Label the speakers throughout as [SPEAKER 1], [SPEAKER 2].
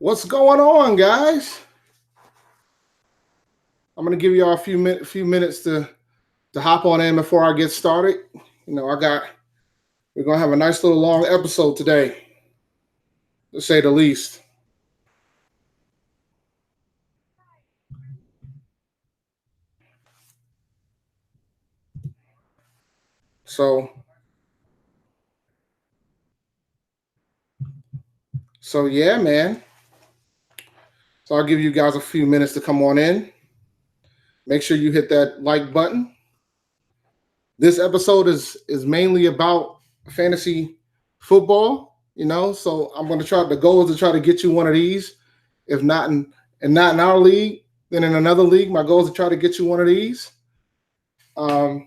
[SPEAKER 1] What's going on, guys? I'm gonna give y'all a few minutes to hop on in before I get started. We're gonna have a nice little long episode today, to say the least. So, yeah, man. So I'll give you guys a few minutes to come on in. Make sure you hit that like button. This episode is mainly about fantasy football, So I'm gonna try. The goal is to try to get you one of these. If not not in our league, then in another league. My goal is to try to get you one of these. And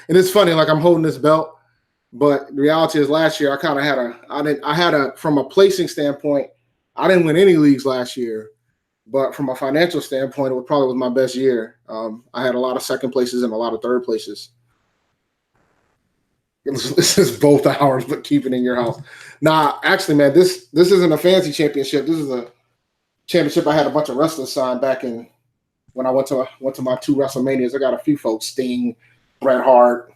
[SPEAKER 1] it's funny, like I'm holding this belt, but the reality is last year I kind of had a from a placing standpoint, I didn't win any leagues last year, but from a financial standpoint, it probably was my best year. I had a lot of second places and a lot of third places. This is both ours, but keep it in your house. Nah, actually, man, this isn't a fantasy championship. This is a championship I had a bunch of wrestlers sign back in when I went to my 2 WrestleManias. I got a few folks: Sting, Bret Hart,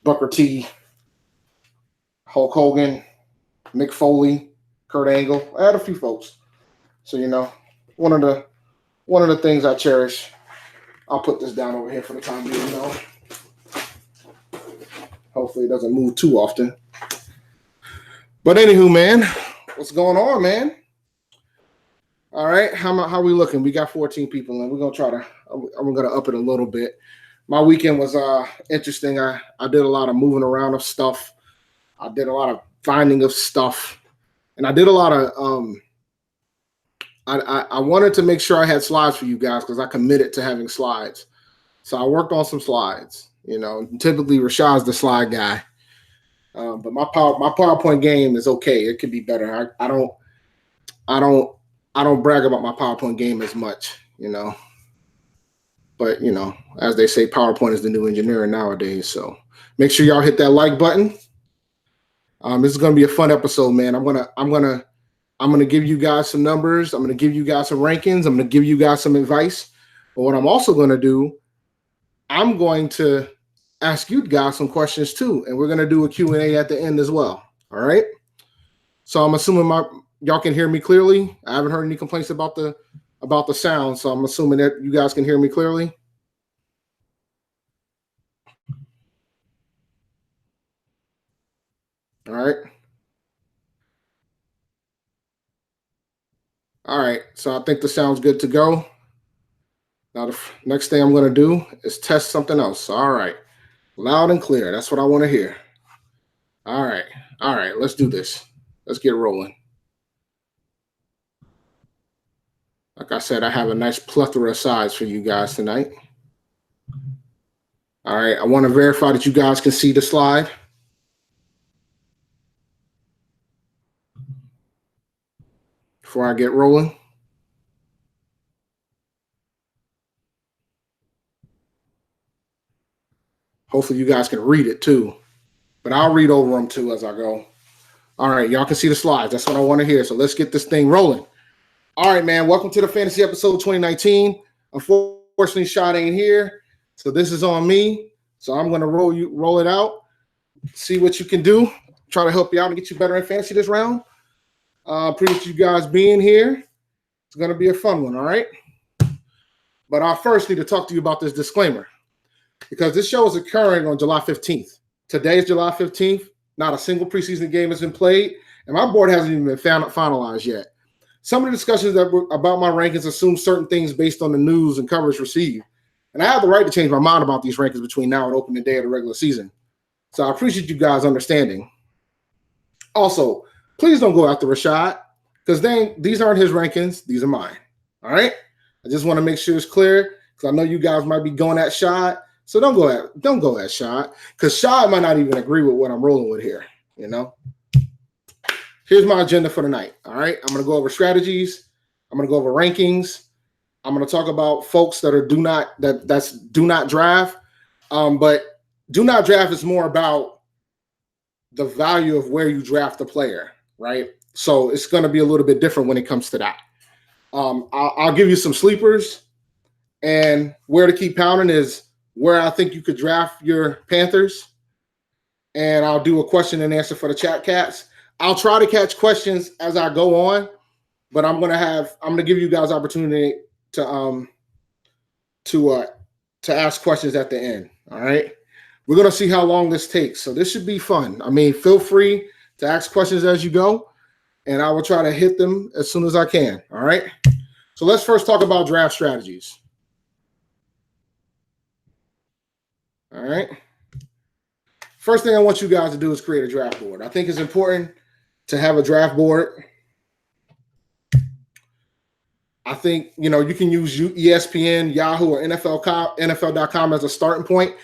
[SPEAKER 1] Booker T, Hulk Hogan, Mick Foley, Kurt Angle. I had a few folks. So one of the things I cherish. I'll put this down over here for the time being. Hopefully it doesn't move too often. But anywho, man, what's going on, man? All right, how are we looking? We got 14 people, and we're gonna I'm gonna up it a little bit. My weekend was interesting. I did a lot of moving around of stuff. I did a lot of finding of stuff, and I did a lot of. I wanted to make sure I had slides for you guys because I committed to having slides. So I worked on some slides. Typically Rashad's the slide guy, but my PowerPoint game is okay. It could be better. I don't brag about my PowerPoint game as much, But as they say, PowerPoint is the new engineering nowadays. So make sure y'all hit that like button. This is gonna be a fun episode, man. I'm gonna give you guys some numbers. I'm gonna give you guys some rankings. I'm gonna give you guys some advice. But what I'm also gonna do, I'm going to ask you guys some questions too, and we're gonna do a Q&A at the end as well. All right. So I'm assuming y'all can hear me clearly. I haven't heard any complaints about the sound, so I'm assuming that you guys can hear me clearly. All right. All right. So I think the sound's good to go. Now the next thing I'm going to do is test something else. All right. Loud and clear. That's what I want to hear. All right. All right. Let's do this. Let's get rolling. Like I said, I have a nice plethora of sides for you guys tonight. All right. I want to verify that you guys can see the slide. Before I get rolling. Hopefully you guys can read it too, but I'll read over them too as I go. All right, y'all can see the slides. That's what I want to hear. So let's get this thing rolling. All right, man. Welcome to the Fantasy Episode 2019. Unfortunately, Shot ain't here, so this is on me. So I'm going to roll it out, see what you can do, try to help you out and get you better in fantasy this round. Appreciate you guys being here. It's going to be a fun one, all right? But I first need to talk to you about this disclaimer because this show is occurring on July 15th. Today is July 15th. Not a single preseason game has been played, and my board hasn't even been finalized yet. Some of the discussions about my rankings assume certain things based on the news and coverage received. And I have the right to change my mind about these rankings between now and opening day of the regular season. So I appreciate you guys understanding. Also, please don't go after Rashad because these aren't his rankings. These are mine. All right? I just want to make sure it's clear because I know you guys might be going at Shad. So don't go at Shad because Shad might not even agree with what I'm rolling with here. Here's my agenda for tonight. All right. I'm going to go over strategies. I'm going to go over rankings. I'm going to talk about folks that are do not draft. But do not draft is more about the value of where you draft the player, right? So it's going to be a little bit different when it comes to that. I'll give you some sleepers, and where to keep pounding is where I think you could draft your Panthers. And I'll do a question and answer for the chat cats. I'll try to catch questions as I go on, but I'm gonna give you guys opportunity to ask questions at the end. All right. We're gonna see how long this takes. So this should be fun. I mean, feel free to ask questions as you go, and I will try to hit them as soon as I can. All right. So let's first talk about draft strategies. All right. First thing I want you guys to do is create a draft board. I think it's important to have a draft board. I think, you can use ESPN, Yahoo, or NFL.com as a starting point.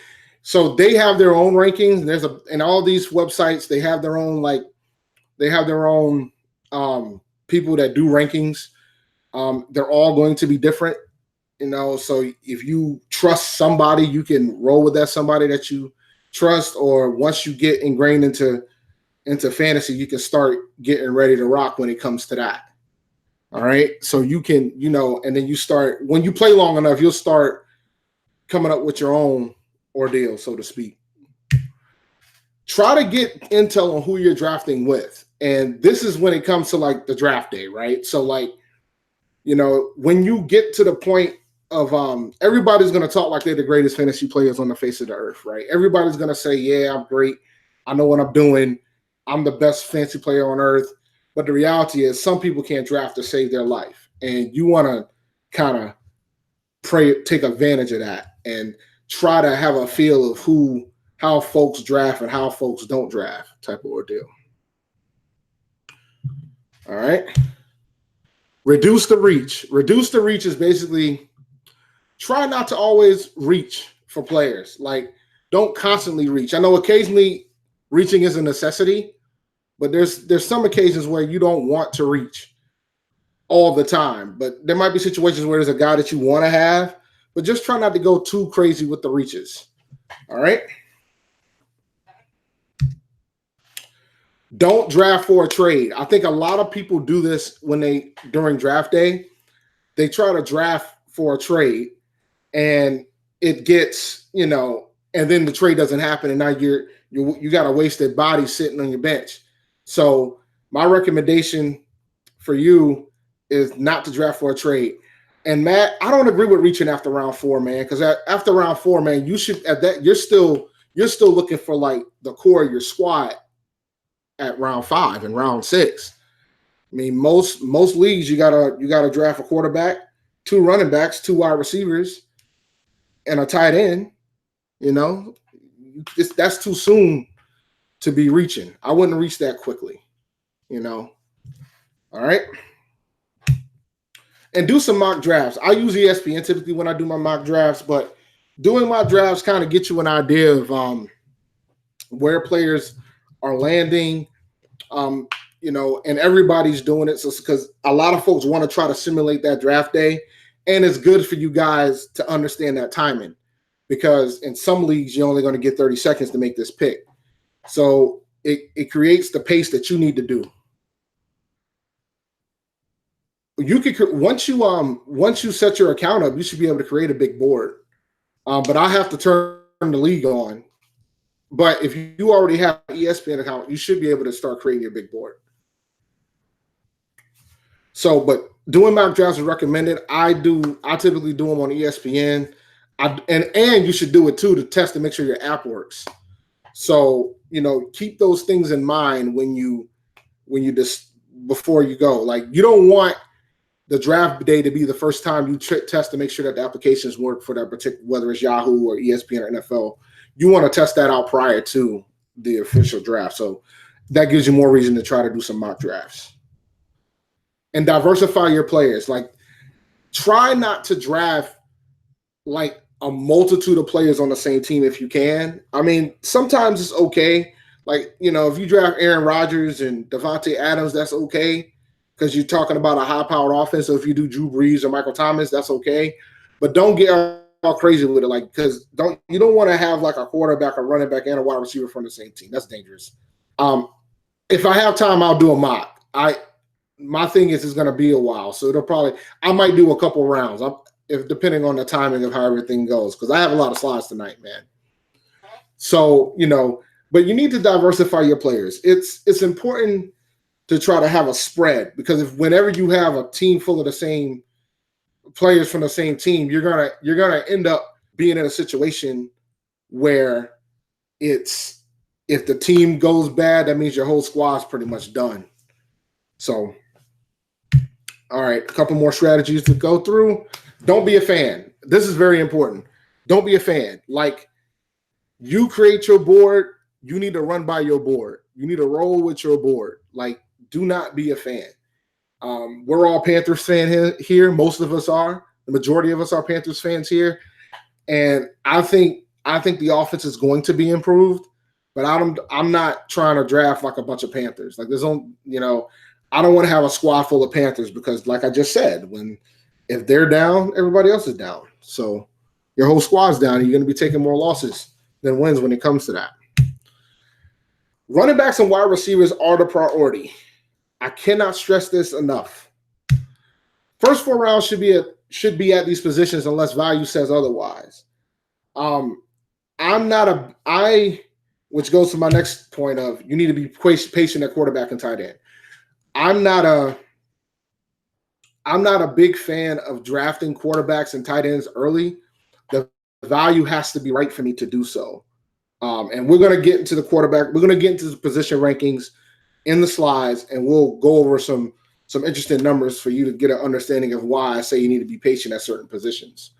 [SPEAKER 1] So they have their own rankings. And all these websites, they have their own people that do rankings. They're all going to be different, so if you trust somebody, you can roll with that somebody that you trust, or once you get ingrained into fantasy, you can start getting ready to rock when it comes to that. All right. So you can, and then you start, when you play long enough, you'll start coming up with your own ordeal, so to speak. Try to get intel on who you're drafting with. And this is when it comes to like the draft day, right? So like, when you get to the point of everybody's going to talk like they're the greatest fantasy players on the face of the earth, right? Everybody's going to say, yeah, I'm great. I know what I'm doing. I'm the best fantasy player on earth. But the reality is some people can't draft to save their life. And you want to kind of take advantage of that and try to have a feel of how folks draft and how folks don't draft type of ordeal. All right. Reduce the reach. Reduce the reach is basically try not to always reach for players. Like, don't constantly reach. I know occasionally reaching is a necessity, but there's some occasions where you don't want to reach all the time. But there might be situations where there's a guy that you want to have, but just try not to go too crazy with the reaches. All right? Don't draft for a trade. I think a lot of people do this during draft day. They try to draft for a trade, and it gets, and then the trade doesn't happen, and now you got a wasted body sitting on your bench. So my recommendation for you is not to draft for a trade. And Matt, I don't agree with reaching after round 4, man, because after round 4, man, you should you're still looking for like the core of your squad at round 5 and round 6. I mean, most leagues you gotta draft a quarterback, 2 running backs, 2 wide receivers, and a tight end. That's too soon to be reaching. I wouldn't reach that quickly. All right. And do some mock drafts. I use ESPN typically when I do my mock drafts, but doing my drafts kind of gets you an idea of where players are landing, and everybody's doing it. So because a lot of folks want to try to simulate that draft day, and it's good for you guys to understand that timing, because in some leagues you're only going to get 30 seconds to make this pick. So it creates the pace that you need to do. You could once you set your account up, you should be able to create a big board. But I have to turn the league on. But if you already have an ESPN account, you should be able to start creating your big board. So, but doing mock drafts is recommended. I typically do them on ESPN. And you should do it too to test to make sure your app works. So, keep those things in mind when you just before you go. Like, you don't want the draft day to be the first time you test to make sure that the applications work for that particular, whether it's Yahoo or ESPN or NFL. You want to test that out prior to the official draft. So that gives you more reason to try to do some mock drafts. And diversify your players. Like, try not to draft like a multitude of players on the same team if you can. I mean, sometimes it's okay. Like, if you draft Aaron Rodgers and Devontae Adams, that's okay, because you're talking about a high-powered offense. So if you do Drew Brees or Michael Thomas, that's okay. But don't get all crazy with it, like, because you don't want to have like a quarterback, a running back, and a wide receiver from the same team. That's dangerous. If I have time, I'll do a mock. My thing is it's going to be a while, so I might do a couple rounds. If depending on the timing of how everything goes, because I have a lot of slides tonight, man. So but you need to diversify your players. It's important to try to have a spread, because whenever you have a team full of the same players from the same team, you're gonna end up being in a situation where if the team goes bad, that means your whole squad's pretty much done. So, all right, a couple more strategies to go through. Don't be a fan. This is very important. Don't be a fan. Like, you create your board, you need to run by your board. You need to roll with your board. Like, do not be a fan. We're all Panthers fans here. Most of us are. The majority of us are Panthers fans here. And I think the offense is going to be improved, but I'm not trying to draft like a bunch of Panthers. Like, I don't want to have a squad full of Panthers, because, like I just said, if they're down, everybody else is down. So your whole squad's down, and you're going to be taking more losses than wins when it comes to that. Running backs and wide receivers are the priority. I cannot stress this enough. First 4 rounds should be at these positions unless value says otherwise. Which goes to my next point of, you need to be patient at quarterback and tight end. I'm not a big fan of drafting quarterbacks and tight ends early. The value has to be right for me to do so. And we're going to get into the quarterback. We're going to get into the position rankings in the slides, and we'll go over some interesting numbers for you to get an understanding of why I say you need to be patient at certain positions.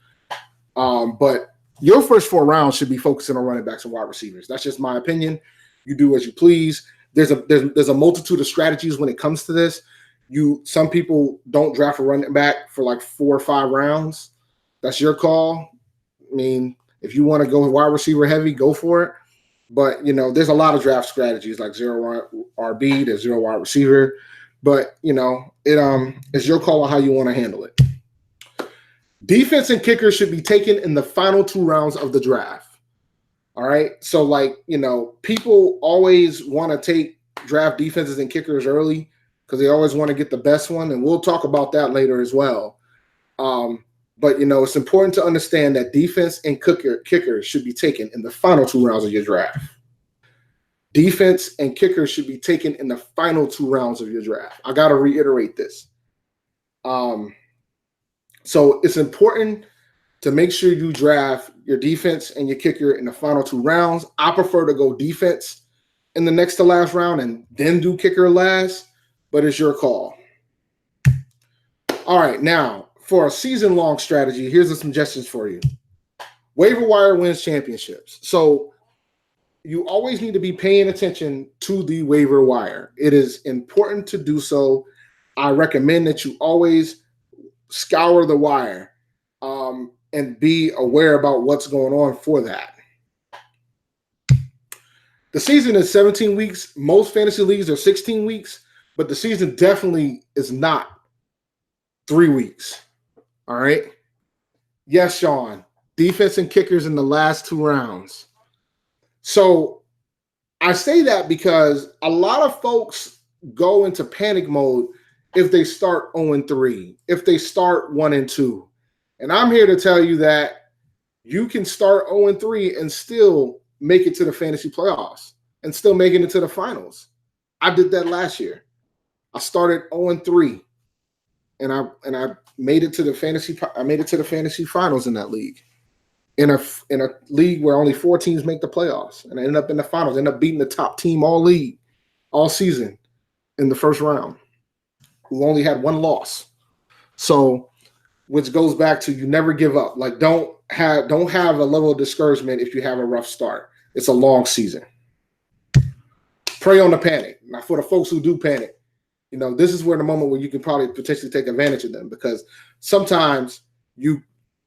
[SPEAKER 1] But your first 4 rounds should be focusing on running backs and wide receivers. That's just my opinion. You do as you please. There's a multitude of strategies when it comes to this. Some people don't draft a running back for like 4 or 5 rounds. That's your call. I mean, if you want to go wide receiver heavy, go for it. But there's a lot of draft strategies like 0 RB, there's 0 wide receiver. But it's your call on how you want to handle it. Defense and kicker should be taken in the final 2 rounds of the draft. All right. So, people always want to draft defenses and kickers early because they always want to get the best one. And we'll talk about that later as well. But it's important to understand that defense and kicker should be taken in the final 2 rounds of your draft. Defense and kicker should be taken in the final 2 rounds of your draft. I got to reiterate this. So it's important to make sure you draft your defense and your kicker in the final 2 rounds. I prefer to go defense in the next to last round and then do kicker last, but it's your call. All right, now for a season-long strategy, here's the suggestions for you. Waiver wire wins championships. So you always need to be paying attention to the waiver wire. It is important to do so. I recommend that you always scour the wire and be aware about what's going on for that. The season is 17 weeks. Most fantasy leagues are 16 weeks, but the season definitely is not 3 weeks. All right. Yes, Sean. Defense and kickers in the last 2 rounds. So I say that because a lot of folks go into panic mode if they start 0-3, if they start 1-2. And I'm here to tell you that you can start 0-3 and still make it to the fantasy playoffs and still make it into the finals. I did that last year. I started 0-3 and I made it to the fantasy finals in that league. In a league where only 4 teams make the playoffs, and I ended up in the finals, ended up beating the top team all season in the first round, who only had 1 loss. So, which goes back to, you never give up. Like, don't have a level of discouragement if you have a rough start. It's a long season. Prey on the panic. Now, for the folks who do panic, this is where the moment where you can probably potentially take advantage of them, because sometimes you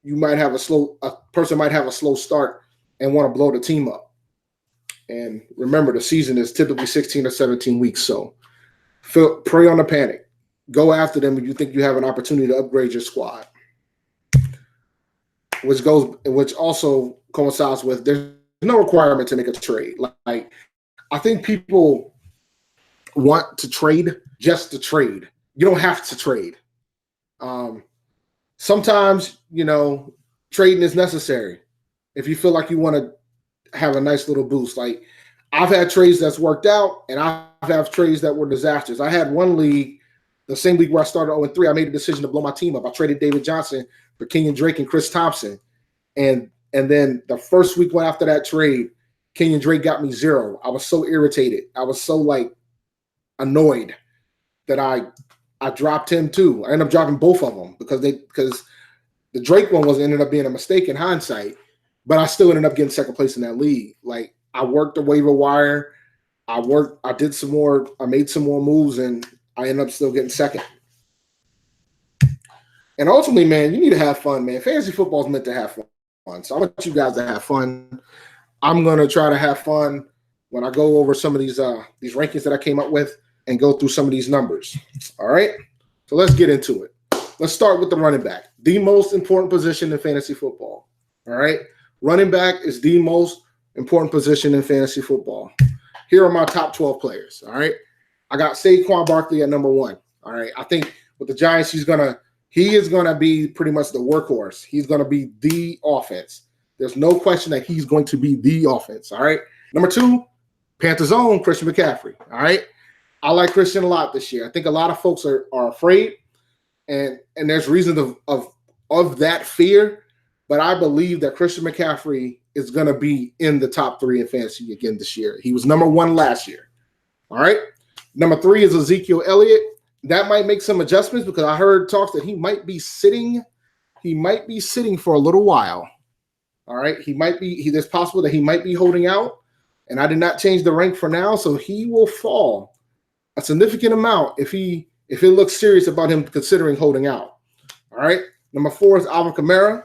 [SPEAKER 1] might have a person might have a slow start and want to blow the team up. And remember, the season is typically 16 or 17 weeks. So prey on the panic. Go after them if you think you have an opportunity to upgrade your squad. Which also coincides with, there's no requirement to make a trade. Like, I think people want to trade just to trade. You don't have to trade. Sometimes, trading is necessary if you feel like you want to have a nice little boost. Like, I've had trades that's worked out, and I've had trades that were disasters. I had one league, the same league where I started 0-3, I made a decision to blow my team up. I traded David Johnson for Kenyon Drake and Chris Thompson. And then the first week after that trade, Kenyon Drake got me 0. I was so irritated. I was so annoyed that I dropped him too. I ended up dropping both of them because the Drake one ended up being a mistake in hindsight, but I still ended up getting second place in that league. Like, I worked the waiver wire. I made some more moves, and I ended up still getting second. And ultimately, man, you need to have fun, man. Fantasy football is meant to have fun. So I want you guys to have fun. I'm going to try to have fun when I go over some of these rankings that I came up with and go through some of these numbers. All right? So let's get into it. Let's start with the running back, the most important position in fantasy football. All right? Running back is the most important position in fantasy football. Here are my top 12 players. All right? I got Saquon Barkley at number 1. All right? I think with the Giants, he is going to be pretty much the workhorse. He's going to be the offense. There's no question that he's going to be the offense. All right? Number 2, Panthers' own Christian McCaffrey. All right? I like Christian a lot this year. I think a lot of folks are afraid, and there's reasons of that fear, but I believe that Christian McCaffrey is going to be in the top 3 in fantasy again this year. He was number 1 last year. All right? Number 3 is Ezekiel Elliott. That might make some adjustments because I heard talks that he might be sitting for a little while. All right? There's possible that he might be holding out, and I did not change the rank for now, so he will fall a significant amount if it looks serious about him considering holding out. All right. Number 4 is Alvin Kamara.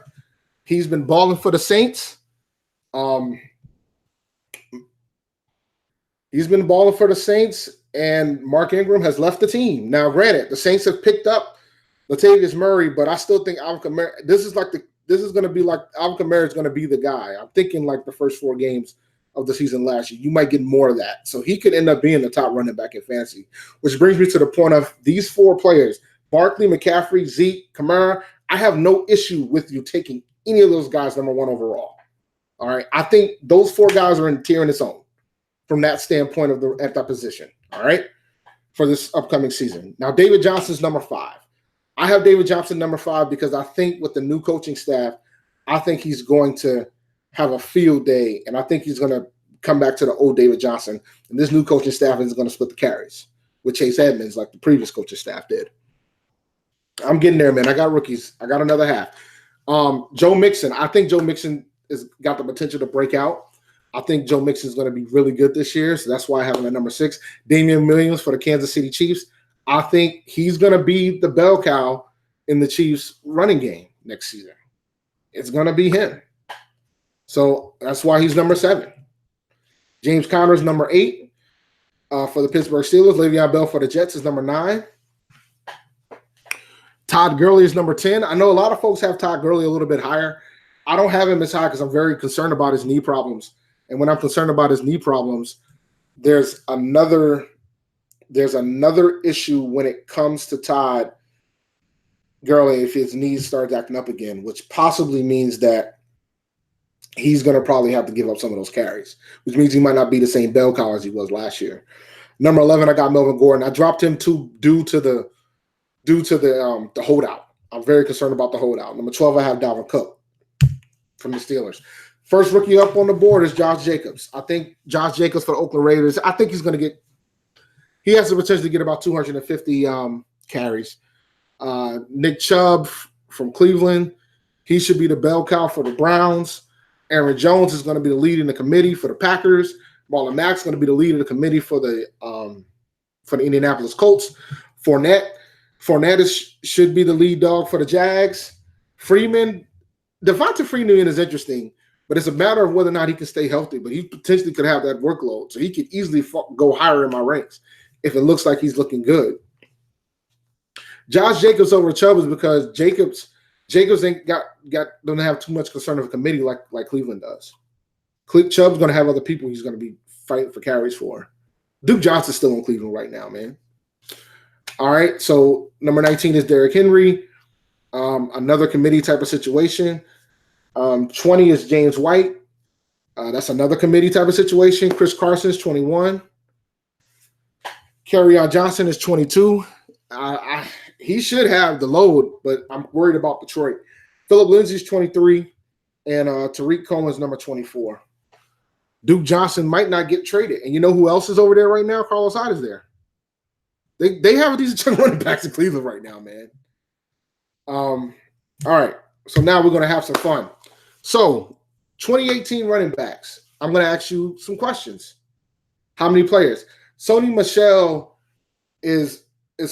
[SPEAKER 1] He's been balling for the Saints. He's been balling for the Saints, and Mark Ingram has left the team. Now, granted, the Saints have picked up Latavius Murray, but I still think Alvin Kamara. This is going to be like Alvin Kamara is going to be the guy. I'm thinking like the first 4 games of the season last year. You might get more of that. So he could end up being the top running back in fantasy, which brings me to the point of these 4 players, Barkley, McCaffrey, Zeke, Kamara. I have no issue with you taking any of those guys number 1 overall. All right. I think those 4 guys are in a tier in its own from that standpoint at that position. All right. For this upcoming season. Now, David Johnson's number 5. I have David Johnson number 5 because I think with the new coaching staff, I think he's going to have a field day, and I think he's going to come back to the old David Johnson. And this new coaching staff is going to split the carries with Chase Edmonds like the previous coaching staff did. I'm getting there, man. I got rookies. I got another half. Joe Mixon. I think Joe Mixon has got the potential to break out. I think Joe Mixon is going to be really good this year, so that's why I have him at number 6. Damian Williams for the Kansas City Chiefs. I think he's going to be the bell cow in the Chiefs' running game next season. It's going to be him. So that's why he's number 7. James Conner is number 8 for the Pittsburgh Steelers. Le'Veon Bell for the Jets is number 9. Todd Gurley is number 10. I know a lot of folks have Todd Gurley a little bit higher. I don't have him as high because I'm very concerned about his knee problems. And when I'm concerned about his knee problems, there's another issue when it comes to Todd Gurley if his knees start acting up again, which possibly means that he's going to probably have to give up some of those carries, which means he might not be the same bell cow as he was last year. Number 11, I got Melvin Gordon. I dropped him due to the holdout. I'm very concerned about the holdout. Number 12, I have Dalvin Cook from the Steelers. First rookie up on the board is Josh Jacobs. I think Josh Jacobs for the Oakland Raiders, I think he has the potential to get about 250 carries. Nick Chubb from Cleveland, he should be the bell cow for the Browns. Aaron Jones is going to be the lead in the committee for the Packers. Marlon Mack is going to be the lead in the committee for the Indianapolis Colts. Fournette should be the lead dog for the Jags. Devonta Freeman is interesting, but it's a matter of whether or not he can stay healthy. But he potentially could have that workload, so he could easily go higher in my ranks if it looks like he's looking good. Josh Jacobs over Chubb is because Jacobs ain't don't have too much concern of a committee like Cleveland does. Chubb's going to have other people he's going to be fighting for carries for. Duke Johnson's still in Cleveland right now, man. All right, so number 19 is Derrick Henry. Another committee type of situation. 20 is James White. That's another committee type of situation. Chris Carson is 21. Kerryon Johnson is 22. He should have the load, but I'm worried about Detroit. Philip Lindsay's 23, and Tariq Cohen's number 24. Duke Johnson might not get traded. And you know who else is over there right now? Carlos Hyde is there. They have these running backs in Cleveland right now, man. All right. So now we're going to have some fun. So 2018 running backs. I'm going to ask you some questions. How many players? Sony Michel is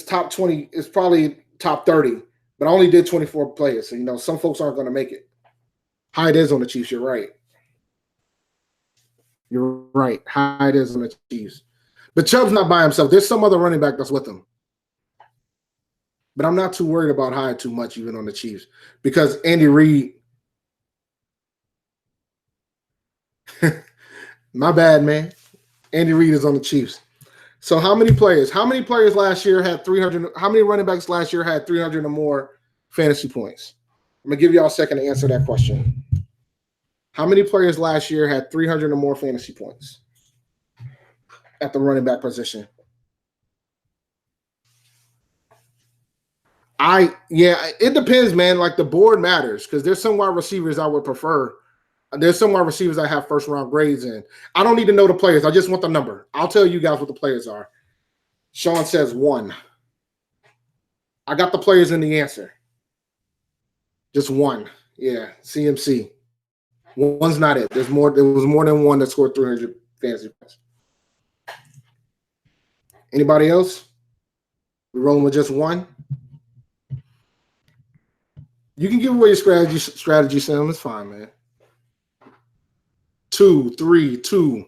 [SPEAKER 1] top 20, is probably top 30, but I only did 24 players. So, you know, some folks aren't going to make it. Hyde is on the Chiefs. You're right. You're right. Hyde is on the Chiefs. But Chubb's not by himself. There's some other running back that's with him. But I'm not too worried about Hyde too much, even on the Chiefs, because Andy Reid. My bad, man. Andy Reid is on the Chiefs. So how many players? How many players last year had 300? How many running backs last year had 300 or more fantasy points? I'm going to give y'all a second to answer that question. How many players last year had 300 or more fantasy points at the running back position? It depends, man. Like, the board matters, because there's some wide receivers I would prefer. There's some wide receivers I have first round grades in. I don't need to know the players. I just want the number. I'll tell you guys what the players are. Sean says 1. I got the players in the answer. Just 1. Yeah, CMC. 1's not it. There was more than 1 that scored 300 fantasy points. Anybody else? We rolling with just 1? You can give away your strategy, Sam. It's fine, man. 2, 3, 2.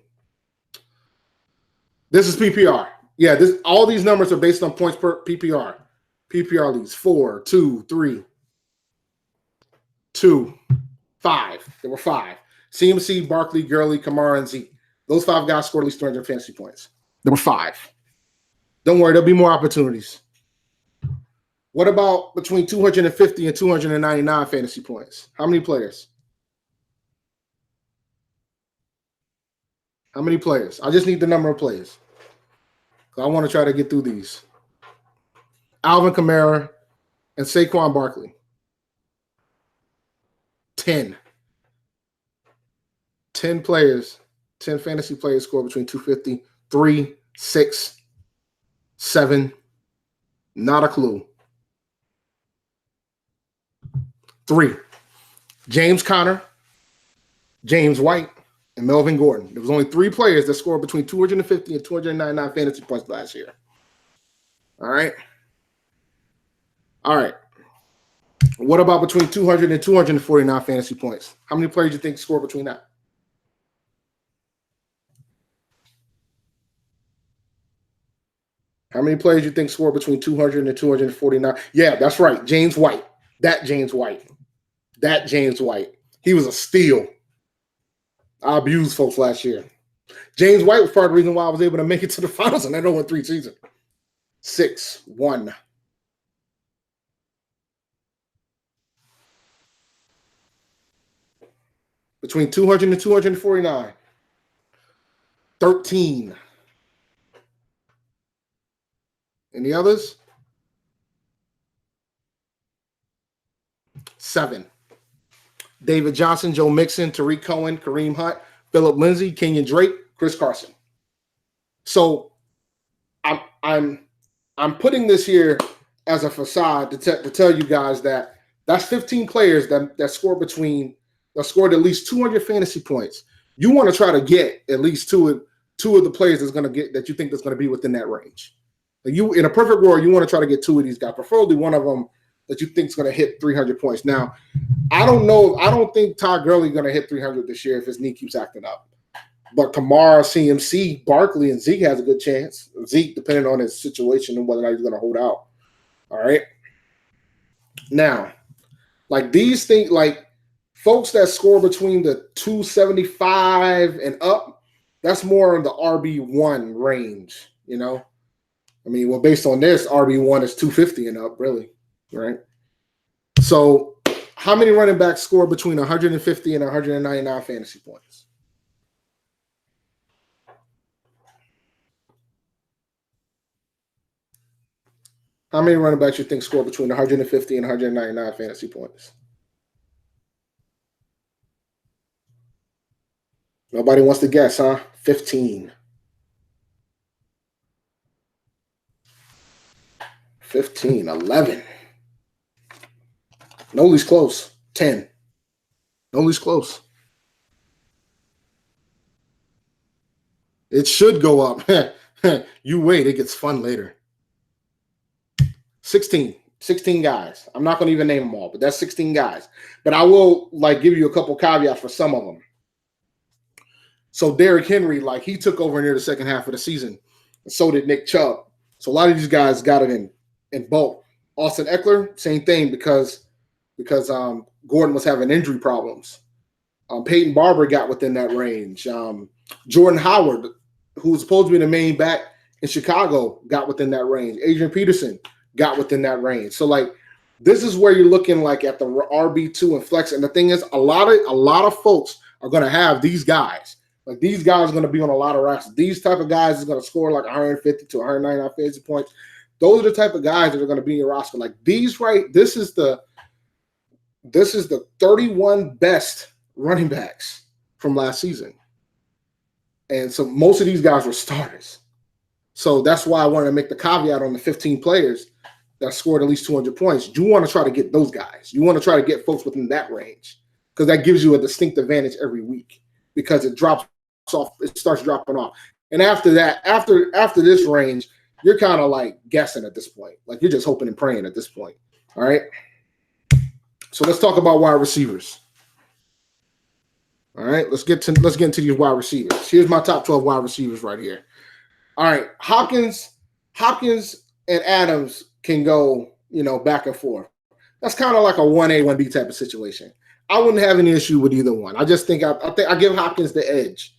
[SPEAKER 1] This is PPR. Yeah, all these numbers are based on points per PPR. PPR leads 4, 2, 3, 2, 5. There were 5. CMC, Barkley, Gurley, Kamara, and Zeke. Those 5 guys scored at least 300 fantasy points. There were 5. Don't worry, there'll be more opportunities. What about between 250 and 299 fantasy points? How many players? How many players? I just need the number of players. I want to try to get through these. Alvin Kamara and Saquon Barkley. 10. 10 players, 10 fantasy players score between 250, 3, 6, 7. Not a clue. 3. James Conner, James White, and Melvin Gordon. There was only 3 players that scored between 250 and 299 fantasy points last year. All right. All right. What about between 200 and 249 fantasy points? How many players do you think score between that? How many players do you think score between 200 and 249? Yeah, that's right. James White. That James White. He was a steal. I abused folks last year. James White was part of the reason why I was able to make it to the finals in that 0-3 season. 6, 1. Between 200 and 249. 13. Any others? 7. David Johnson, Joe Mixon, Tariq Cohen, Kareem Hunt, Philip Lindsay, Kenyon Drake, Chris Carson. So I'm putting this here as a facade to tell you guys that that's 15 players that scored at least 200 fantasy points. You want to try to get at least two of the players that you think that's going to be within that range. Like, you, in a perfect world, you want to try to get 2 of these guys, preferably one of them that you think is going to hit 300 points. Now, I don't know. I don't think Todd Gurley is going to hit 300 this year if his knee keeps acting up. But Kamara, CMC, Barkley, and Zeke has a good chance. Zeke, depending on his situation and whether or not he's going to hold out. All right. Now, like, these things, like folks that score between the 275 and up, That's more in the RB1 range, you know. I mean, well, based on this, RB1 is 250 and up, really, right? So, how many running backs score between 150 and 199 fantasy points? How many running backs you think score between 150 and 199 fantasy points? Nobody wants to guess, huh? 15. 15, 11. Nobody's close. 10. Nobody's close. It should go up. You wait, it gets fun later. 16. 16 guys. I'm not going to even name them all, but that's 16 guys. But I will give you a couple caveats for some of them. So Derrick Henry, he took over near the second half of the season. And so did Nick Chubb. So a lot of these guys got it in bulk. Austin Eckler, same thing because Gordon was having injury problems. Peyton Barber got within that range. Jordan Howard, who was supposed to be the main back in Chicago, got within that range. Adrian Peterson got within that range. So this is where you're looking at the RB2 and flex. And the thing is, a lot of folks are going to have these guys. These guys are going to be on a lot of rosters. These type of guys is going to score 150 to 199 fantasy points. Those are the type of guys that are going to be in your roster. This is the 31 best running backs from last season. And so most of these guys were starters. So that's why I wanted to make the caveat on the 15 players that scored at least 200 points. You want to try to get those guys. You want to try to get folks within that range because that gives you a distinct advantage every week because it drops off. It starts dropping off. And after that, after this range, you're kind of guessing at this point. You're just hoping and praying at this point. All right. So let's talk about wide receivers. All right, let's get into these wide receivers. Here's my top 12 wide receivers right here. All right, Hopkins and Adams can go, back and forth. That's kind of like a 1A, 1B type of situation. I wouldn't have any issue with either one. I just think I give Hopkins the edge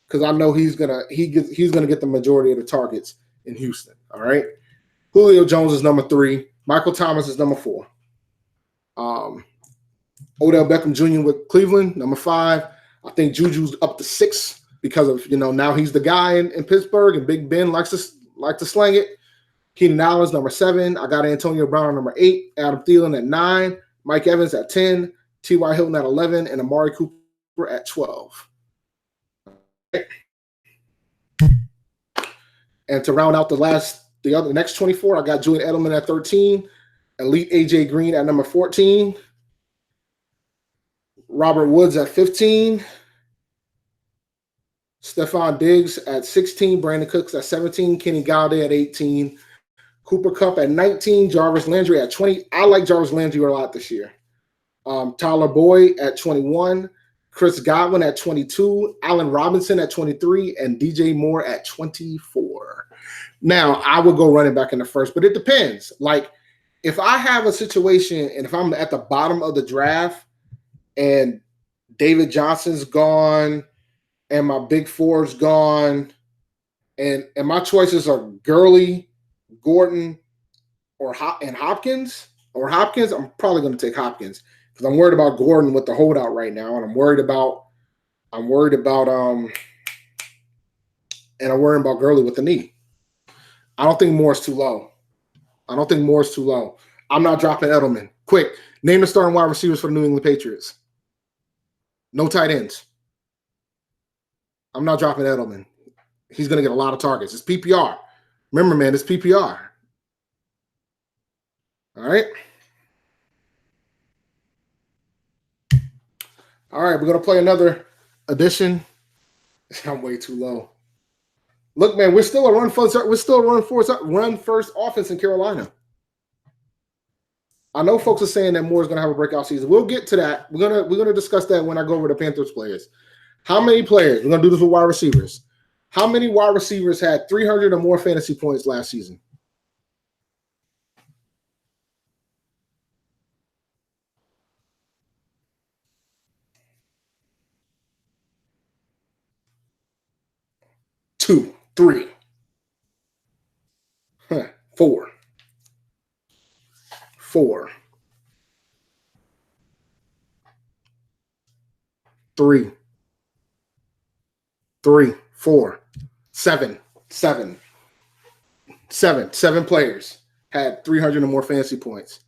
[SPEAKER 1] because I know he's gonna get the majority of the targets in Houston. All right, Julio Jones is number 3. Michael Thomas is number 4. Odell Beckham Jr. with Cleveland, number 5. I think Juju's up to 6 because of now he's the guy in Pittsburgh and Big Ben likes to slang it. Keenan Allen's number 7. I got Antonio Brown number 8. Adam Thielen at 9. Mike Evans at 10. T.Y. Hilton at 11, and Amari Cooper at 12. And to round out the next 24, I got Julian Edelman at 13. Elite A.J. Green at number 14. Robert Woods at 15. Stephon Diggs at 16. Brandon Cooks at 17. Kenny Galladay at 18. Cooper Kupp at 19. Jarvis Landry at 20. I like Jarvis Landry a lot this year. Tyler Boyd at 21. Chris Godwin at 22. Allen Robinson at 23. And DJ Moore at 24. Now, I would go running back in the first, but it depends. If I have a situation and if I'm at the bottom of the draft and David Johnson's gone and my big four's gone and my choices are Gurley, Gordon, or Hopkins, I'm probably going to take Hopkins because I'm worried about Gordon with the holdout right now, and I'm worried about Gurley with the knee. I don't think Moore's too low. I'm not dropping Edelman. Quick, name the starting wide receivers for the New England Patriots. No tight ends. I'm not dropping Edelman. He's going to get a lot of targets. It's PPR. Remember, man, it's PPR. All right. All right, we're going to play another edition. I'm way too low. Look, man, we're still a run first offense in Carolina. I know folks are saying that Moore's going to have a breakout season. We'll get to that. We're gonna discuss that when I go over the Panthers players. How many players? We're going to do this with wide receivers. How many wide receivers had 300 or more fantasy points last season? 2, 3, 4, 4, 3, 3, 4, 7, 7, 7. 7 players had 300 or more fantasy points.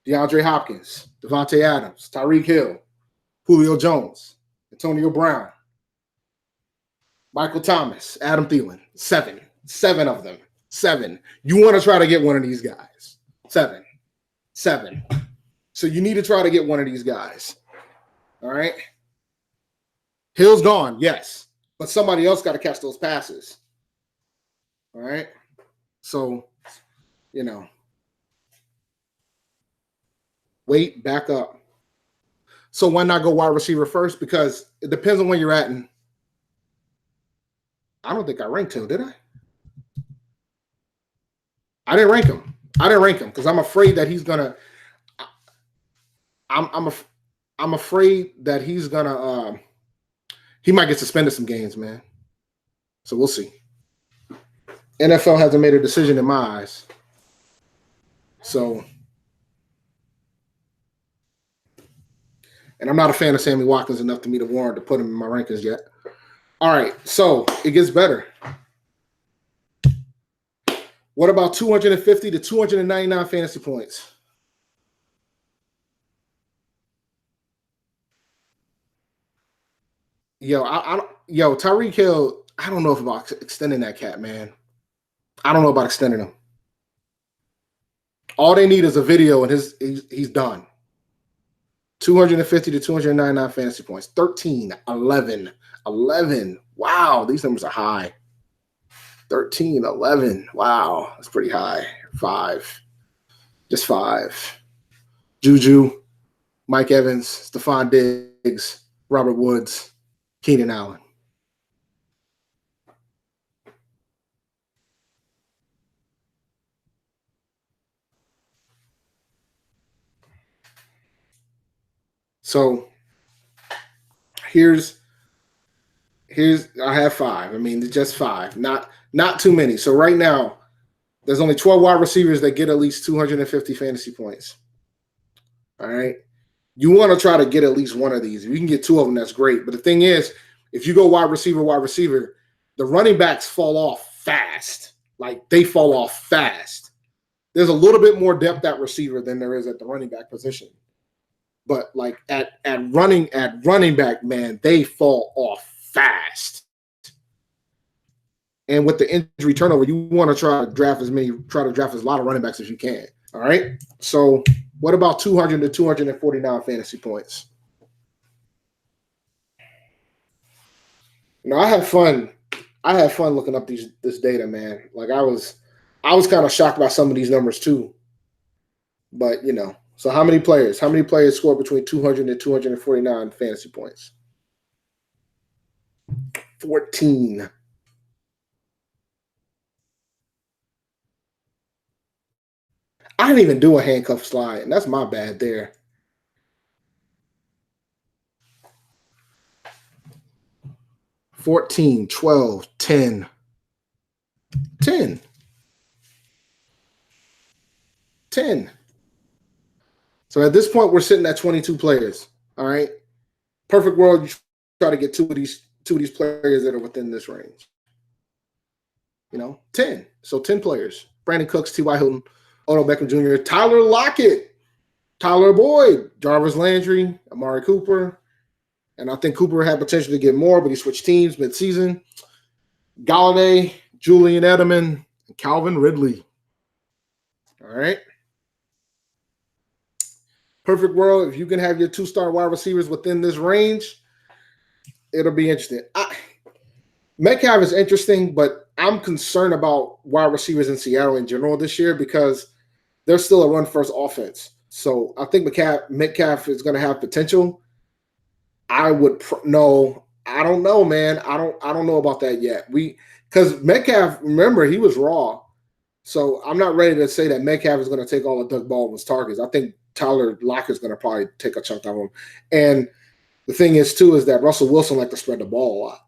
[SPEAKER 1] DeAndre Hopkins, Devontae Adams, Tyreek Hill, Julio Jones, Antonio Brown, Michael Thomas, Adam Thielen. 7. 7 of them. 7. You want to try to get one of these guys. 7. 7. So you need to try to get one of these guys. All right? Hill's gone, yes. But somebody else got to catch those passes. All right? So, wait, back up. So why not go wide receiver first? Because it depends on where you're at. And I don't think I ranked him, did I? I didn't rank him. Because I'm afraid that he's gonna. I'm afraid that he's gonna. He might get suspended some games, man. So we'll see. NFL hasn't made a decision in my eyes. So, and I'm not a fan of Sammy Watkins enough to meet a warrant to put him in my rankings yet. All right, so it gets better. What about 250 to 299 fantasy points? Tyreek Hill, I don't know about extending that cat, man. I don't know about extending him. All they need is a video, and he's done. 250 to 299 fantasy points. 13, 11, 11. Wow, these numbers are high. 13, 11. Wow, that's pretty high. 5. Just 5. Juju, Mike Evans, Stephon Diggs, Robert Woods, Keenan Allen. So here's I have 5. I mean, just 5, not too many. So right now, there's only 12 wide receivers that get at least 250 fantasy points. All right. You want to try to get at least one of these. If you can get 2 of them, that's great. But the thing is, if you go wide receiver, the running backs fall off fast. Like, they fall off fast. There's a little bit more depth at receiver than there is at the running back position. But like at running back, man, they fall off fast. And with the injury turnover, you want to try to draft as a lot of running backs as you can. All right. So what about 200 to 249 fantasy points? I have fun. Looking up this data, man. Like I was kind of shocked by some of these numbers too. But so how many players score between 200 and 249 fantasy points? 14. I didn't even do a handcuff slide, and that's my bad there. 14, 12, 10. 10. 10. So at this point, we're sitting at 22 players. All right. Perfect world, you try to get two of these players that are within this range. 10. So 10 players. Brandon Cooks, T.Y. Hilton, Odell Beckham Jr., Tyler Lockett, Tyler Boyd, Jarvis Landry, Amari Cooper. And I think Cooper had potential to get more, but he switched teams midseason. Galladay, Julian Edelman, and Calvin Ridley. All right. Perfect world, if you can have your 2-star wide receivers within this range, it'll be interesting. Metcalf is interesting, but I'm concerned about wide receivers in Seattle in general this year because they're still a run-first offense. So I think Metcalf is going to have potential. I don't know, man. I don't know about that yet. Because Metcalf, remember, he was raw. So I'm not ready to say that Metcalf is going to take all of Doug Baldwin's targets. I think Tyler Lockett is going to probably take a chunk out of him. And the thing is, too, is that Russell Wilson likes to spread the ball a lot.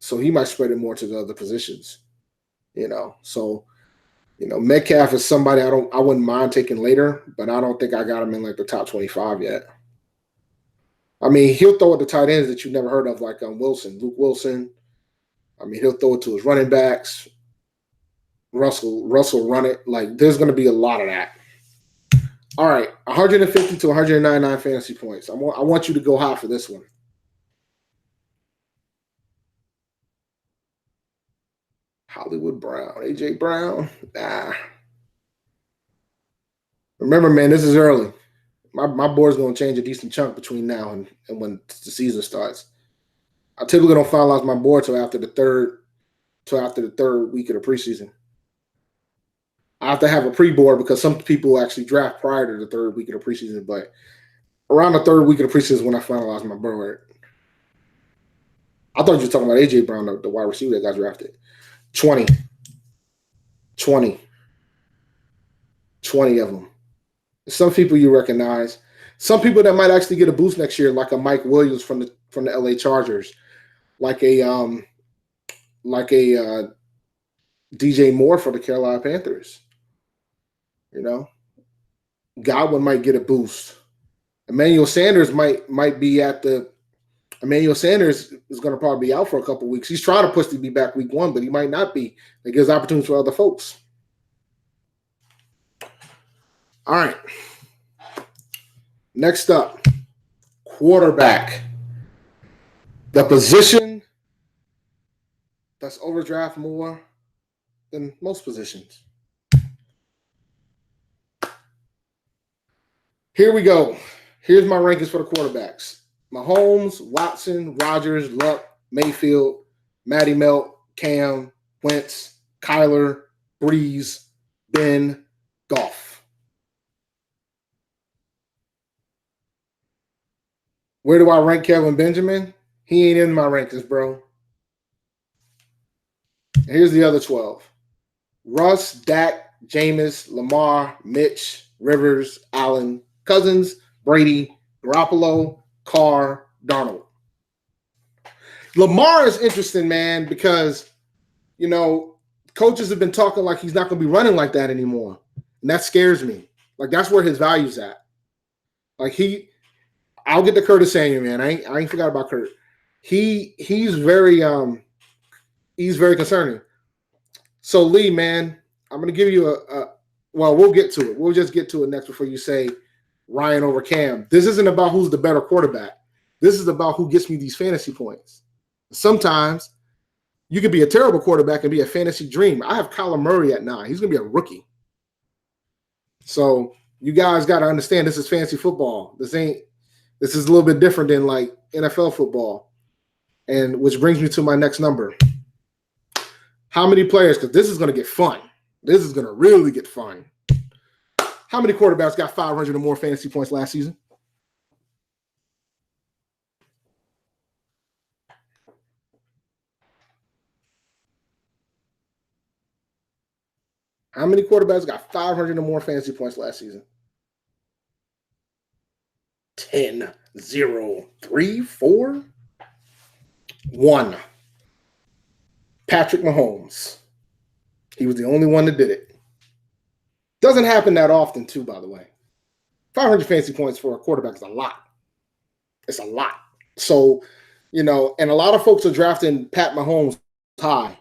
[SPEAKER 1] So he might spread it more to the other positions. So Metcalf is somebody I wouldn't mind taking later, but I don't think I got him in like the top 25 yet. I mean, he'll throw it to tight ends that you've never heard of, like Luke Wilson. I mean, he'll throw it to his running backs. Russell run it. Like, there's going to be a lot of that. All right, 150 to 199 fantasy points. I want you to go high for this one. Hollywood Brown, AJ Brown. Nah. Remember, man, this is early. My board's going to change a decent chunk between now and when the season starts. I typically don't finalize my board till after the third week of the preseason. I have to have a pre-board because some people actually draft prior to the third week of the preseason, but around the third week of the preseason is when I finalize my board. I thought you were talking about AJ Brown, the wide receiver that got drafted. 20 of them. Some people you recognize. Some people that might actually get a boost next year, like a Mike Williams from the LA Chargers, like a DJ Moore for the Carolina Panthers. Godwin might get a boost. Emmanuel Sanders might be Emmanuel Sanders is going to probably be out for a couple weeks. He's trying to push to be back week 1, but he might not be. It gives opportunities for other folks. All right. Next up, quarterback. The position that's overdraft more than most positions. Here we go. Here's my rankings for the quarterbacks. Mahomes, Watson, Rodgers, Luck, Mayfield, Matty Melt, Cam, Wentz, Kyler, Breeze, Ben, Goff. Where do I rank Kevin Benjamin? He ain't in my rankings, bro. Here's the other 12. Russ, Dak, Jameis, Lamar, Mitch, Rivers, Allen, Cousins, Brady, Garoppolo, Carr, Darnold. Lamar is interesting, man, because, coaches have been talking like he's not going to be running like that anymore. And that scares me. Like, that's where his value's at. Like, I'll get to Curtis Samuel, man. I ain't forgot about Kurt. He's very concerning. So, Lee, man, I'm going to give you we'll get to it. We'll just get to it next before you say Ryan over Cam. This isn't about who's the better quarterback. This is about who gets me these fantasy points. Sometimes you could be a terrible quarterback and be a fantasy dream. I have Kyler Murray at 9. He's going to be a rookie. So you guys got to understand this is fantasy football. This is a little bit different than like NFL football. And which brings me to my next number. How many players, because this is going to get fun. This is going to really get fun. How many quarterbacks got 500 or more fantasy points last season? How many quarterbacks got 500 or more fantasy points last season? 10, 0, 3, 4, 1. Patrick Mahomes. He was the only one that did it. Doesn't happen that often, too, by the way. 500 fantasy points for a quarterback is a lot. It's a lot. So, and a lot of folks are drafting Pat Mahomes high.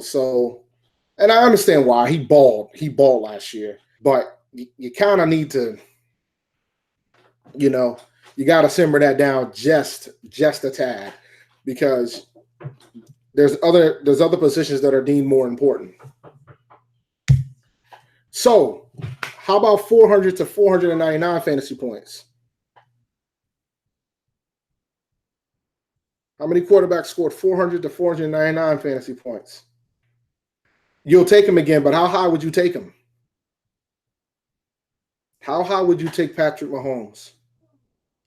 [SPEAKER 1] So, and I understand why. He balled last year. But you kind of need to, you got to simmer that down just a tad, because there's other positions that are deemed more important. So, how about 400 to 499 fantasy points? How many quarterbacks scored 400 to 499 fantasy points? You'll take him again, but how high would you take him? How high would you take Patrick Mahomes?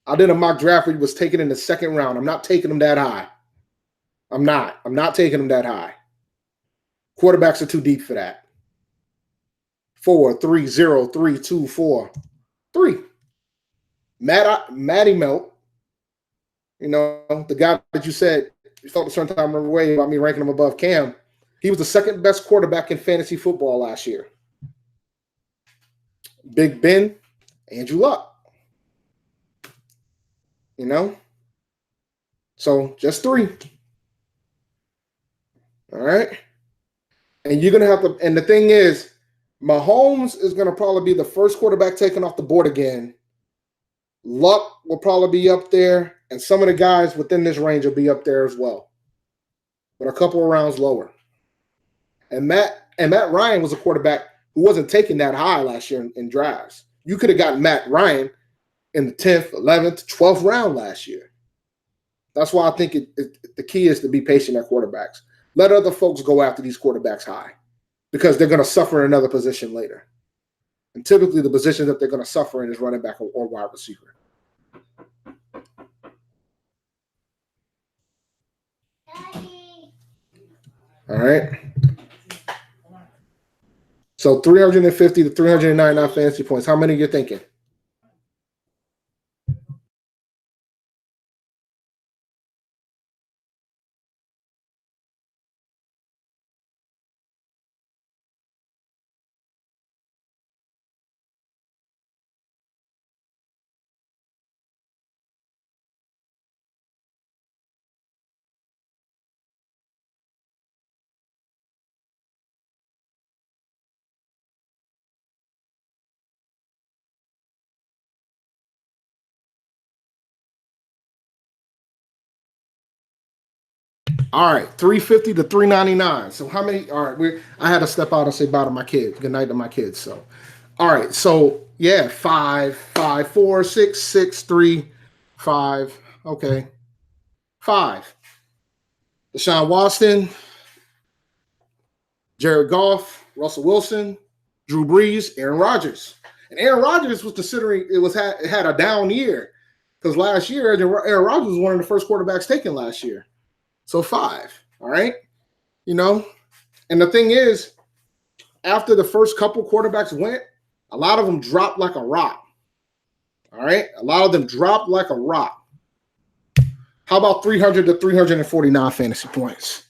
[SPEAKER 1] I did a mock draft where he was taken in the second round. I'm not taking him that high. I'm not taking him that high. Quarterbacks are too deep for that. 4, 3, 0, 3, 2, 4, 3. Matty Melt, You know, the guy that you said you felt a certain time way about me ranking him above Cam. He was the second best quarterback in fantasy football last year. Big Ben, Andrew Luck. You know? So just 3. All right. And you're going to have to, and the thing is, Mahomes is going to probably be the first quarterback taken off the board again. Luck will probably be up there, and some of the guys within this range will be up there as well, but a couple of rounds lower. And Matt Ryan was a quarterback who wasn't taken that high last year in drafts. You could have gotten Matt Ryan in the 10th, 11th, 12th round last year. That's why I think the key is to be patient at quarterbacks. Let other folks go after these quarterbacks high because they're going to suffer in another position later. And typically the position that they're going to suffer in is running back or wide receiver. All right. So 350 to 399 fantasy points. How many are you thinking? All right, 350 to 399. So how many? All right, I had to step out and say bye to my kids. Good night to my kids. So, all right, so yeah, 5, 5, 4, 6, 6, 3, 5. Okay, 5. Deshaun Watson, Jared Goff, Russell Wilson, Drew Brees, Aaron Rodgers. And Aaron Rodgers was considering it had a down year because last year Aaron Rodgers was one of the first quarterbacks taken last year. So 5, all right? You know, and the thing is, after the first couple quarterbacks went, a lot of them dropped like a rock. All right? A lot of them dropped like a rock. How about 300 to 349 fantasy points?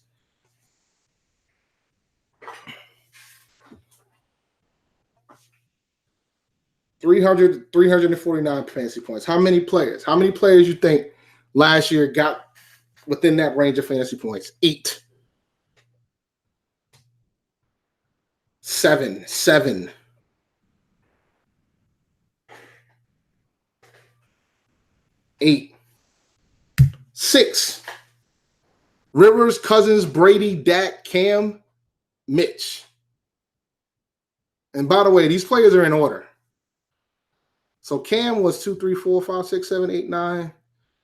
[SPEAKER 1] $300 to 349 fantasy points. How many players? How many players you think last year got within that range of fantasy points? 8. 7. 8. 6. Rivers, Cousins, Brady, Dak, Cam, Mitch. And by the way, these players are in order. So Cam was 2, 3, 4, 5, 6, 7, 8, 9,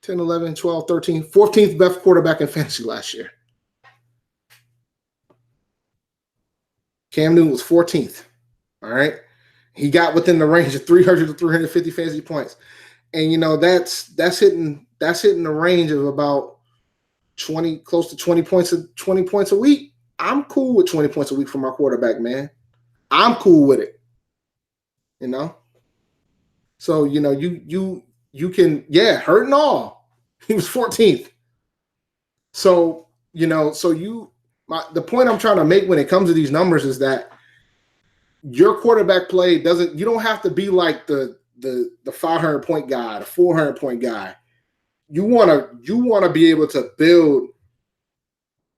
[SPEAKER 1] 10, 11, 12, 13, 14th best quarterback in fantasy last year. Cam Newton was 14th. All right. He got within the range of 300 to 350 fantasy points. And you know, that's hitting the range of about 20, close to 20 points a week. I'm cool with 20 points a week for my quarterback, man. I'm cool with it. You know? So, you know, you can, yeah, hurt and all. He was 14th. So, you know, the point I'm trying to make when it comes to these numbers is that your quarterback play you don't have to be like the 500 point guy, the 400 point guy. You want to be able to build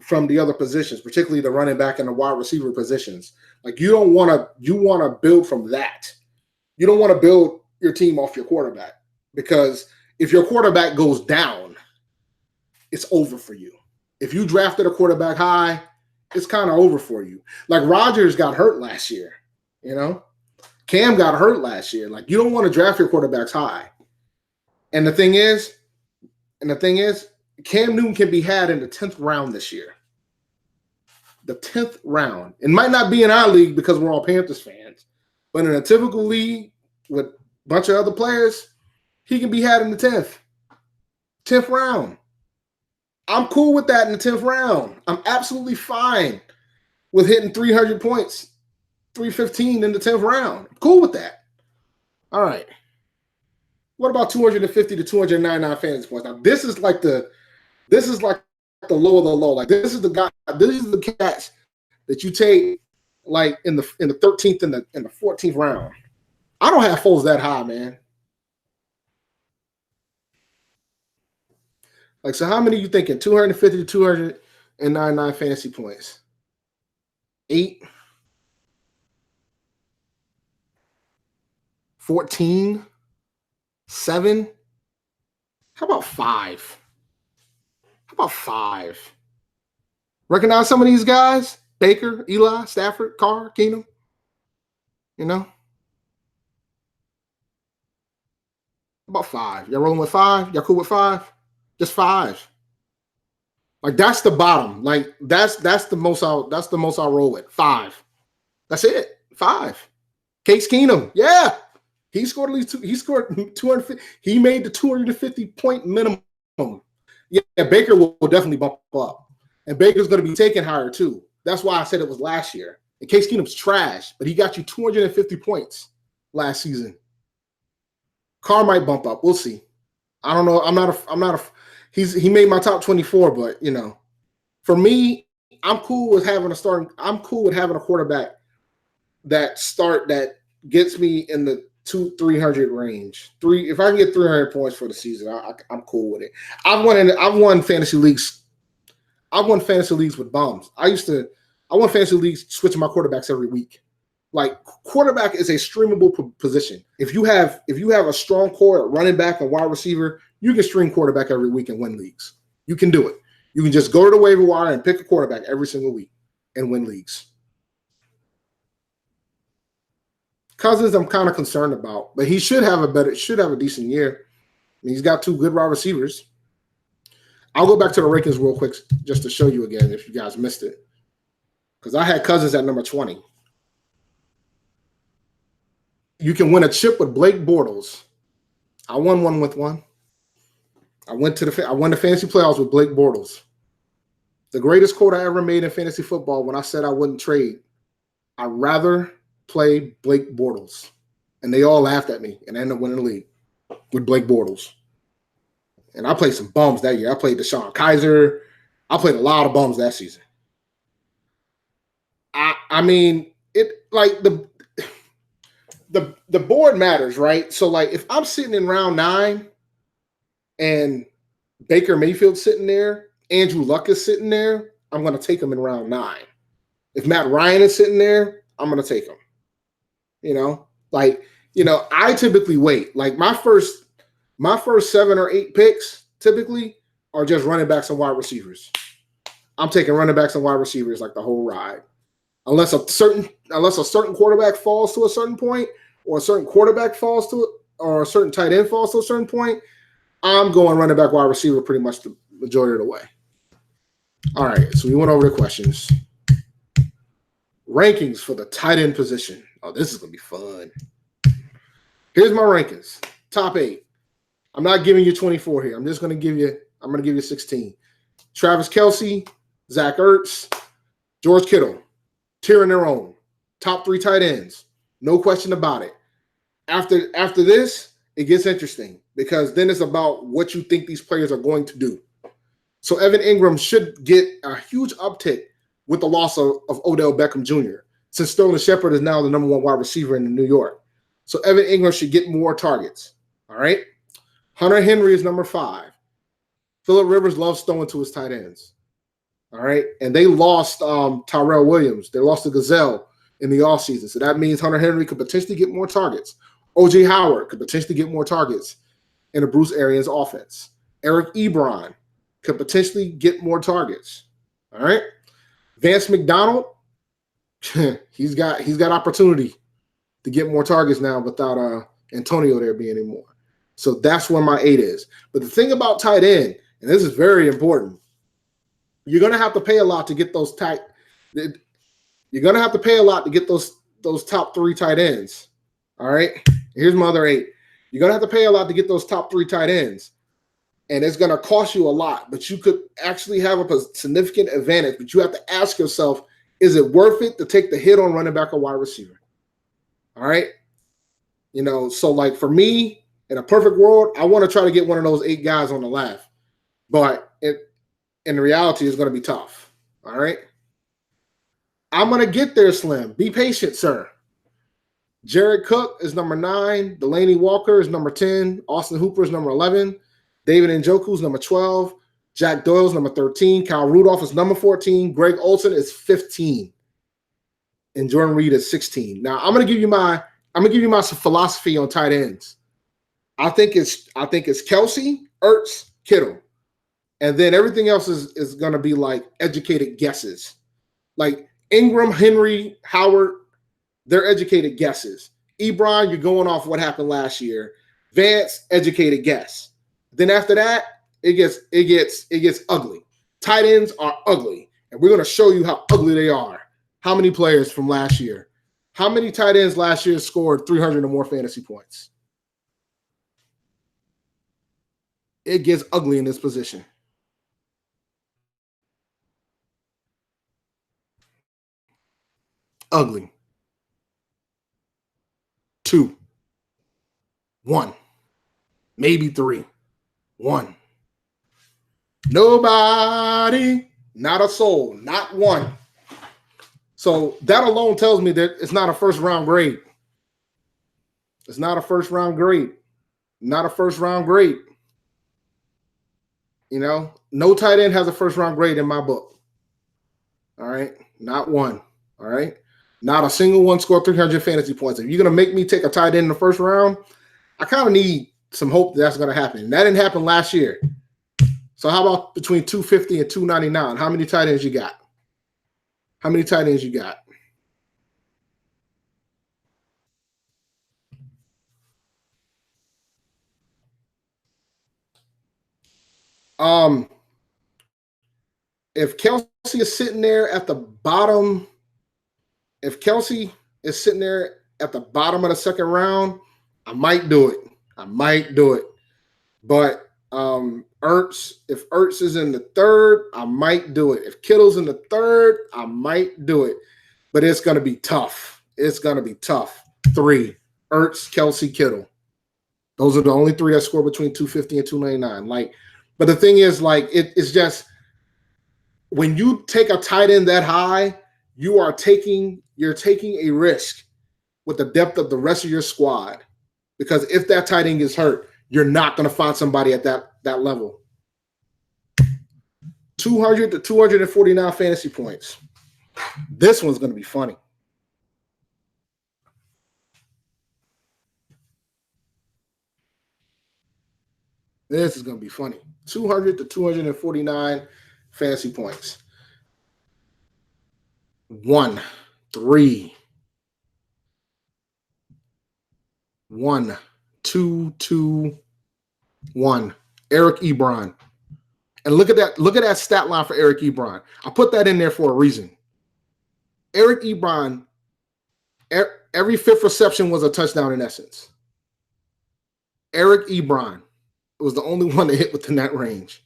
[SPEAKER 1] from the other positions, particularly the running back and the wide receiver positions. Like you want to build from that. You don't want to build your team off your quarterback, because if your quarterback goes down, it's over for you. If you drafted a quarterback high, it's kind of over for you. Like Rodgers got hurt last year, you know? Cam got hurt last year. Like you don't want to draft your quarterbacks high. And the thing is, Cam Newton can be had in the 10th round this year. The 10th round. It might not be in our league because we're all Panthers fans, but in a typical league with a bunch of other players, he can be had in the 10th round. I'm cool with that in the 10th round. I'm absolutely fine with hitting 300 points, 315 in the 10th round. I'm cool with that. All right. What about 250 to 299 fantasy points? Now this is like the low of the low. Like this is the cats that you take like in the 13th and the 14th round. I don't have Foles that high, man. Like, so how many are you thinking? 250 to 299 fantasy points. 8, 14, 7. How about 5? How about 5? Recognize some of these guys? Baker, Eli, Stafford, Carr, Keenum. You know? About 5. Y'all rolling with 5? Y'all cool with 5? Just 5. Like that's the bottom. Like that's the most I'll roll with. 5. That's it. 5. Case Keenum. Yeah. He scored at least 2. He scored 250. He made the 250 point minimum. Yeah, Baker will definitely bump up. And Baker's going to be taken higher too. That's why I said it was last year. And Case Keenum's trash, but he got you 250 points last season. Carr might bump up. We'll see. I don't know. I'm not a he made my top 24, but you know, for me, I'm cool with having a quarterback that gets me in the 200-300 range. If I can get 300 points for the season, I'm cool with it. I've won fantasy leagues. I've won fantasy leagues with bums. I won fantasy leagues switching my quarterbacks every week. Like quarterback is a streamable position. If you have a strong core at running back and wide receiver, you can stream quarterback every week and win leagues. You can do it. You can just go to the waiver wire and pick a quarterback every single week and win leagues. Cousins, I'm kind of concerned about, but he should have a decent year. I mean, he's got 2 good wide receivers. I'll go back to the rankings real quick just to show you again if you guys missed it, because I had Cousins at number 20. You can win a chip with Blake Bortles. I won one with one. I won the fantasy playoffs with Blake Bortles. The greatest quote I ever made in fantasy football when I said I wouldn't trade. I'd rather play Blake Bortles. And they all laughed at me and I ended up winning the league with Blake Bortles. And I played some bums that year. I played Deshaun Kaiser. I played a lot of bums that season. I mean, it like the board matters, right? So like if I'm sitting in round 9 and Baker Mayfield's sitting there, Andrew Luck is sitting there, I'm going to take him in round 9. If Matt Ryan is sitting there, I'm going to take him. You know, like, you know, I typically wait. Like my first 7 or 8 picks typically are just running backs and wide receivers. I'm taking running backs and wide receivers like the whole ride. Unless a certain quarterback falls to a certain point, or a certain quarterback falls to it, or a certain tight end falls to a certain point, I'm going running back, wide receiver pretty much the majority of the way. All right, so we went over the questions. Rankings for the tight end position. Oh, this is going to be fun. Here's my rankings. Top 8. I'm not giving you 24 here. I'm going to give you 16. Travis Kelce, Zach Ertz, George Kittle. Tearing their own. Top 3 tight ends. No question about it. After this, it gets interesting because then it's about what you think these players are going to do. So Evan Ingram should get a huge uptick with the loss of Odell Beckham Jr. since Sterling Shepard is now the number 1 wide receiver in New York. So Evan Ingram should get more targets. All right. Hunter Henry is number 5. Phillip Rivers loves throwing to his tight ends. All right. And they lost Tyrell Williams. They lost the Gazelle in the offseason. So that means Hunter Henry could potentially get more targets. O.J. Howard could potentially get more targets in the Bruce Arians offense. Eric Ebron could potentially get more targets. All right. Vance McDonald, he's got opportunity to get more targets now without Antonio there being anymore. So that's where my 8 is. But the thing about tight end, and this is very important, you're going to have to pay a lot to get those You're going to have to pay a lot to get those top 3 tight ends. All right. Here's my other 8. You're going to have to pay a lot to get those top 3 tight ends. And it's going to cost you a lot, but you could actually have a significant advantage. But you have to ask yourself, is it worth it to take the hit on running back or wide receiver? All right. You know, so like for me, In a perfect world, I want to try to get one of those 8 guys on the left. But in reality, it's going to be tough. All right? I'm going to get there, Slim. Be patient, sir. Jared Cook is number 9. Delaney Walker is number 10. Austin Hooper is number 11. David Njoku is number 12. Jack Doyle is number 13. Kyle Rudolph is number 14. Greg Olsen is 15. And Jordan Reed is 16. Now I'm gonna give you my philosophy on tight ends. I think it's Kelsey, Ertz, Kittle. And then everything else is gonna be like educated guesses. Like Ingram, Henry, Howard, they're educated guesses. Ebron, you're going off what happened last year. Vance, educated guess. Then after that, it gets ugly. Tight ends are ugly, and we're going to show you how ugly they are. How many players from last year? How many tight ends last year scored 300 or more fantasy points? It gets ugly in this position. Ugly. 2. 1. Maybe 3. 1. Nobody. Not a soul. Not one. So that alone tells me that it's not a first-round grade. It's not a first-round grade. Not a first-round grade. You know, no tight end has a first-round grade in my book. All right? Not one. All right? Not a single one scored 300 fantasy points. If you're going to make me take a tight end in the first round, I kind of need some hope that's going to happen. That didn't happen last year. So how about between 250 and 299? How many tight ends you got? How many tight ends you got? If Kelsey is sitting there at the bottom, if Kelsey is sitting there at the bottom of the second round, I might do it. But if Ertz is in the third, I might do it. If Kittle's in the third, I might do it. But it's going to be tough. 3, Ertz, Kelsey, Kittle. Those are the only 3 that score between 250 and 299. But the thing is, it's just when you take a tight end that high, you're taking a risk with the depth of the rest of your squad. Because if that tight end gets hurt, you're not going to find somebody at that level. 200 to 249 fantasy points. This one's going to be funny. This is going to be funny. 200 to 249 fantasy points. 1, 3, 1, 2, 2, 1. Eric Ebron. And look at that stat line for Eric Ebron. I put that in there for a reason. Eric Ebron, every 5th reception was a touchdown in essence. Eric Ebron was the only one that hit within that range.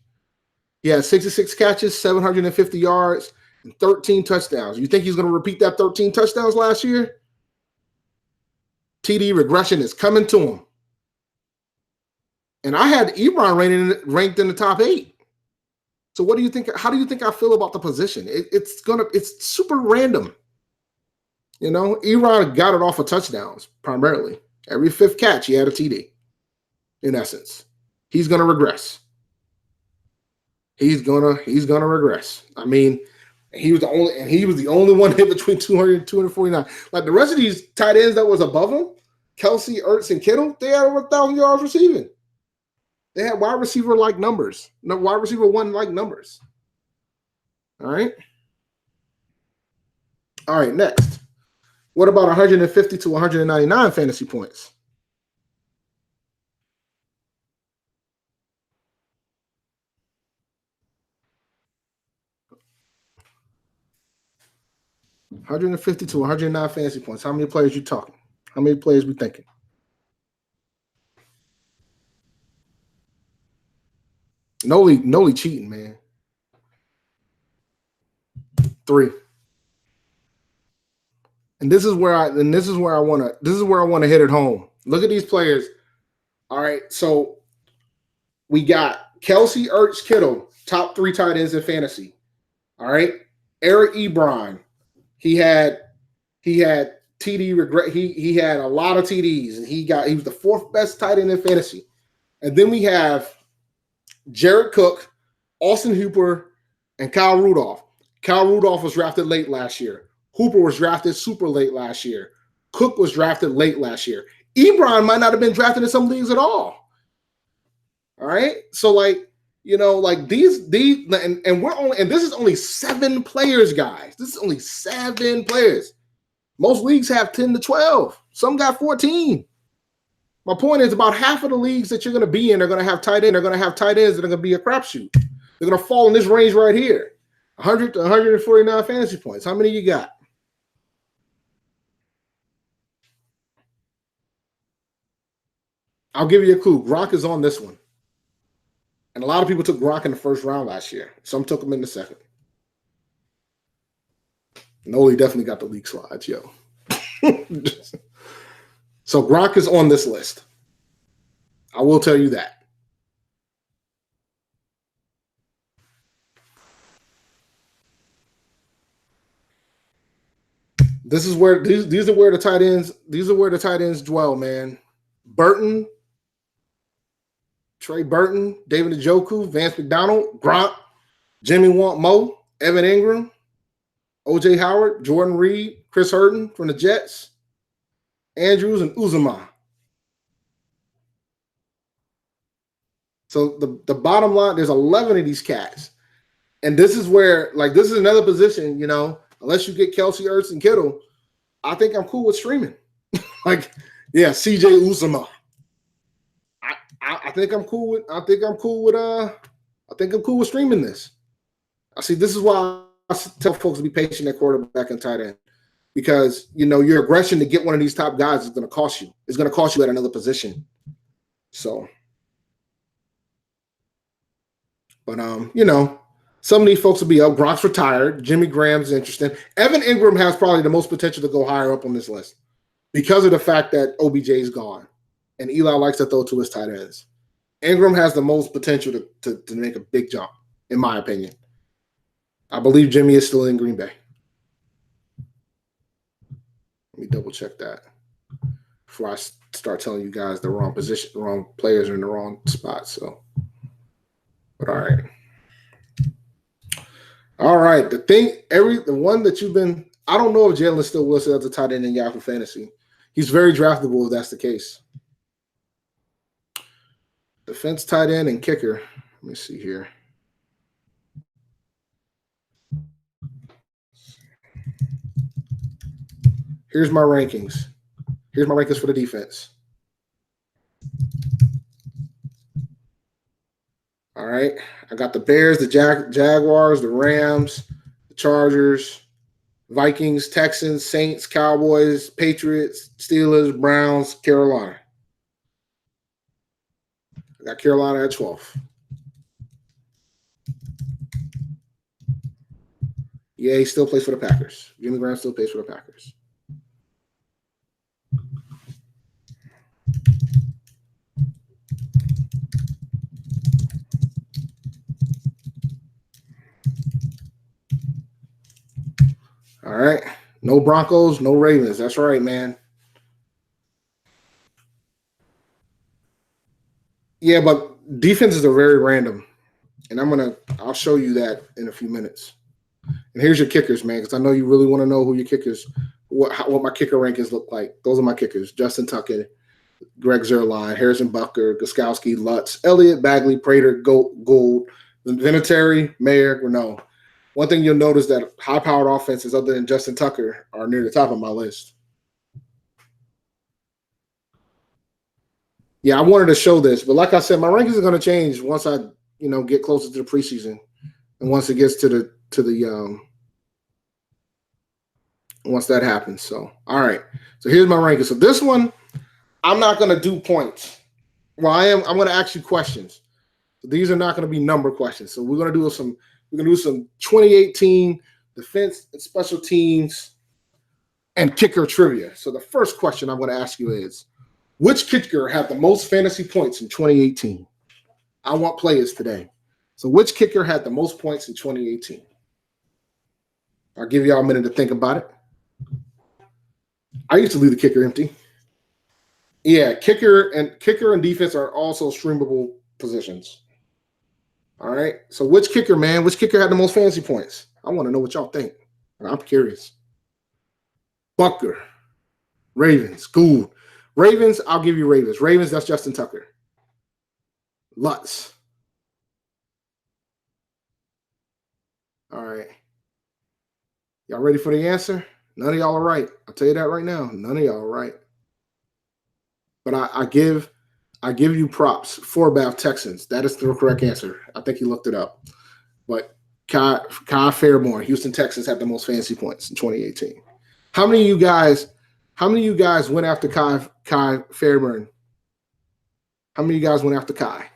[SPEAKER 1] He had 66 catches, 750 yards, and 13 touchdowns. You think he's going to repeat that 13 touchdowns last year? TD regression is coming to him. And I had Ebron ranked in the top 8. So what do you think? How do you think I feel about the position? It's super random. You know, Ebron got it off of touchdowns primarily. Every 5th catch, he had a TD. In essence, he's going to regress. He's gonna regress. I mean, he was the only one hit between 200 and 249. Like the rest of these tight ends that was above him, Kelsey, Ertz, and Kittle, they had over 1,000 yards receiving. They had wide receiver like numbers. No, wide receiver 1 like numbers. All right. All right, next. What about 150 to 199 fantasy points? $150 to 109 fantasy points. How many players you talking? How many players we thinking? Noli cheating, man. 3. And this is where I want to hit it home. Look at these players. All right, so we got Kelsey, Ertz, Kittle, top 3 tight ends in fantasy. All right, Eric Ebron, he had TD regret. He had a lot of TDs, and he was the 4th best tight end in fantasy. And then we have Jared Cook, Austin Hooper, and Kyle Rudolph. Kyle Rudolph was drafted late last year. Hooper was drafted super late last year. Cook was drafted late last year. Ebron might not have been drafted in some leagues at all. All right. So like, you know, like these and we're only, and this is only 7 players, guys. This is only 7 players. Most leagues have 10 to 12. Some got 14. My point is about half of the leagues that you're going to be in are going to have tight end. They're going to have tight ends that are going to be a crapshoot. They're going to fall in this range right here. 100 to 149 fantasy points. How many you got? I'll give you a clue. Gronk is on this one. And a lot of people took Gronk in the 1st round last year. Some took him in the 2nd. Noli definitely got the league slides, yo. So Gronk is on this list. I will tell you that. This is where these are where the tight ends dwell, man. Burton, Trey Burton, David Njoku, Vance McDonald, Gronk, Jimmy Want Mo, Evan Ingram, OJ Howard, Jordan Reed, Chris Herndon from the Jets, Andrews, and Uzuma. So the bottom line, there's 11 of these cats. And this is where, like, this is another position, you know, unless you get Kelsey, Ertz, and Kittle, I think I'm cool with streaming. Like, yeah, CJ Uzuma. I think I'm cool with streaming this. I see, this is why I tell folks to be patient at quarterback and tight end. Because, you know, your aggression to get one of these top guys is going to cost you. It's going to cost you at another position. So, but, you know, some of these folks will be up. Gronk's retired. Jimmy Graham's interesting. Evan Ingram has probably the most potential to go higher up on this list because of the fact that OBJ is gone. And Eli likes to throw to his tight ends. Ingram has the most potential to make a big jump, in my opinion. I believe Jimmy is still in Green Bay. Let me double check that before I start telling you guys the wrong position, the wrong players are in the wrong spot. So, but all right. All right. The one that you've been, I don't know if Jalen still Wilson as a tight end in Yahoo Fantasy. He's very draftable if that's the case. Defense, tight end, and kicker. Let me see here. Here's my rankings. Here's my rankings for the defense. All right. I got the Bears, the Jaguars, the Rams, the Chargers, Vikings, Texans, Saints, Cowboys, Patriots, Steelers, Browns, Carolina. I got Carolina at 12. Yeah, he still plays for the Packers. Jimmy Graham still plays for the Packers. All right. No Broncos, no Ravens. That's right, man. Yeah, but defenses are very random. And I'll show you that in a few minutes. And here's your kickers, man, because I know you really want to know who your kickers, what my kicker rankings look like. Those are my kickers. Justin Tucker, Greg Zuerlein, Harrison Butker, Gostkowski, Lutz, Elliott, Bagley, Prater, Gould, Vinatieri, Mayer, Renault. One thing you'll notice that high-powered offenses other than Justin Tucker are near the top of my list. Yeah, I wanted to show this, but like I said, my rankings are going to change once I, get closer to the preseason, and once it gets to the once that happens. So, all right. So here's my rankings. So this one, I'm not going to do points. Well, I'm going to ask you questions. So these are not going to be number questions. So we're going to do some 2018 defense and special teams and kicker trivia. So the first question I'm going to ask you is, Which kicker had the most fantasy points in 2018? I want players today. So which kicker had the most points in 2018? I'll give y'all a minute to think about it. I used to leave the kicker empty. Yeah, kicker and defense are also streamable positions. All right. So which kicker, man? Which kicker had the most fantasy points? I want to know what y'all think. I'm curious. Bucker. Ravens. Cool. Ravens, I'll give you Ravens. Ravens, that's Justin Tucker. Lutz. All right. Y'all ready for the answer? None of y'all are right. I'll tell you that right now. None of y'all are right. But I give you props. Forbath Texans. That is the correct answer. I think he looked it up. But Kai Fairborn, Houston Texans had the most fantasy points in 2018. How many of you guys went after Kai Fairborn? How many of you guys went after Kai?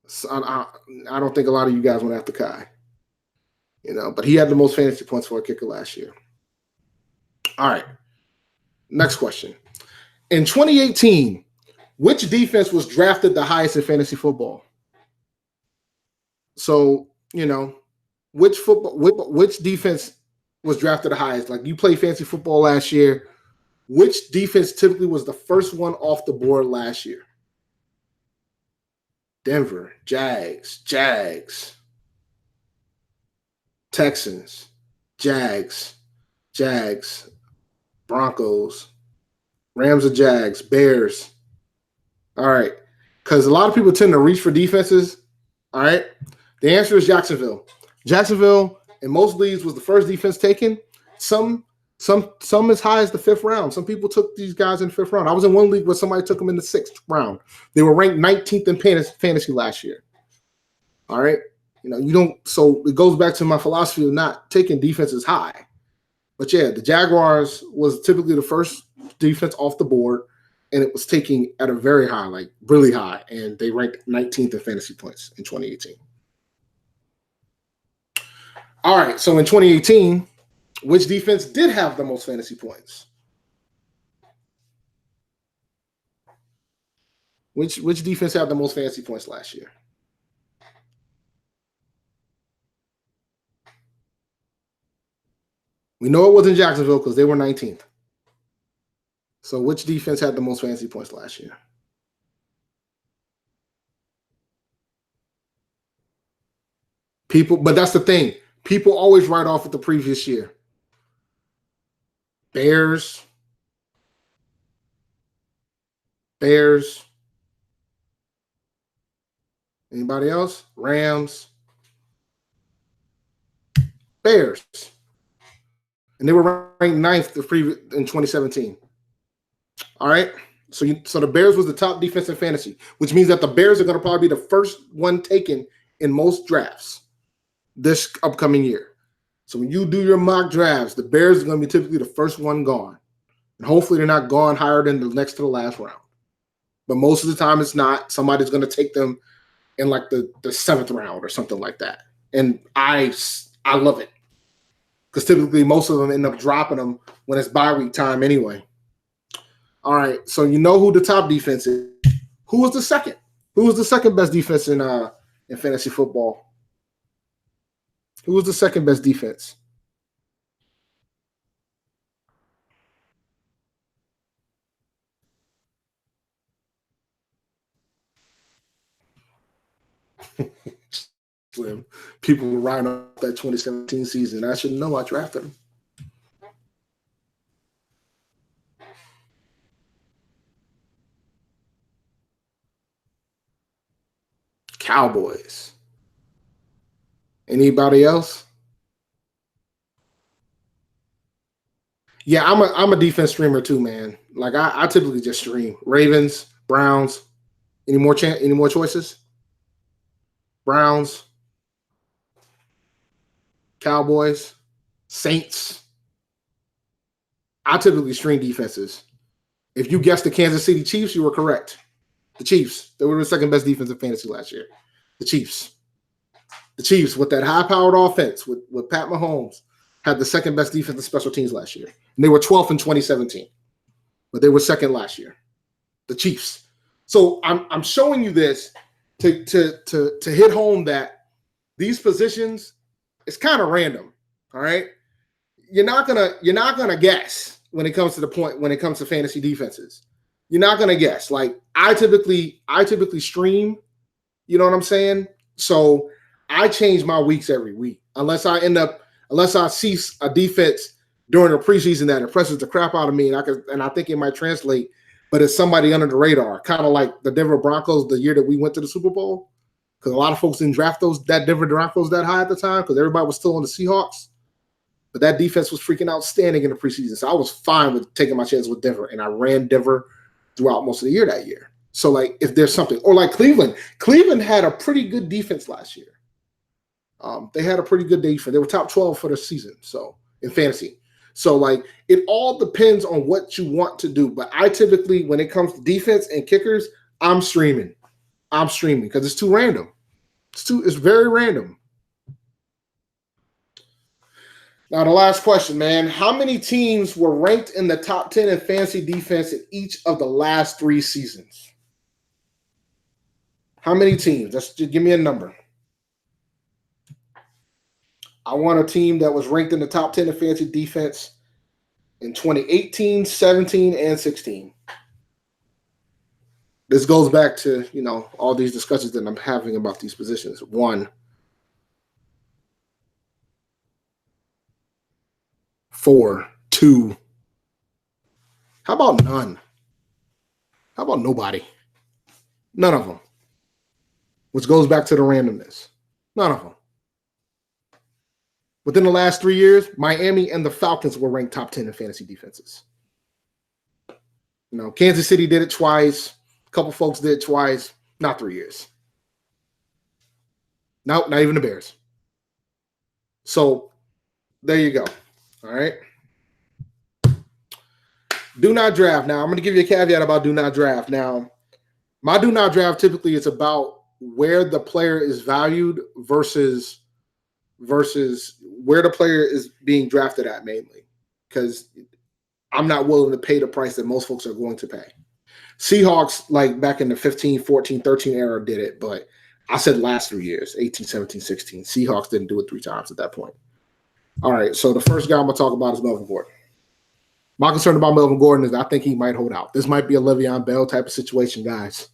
[SPEAKER 1] So I don't think a lot of you guys went after Kai. But he had the most fantasy points for a kicker last year. All right. Next question. In 2018, which defense was drafted the highest in fantasy football? So, which defense was drafted the highest? Like, you played fantasy football last year. Which defense typically was the first one off the board last year? Denver, Jags, Texans, Jags, Broncos, Rams or Jags, Bears. All right. Because a lot of people tend to reach for defenses. All right. The answer is Jacksonville. Jacksonville in most leagues was the first defense taken. Some as high as the 5th round. Some people took these guys in the 5th round. I was in one league where somebody took them in the 6th round. They were ranked 19th in fantasy last year. All right. So it goes back to my philosophy of not taking defenses high. But yeah, the Jaguars was typically the first defense off the board, and it was taking at a very high, like really high, and they ranked 19th in fantasy points in 2018. All right, so in 2018, which defense did have the most fantasy points? Which defense had the most fantasy points last year? We know it wasn't Jacksonville because they were 19th. So which defense had the most fantasy points last year? But that's the thing. People always write off with the previous year. Bears. Anybody else? Rams. Bears. And they were ranked 9th in 2017. All right. So the Bears was the top defense in fantasy, which means that the Bears are going to probably be the first one taken in most drafts this upcoming year. So when you do your mock drafts, the Bears are going to be typically the first one gone. And hopefully they're not gone higher than the next to the last round. But most of the time it's not. Somebody's going to take them in like the 7th round or something like that. And I love it. Because typically most of them end up dropping them when it's bye week time anyway. All right, so you know who the top defense is. Who was the second? Who was the second best defense in fantasy football? Who was the second best defense? Slim. People were riding off that 2017 season. I should know I drafted him. Cowboys. Anybody else? Yeah, I'm a defense streamer too, man. Like I typically just stream Ravens, Browns. Any more choices? Browns, Cowboys, Saints. I typically stream defenses. If you guessed the Kansas City Chiefs, you were correct. The Chiefs. They were the second best defense in fantasy last year. The Chiefs. The Chiefs, with that high-powered offense, with Pat Mahomes, had the second best defense in special teams last year. And they were 12th in 2017. but they were second last year. The Chiefs. So I'm showing you this to hit home that these positions, it's kind of random. All right. You're not gonna guess when it comes to fantasy defenses. You're not gonna guess. Like I typically stream, you know what I'm saying? So I change my weeks every week. Unless I see a defense during the preseason that impresses the crap out of me, and I think it might translate, but it's somebody under the radar, kind of like the Denver Broncos the year that we went to the Super Bowl. Because a lot of folks didn't draft that Denver Broncos that high at the time because everybody was still on the Seahawks. But that defense was freaking outstanding in the preseason. So I was fine with taking my chances with Denver. And I ran Denver throughout most of the year that year. So, like, if there's something, or like Cleveland had a pretty good defense last year. They had a pretty good defense. They were top 12 for the season, so in fantasy. So, like, it all depends on what you want to do. But I typically, when it comes to defense and kickers, I'm streaming because it's too random. It's very random. Now, the last question, man. How many teams were ranked in the top 10 in fantasy defense in each of the last 3 seasons? How many teams? Just give me a number. I want a team that was ranked in the top 10 in fantasy defense in 2018, 17, and 16. This goes back to, all these discussions that I'm having about these positions. 1, 4, 2. How about none? How about nobody? None of them. Which goes back to the randomness. None of them. Within the last 3 years, Miami and the Falcons were ranked top 10 in fantasy defenses. Kansas City did it twice. A couple folks did it twice. Not 3 years. No, not even the Bears. So there you go. All right. Do not draft. Now, I'm going to give you a caveat about do not draft. Now, my do not draft typically is about where the player is valued versus where the player is being drafted at mainly, because I'm not willing to pay the price that most folks are going to pay. Seahawks, like back in the 15, 14, 13 era, did it, but I said last 3 years, 18, 17, 16. Seahawks didn't do it 3 times at that point. All right, so the first guy I'm going to talk about is Melvin Gordon. My concern about Melvin Gordon is I think he might hold out. This might be a Le'Veon Bell type of situation, guys.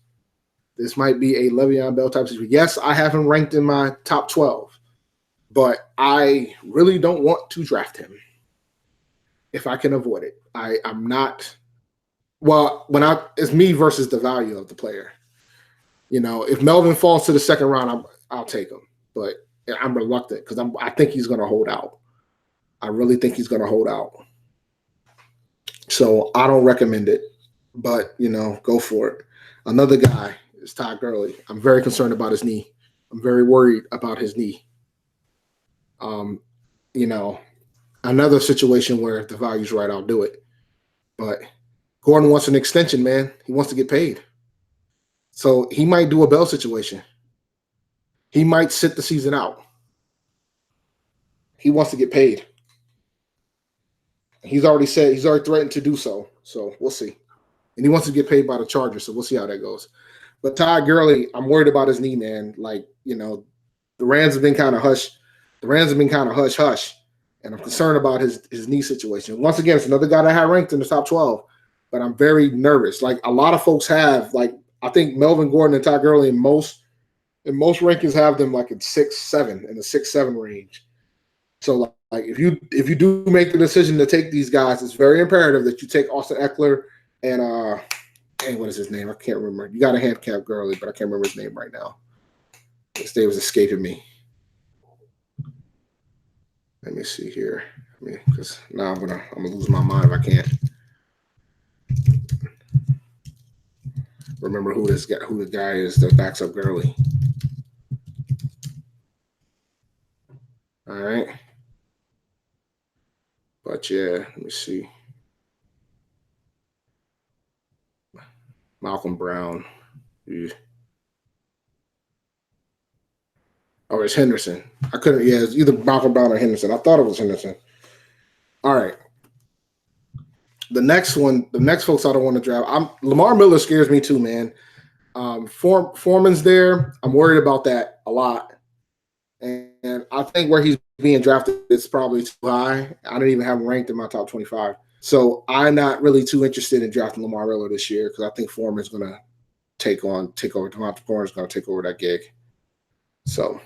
[SPEAKER 1] This might be a Le'Veon Bell type of situation. Yes, I have him ranked in my top 12. But I really don't want to draft him if I can avoid it. I'm not. Well, it's me versus the value of the player. If Melvin falls to the second round, I'll take him. But I'm reluctant because I think he's going to hold out. I really think he's going to hold out. So I don't recommend it. But go for it. Another guy is Todd Gurley. I'm very concerned about his knee. I'm very worried about his knee. Another situation where if the value's right, I'll do it. But Gordon wants an extension, man. He wants to get paid. So he might do a Bell situation. He might sit the season out. He wants to get paid. He's already threatened to do so. So we'll see. And he wants to get paid by the Chargers. So we'll see how that goes. But Todd Gurley, I'm worried about his knee, man. Like, the Rams have been kind of hush. The Rams have been kind of hush-hush, and I'm concerned about his knee situation. Once again, it's another guy that I had ranked in the top 12, but I'm very nervous. Like, a lot of folks have, like, I think Melvin Gordon and Todd Gurley in most rankings have them, like, in 6-7, in the 6-7 range. So, like, if you do make the decision to take these guys, it's very imperative that you take Austin Eckler and what is his name? I can't remember. You got to handicap Gurley, but I can't remember his name right now. His name was escaping me. Let me see here. Because now I'm gonna lose my mind if I can't remember who the guy is that backs up Gurley. All right. But yeah, let me see. Malcolm Brown. Yeah. Oh, it's Henderson. I couldn't. Yeah, it's either Malcolm Brown or Henderson. I thought it was Henderson. All right. The next folks I don't want to draft. Lamar Miller scares me too, man. Foreman's there. I'm worried about that a lot. And I think where he's being drafted is probably too high. I didn't even have him ranked in my top 25. So I'm not really too interested in drafting Lamar Miller this year because I think Foreman's going to take over. Devontae Foreman's going to take over that gig. So,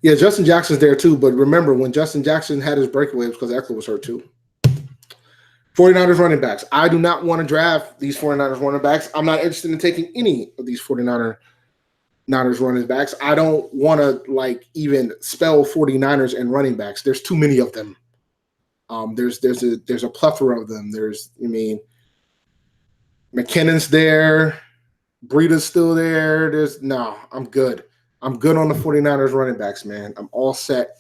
[SPEAKER 1] yeah, Justin Jackson's there too. But remember, when Justin Jackson had his breakaway, it was because Eckler was hurt too. 49ers running backs. I do not want to draft these 49ers running backs. I'm not interested in taking any of these 49ers running backs. I don't want to even spell 49ers and running backs. There's too many of them. There's a plethora of them. McKinnon's there. Breida's still there. I'm good. I'm good on the 49ers running backs, man. I'm all set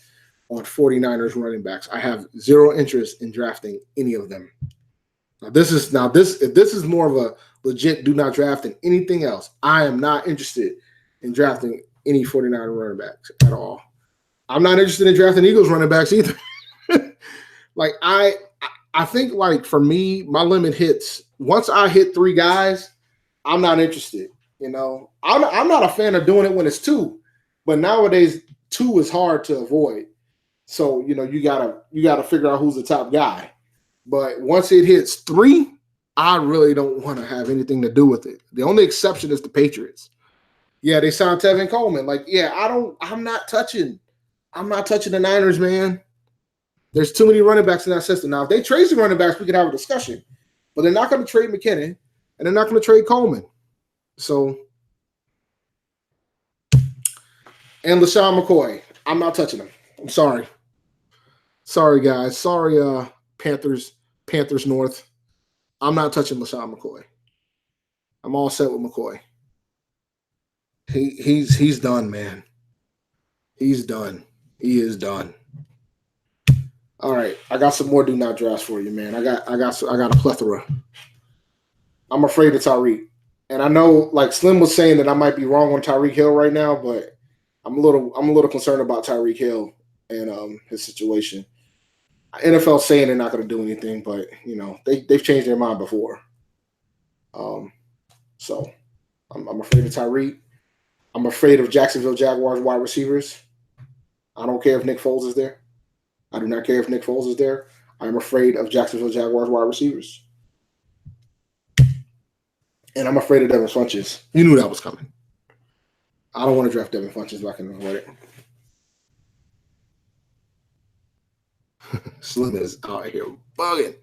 [SPEAKER 1] on 49ers running backs. I have zero interest in drafting any of them. If this is more of a legit do not draft than anything else, I am not interested in drafting any 49er running backs at all. I'm not interested in drafting Eagles running backs either. I think for me, my limit hits once I hit 3 guys, I'm not interested. I'm not a fan of doing it when it's 2, but nowadays 2 is hard to avoid. So you gotta figure out who's the top guy. But once it hits 3, I really don't want to have anything to do with it. The only exception is the Patriots. Yeah, they signed Tevin Coleman. I'm not touching the Niners, man. There's too many running backs in that system. Now, if they trade some running backs, we could have a discussion. But they're not going to trade McKinnon, and they're not going to trade Coleman. So, and LaShawn McCoy, I'm not touching him. I'm sorry. Sorry, guys. Sorry, Panthers North. I'm not touching LaShawn McCoy. I'm all set with McCoy. He's done, man. He's done. He is done. All right, I got some more do not drafts for you, man. I got a plethora. I'm afraid of Tyreek, and I know Slim was saying that I might be wrong on Tyreek Hill right now, but I'm a little concerned about Tyreek Hill and his situation. NFL saying they're not going to do anything, but they've changed their mind before. So I'm afraid of Tyreek. I'm afraid of Jacksonville Jaguars wide receivers. I don't care if Nick Foles is there. I do not care if Nick Foles is there. I'm afraid of Jacksonville Jaguars wide receivers. And I'm afraid of Devin Funchess. You knew that was coming. I don't want to draft Devin Funchess back in the avoid it. Slim is out here bugging.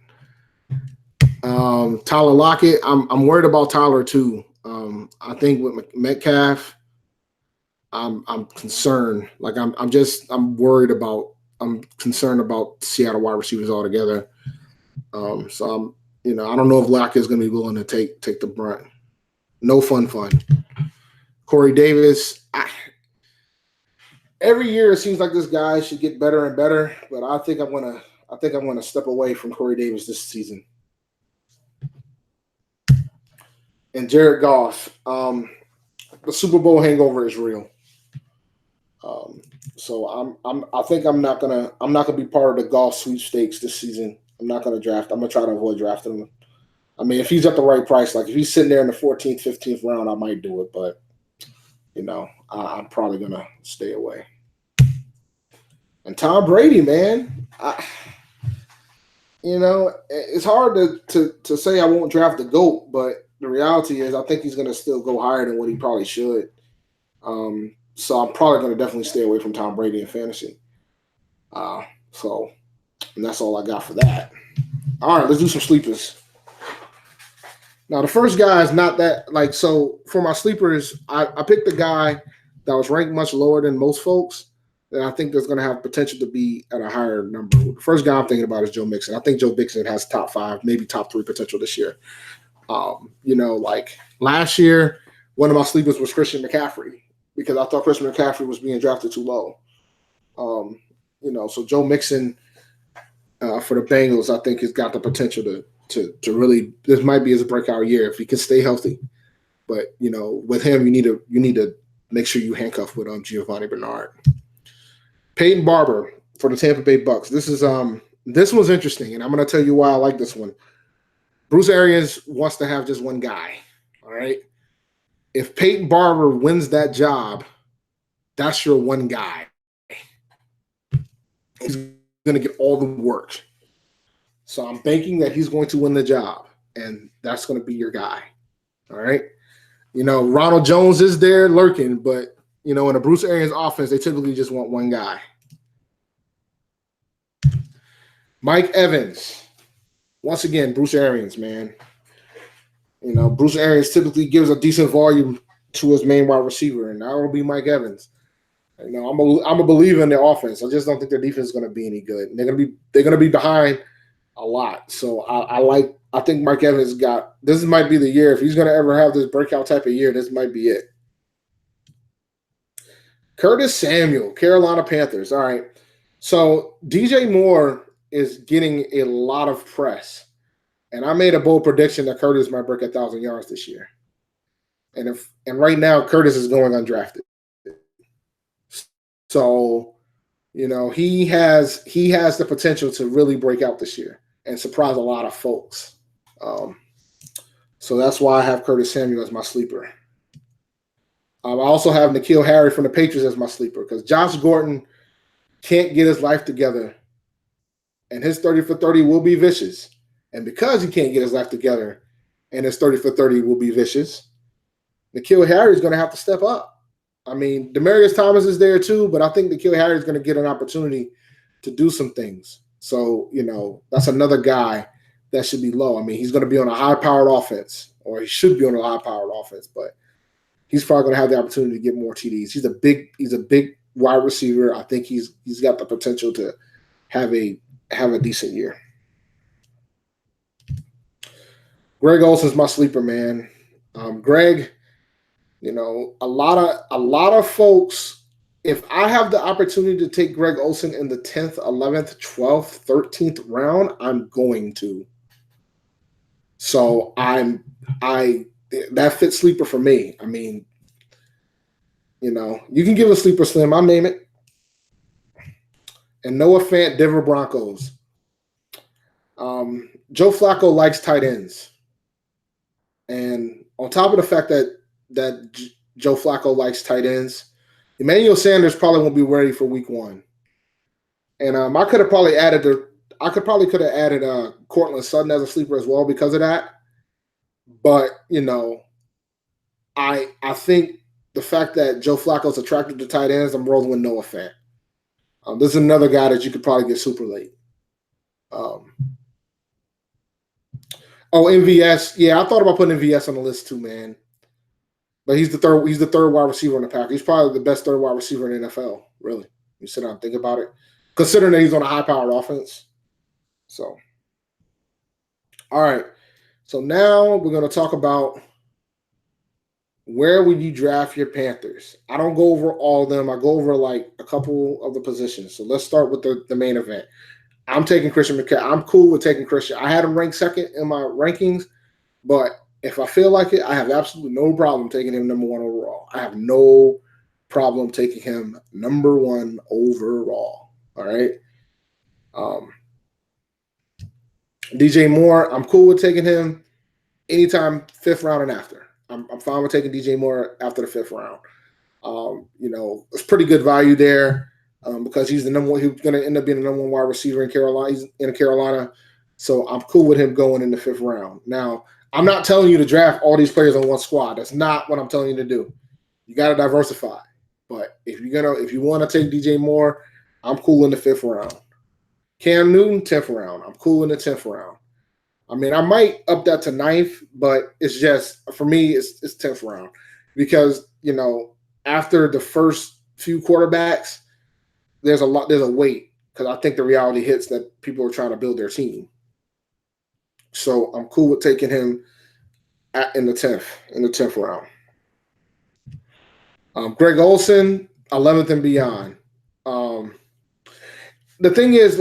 [SPEAKER 1] Tyler Lockett. I'm worried about Tyler too. I think with Metcalf, I'm concerned. I'm concerned about Seattle wide receivers altogether. So I don't know if Lockett is going to be willing to take the brunt. No fun. Corey Davis. Every year it seems like this guy should get better and better, but I think I'm gonna step away from Corey Davis this season. And Jared Goff. The Super Bowl hangover is real. So I think I'm not gonna be part of the golf sweepstakes this season. I'm not gonna draft. I'm gonna try to avoid drafting him. I mean, if he's at the right price, if he's sitting there in the 14th, 15th round, I might do it. But I'm probably gonna stay away. And Tom Brady, man, it's hard to say I won't draft the GOAT, but the reality is I think he's gonna still go higher than what he probably should. So I'm probably going to definitely stay away from Tom Brady in fantasy. And that's all I got for that. All right, let's do some sleepers. Now, the first guy is not that so for my sleepers, I picked a guy that was ranked much lower than most folks that I think that's going to have potential to be at a higher number. The first guy I'm thinking about is Joe Mixon. I think Joe Mixon has top 5, maybe top 3 potential this year. Last year, one of my sleepers was Christian McCaffrey, because I thought Christian McCaffrey was being drafted too low. So Joe Mixon for the Bengals, I think has got the potential to really, this might be his breakout year if he can stay healthy. But with him, you need to make sure you handcuff with Giovanni Bernard. Peyton Barber for the Tampa Bay Bucks. This is This was interesting, and I'm going to tell you why I like this one. Bruce Arians wants to have just one guy. All right. If Peyton Barber wins that job, that's your one guy. He's going to get all the work. So I'm thinking that he's going to win the job, and that's going to be your guy. All right. Ronald Jones is there lurking, but, in a Bruce Arians offense, they typically just want one guy. Mike Evans. Once again, Bruce Arians, man. Bruce Arians typically gives a decent volume to his main wide receiver, and that will be Mike Evans. I'm a believer in their offense. I just don't think their defense is going to be any good. And they're going to be behind a lot. So I think Mike Evans this might be the year. If he's going to ever have this breakout type of year, this might be it. Curtis Samuel, Carolina Panthers. All right. So DJ Moore is getting a lot of press. And I made a bold prediction that Curtis might break 1,000 yards this year. And right now Curtis is going undrafted. So, he has the potential to really break out this year and surprise a lot of folks. So that's why I have Curtis Samuel as my sleeper. I also have N'Keal Harry from the Patriots as my sleeper because Josh Gordon can't get his life together, and his 30 for 30 will be vicious. And because he can't get his life together and his 30 for 30 will be vicious, N'Keal Harry is going to have to step up. I mean, Demaryius Thomas is there too, but I think N'Keal Harry is going to get an opportunity to do some things. So, that's another guy that should be low. I mean, he's going to be on a high-powered offense, or he should be on a high-powered offense, but he's probably going to have the opportunity to get more TDs. He's a big wide receiver. I think he's got the potential to have a decent year. Greg Olsen's my sleeper, man. Greg, a lot of folks, if I have the opportunity to take Greg Olsen in the 10th, 11th, 12th, 13th round, I'm going to. So that fits sleeper for me. I mean, you can give a sleeper slim. I'll name it. And Noah Fant, Denver Broncos. Joe Flacco likes tight ends. And on top of the fact that Joe Flacco likes tight ends, Emmanuel Sanders probably won't be ready for week 1. And I could have probably added Cortland Sutton as a sleeper as well because of that. But, I think the fact that Joe Flacco's attracted to tight ends, I'm rolling with Noah Fant. This is another guy that you could probably get super late. MVS. Yeah, I thought about putting MVS on the list too, man. But he's the third wide receiver in the pack. He's probably the best third wide receiver in the NFL, really. You sit down and think about it. Considering that he's on a high-powered offense. So, all right. So now we're going to talk about where would you draft your Panthers. I don't go over all of them. I go over like a couple of the positions. So let's start with the main event. I'm taking Christian McCaffrey. I'm cool with taking Christian. I had him ranked second in my rankings, but if I feel like it, I have absolutely no problem taking him number 1 overall. I have no problem taking him number 1 overall. All right. DJ Moore, I'm cool with taking him anytime 5th round and after. I'm fine with taking DJ Moore after the 5th round. It's pretty good value there because he's the number 1. He's going to end up being the number 1 wide receiver in Carolina. He's in Carolina, so I'm cool with him going in the 5th round. Now, I'm not telling you to draft all these players on one squad. That's not what I'm telling you to do. You got to diversify. But if you want to take DJ Moore, I'm cool in the 5th round. Cam Newton, 10th round. I'm cool in the 10th round. I mean, I might up that to 9th, but it's just, for me, it's 10th round. Because, after the first few quarterbacks, there's a weight. Because I think the reality hits that people are trying to build their team. So I'm cool with taking him in the 10th round. Greg Olsen, 11th and beyond. The thing is,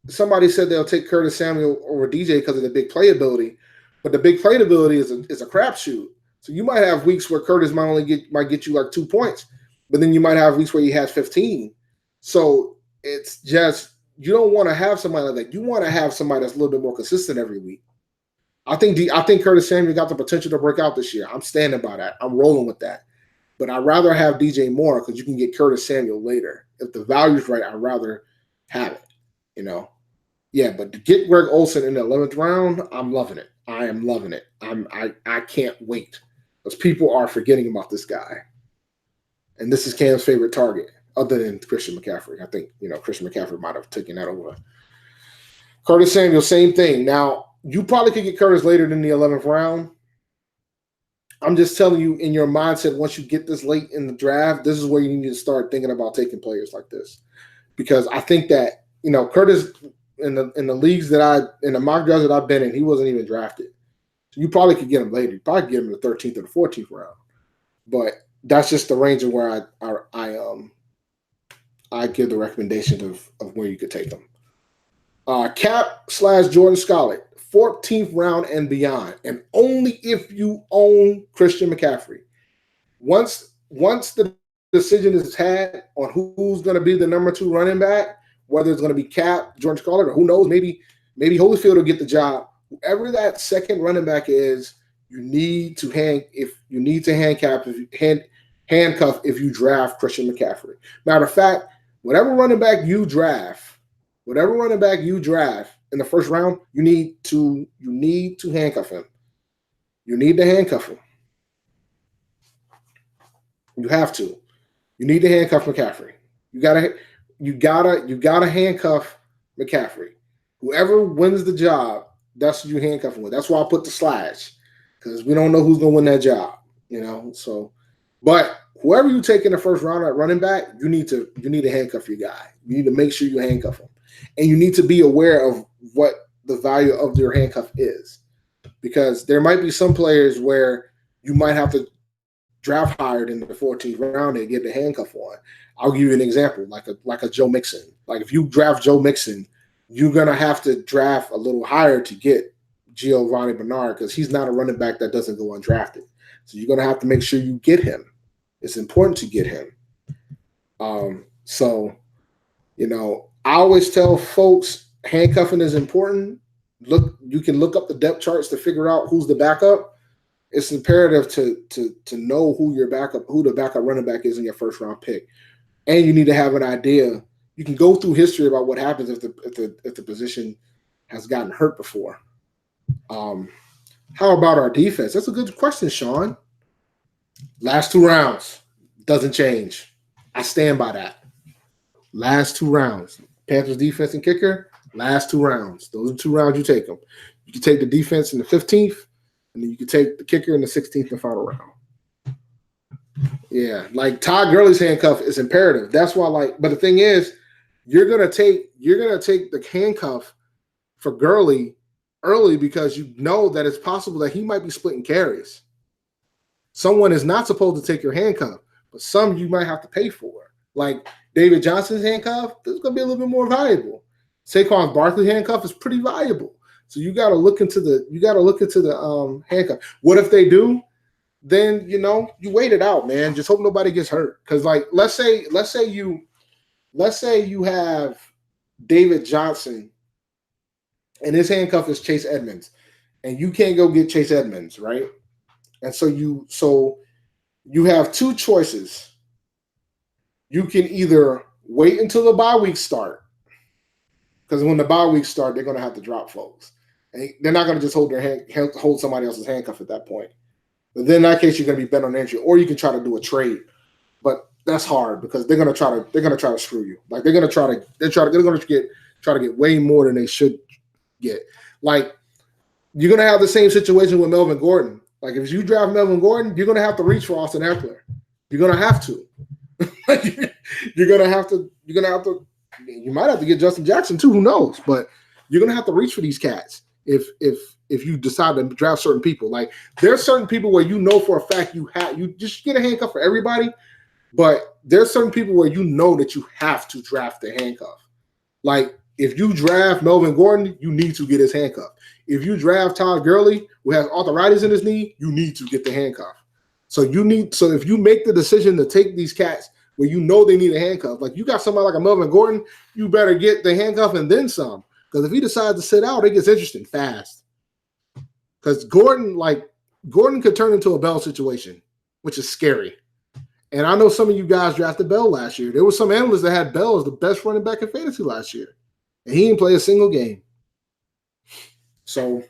[SPEAKER 1] somebody said they'll take Curtis Samuel over DJ because of the big playability, but the big playability is a crapshoot. So you might have weeks where Curtis might get you like 2 points, but then you might have weeks where he has 15. So it's just you don't want to have somebody like that. You want to have somebody that's a little bit more consistent every week. I think Curtis Samuel got the potential to break out this year. I'm standing by that. I'm rolling with that. But I'd rather have DJ Moore because you can get Curtis Samuel later. If the value's right, I'd rather have it. You know. Yeah, but to get Greg Olsen in the 11th round, I'm loving it. I am loving it. I can't wait because people are forgetting about this guy, and this is Cam's favorite target, other than Christian McCaffrey. I think Christian McCaffrey might have taken that over. Curtis Samuel, same thing. Now you probably could get Curtis later than the 11th round. I'm just telling you, in your mindset, once you get this late in the draft, this is where you need to start thinking about taking players like this, because I think that Curtis. In the leagues in the mock drafts that I've been in, he wasn't even drafted. So you probably could get him later. You probably get him in the 13th or the 14th round. But that's just the range of where I give the recommendation of where you could take them. Cap/Jordan Scarlett, 14th round and beyond, and only if you own Christian McCaffrey. Once the decision is had on who's going to be the number 2 running back, whether it's going to be Cap, Jordan Scarlett, or who knows, maybe Holyfield will get the job. Whoever that second running back is, you need to handcuff if you draft Christian McCaffrey. Matter of fact, whatever running back you draft in the first round, you need to handcuff him. You need to handcuff him. You have to. You need to handcuff McCaffrey. You gotta handcuff McCaffrey. Whoever wins the job, that's who you handcuff him with. That's why I put the slash, because we don't know who's gonna win that job. So, but whoever you take in the first round at running back, you need to handcuff your guy. You need to make sure you handcuff him, and you need to be aware of what the value of your handcuff is, because there might be some players where you might have to draft higher than the 14th round and get the handcuff on. I'll give you an example, like a Joe Mixon. Like if you draft Joe Mixon, you're gonna have to draft a little higher to get Giovanni Bernard, because he's not a running back that doesn't go undrafted. So you're gonna have to make sure you get him. It's important to get him. I always tell folks handcuffing is important. You can look up the depth charts to figure out who's the backup. It's imperative to know who the backup running back is in your first round pick. And you need to have an idea. You can go through history about what happens if the position has gotten hurt before. How about our defense? That's a good question, Sean. Last 2 rounds. Doesn't change. I stand by that. Last 2 rounds. Panthers defense and kicker, last 2 rounds. Those are 2 rounds you take them. You can take the defense in the 15th, and then you can take the kicker in the 16th and final round. Yeah, like Todd Gurley's handcuff is imperative. That's why, but the thing is, you're gonna take the handcuff for Gurley early because you know that it's possible that he might be splitting carries. Someone is not supposed to take your handcuff, but some you might have to pay for. Like David Johnson's handcuff, this is gonna be a little bit more valuable. Saquon Barkley's handcuff is pretty valuable. So you got to look into the handcuff. What if they do? Then you wait it out, man. Just hope nobody gets hurt. Because let's say you have David Johnson, and his handcuff is Chase Edmonds, and you can't go get Chase Edmonds, right? And so you have 2 choices. You can either wait until the bye weeks start, because when the bye weeks start, they're going to have to drop folks. And they're not going to just hold somebody else's handcuff at that point. But then in that case, you're going to be bent on injury, or you can try to do a trade. But that's hard because they're going to try to screw you. Like they're going to try to get way more than they should get. Like you're going to have the same situation with Melvin Gordon. Like if you draft Melvin Gordon, you're going to have to reach for Austin Eckler. You're going to have to. You're going to have to. You might have to get Justin Jackson too. Who knows? But you're going to have to reach for these cats if you decide to draft certain people. Like there's certain people where for a fact you just get a handcuff for everybody, but there's certain people where that you have to draft the handcuff. Like if you draft Melvin Gordon, you need to get his handcuff. If you draft Todd Gurley, who has arthritis in his knee, you need to get the handcuff. So if you make the decision to take these cats where you know they need a handcuff. Like you got somebody like a Melvin Gordon, you better get the handcuff and then some. Because if he decides to sit out, it gets interesting fast. Because Gordon could turn into a Bell situation, which is scary. And I know some of you guys drafted Bell last year. There were some analysts that had Bell as the best running back in fantasy last year. And he didn't play a single game. So,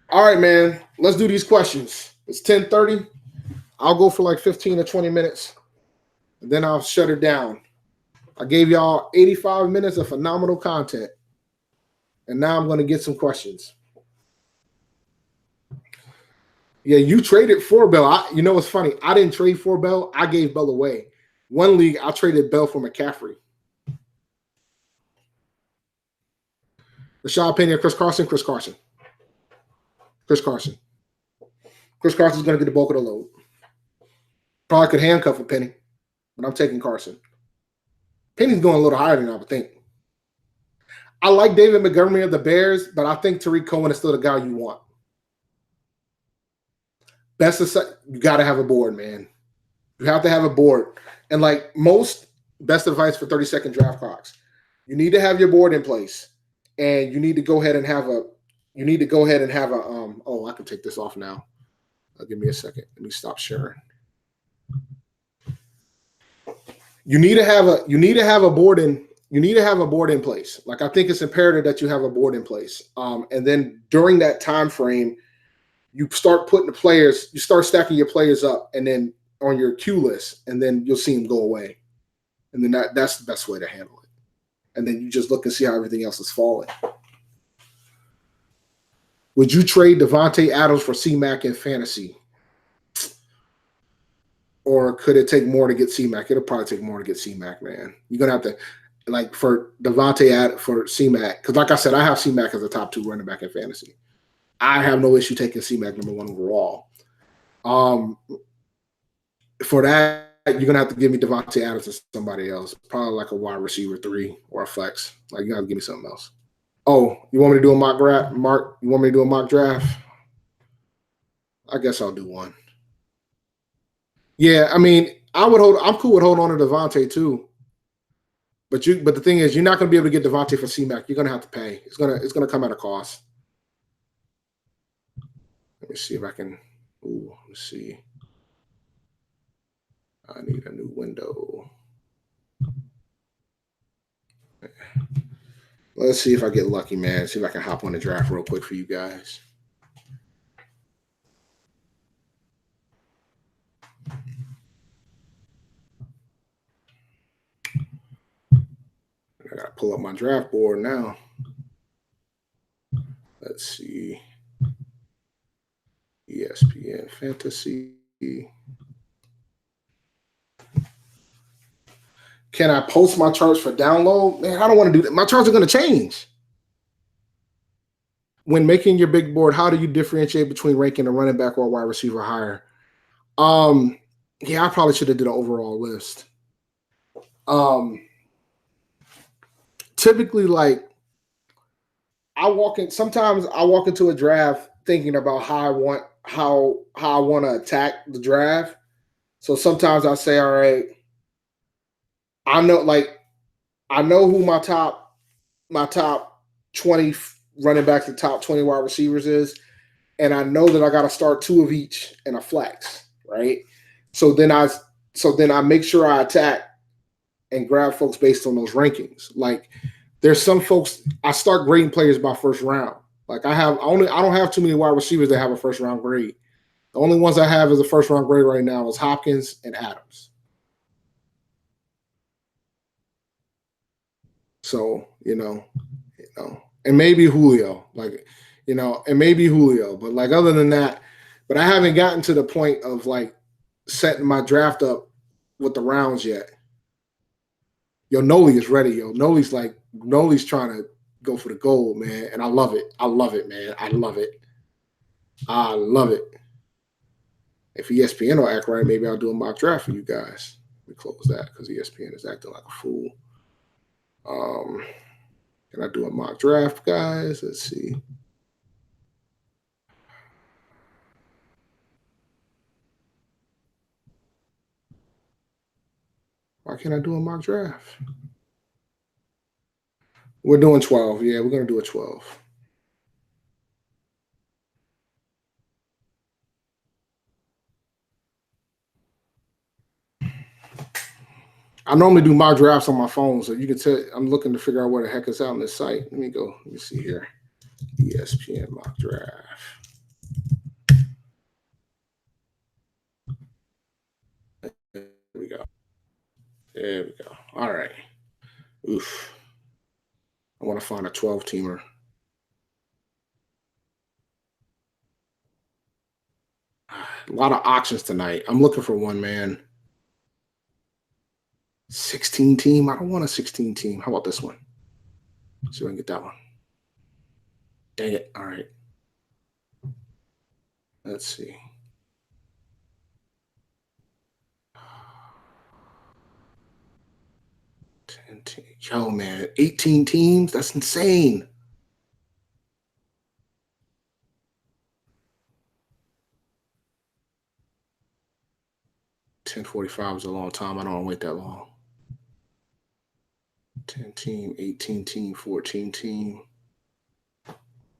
[SPEAKER 1] all right, man. Let's do these questions. It's 10:30. I'll go for like 15 to 20 minutes. And then I'll shut it down. I gave y'all 85 minutes of phenomenal content. And now I'm going to get some questions. Yeah, you traded for Bell. You know what's funny? I didn't trade for Bell. I gave Bell away. One league, I traded Bell for McCaffrey. Rashad Penny or Chris Carson? Chris Carson. Chris Carson's going to get the bulk of the load. Probably could handcuff a Penny, but I'm taking Carson. Penny's going a little higher than I would think. I like David Montgomery of the Bears, but I think Tariq Cohen is still the guy you want. You got to have a board, man. You have to have a board. And like most best advice for 30-second draft clocks, you need to have your board in place. And you need to go ahead and have a I can take this off now. Give me a second. Let me stop sharing. You need to have a board in place. Like I think it's imperative that you have a board in place. And then during that time frame, you start you start stacking your players up and then on your queue list, and then you'll see them go away. And then that's the best way to handle it. And then you just look and see how everything else is falling. Would you trade Devontae Adams for C-Mac in fantasy? Or could it take more to get C-Mac? It'll probably take more to get C-Mac, man. You're going to have to, like, for Devontae for C-Mac, because like I said, I have C-Mac as a top 2 running back in fantasy. I have no issue taking C-Mac number 1 overall. For that, you're going to have to give me Devontae Adams or somebody else. Probably like a wide receiver 3 or a flex. Like, you got to give me something else. Oh, you want me to do a mock draft? Mark, you want me to do a mock draft? I guess I'll do one. Yeah, I mean, I'm cool with holding on to Devontae too. But the thing is, you're not going to be able to get Devontae for C-Mac. You're going to have to pay. It's gonna come at a cost. Let me see if I can. Let's see. I need a new window. Let's see if I get lucky, man. See if I can hop on the draft real quick for you guys. I gotta pull up my draft board now. Let's see. ESPN Fantasy. Can I post my charts for download? Man, I don't want to do that. My charts are going to change. When making your big board, how do you differentiate between ranking a running back or a wide receiver higher? Yeah, I probably should have did an overall list. Typically, like sometimes I walk into a draft thinking about how I want to attack the draft. So sometimes I say, all right, I know who my top 20 running backs, the top 20 wide receivers is, and I know that I got to start 2 of each in a flex, right? So then I make sure I attack and grab folks based on those rankings. Like there's some folks I start grading players by first round. Like I don't have too many wide receivers that have a first round grade. The only ones I have as a first round grade right now is Hopkins and Adams. So, and maybe Julio, but like other than that, but I haven't gotten to the point of like setting my draft up with the rounds yet. Noli is ready. Noli's trying to go for the gold, man. And I love it. I love it, man. I love it. I love it. If ESPN will act right, maybe I'll do a mock draft for you guys. Let me close that because ESPN is acting like a fool. Can I do a mock draft, guys? Let's see. Why can't I do a mock draft? We're doing 12. Yeah, we're going to do a 12. I normally do mock drafts on my phone, so you can tell I'm looking to figure out where the heck is out on this site. Let me go. Let me see here. ESPN mock draft. There we go. There we go. All right. Oof. I want to find a 12-teamer. A lot of options tonight. I'm looking for one, man. 16 team. I don't want a 16 team. How about this one? Let's see if I can get that one. Dang it. All right. Let's see. Yo, man, 18 teams? That's insane. $10.45 is a long time. I don't want to wait that long. 10 team, 18 team, 14 team,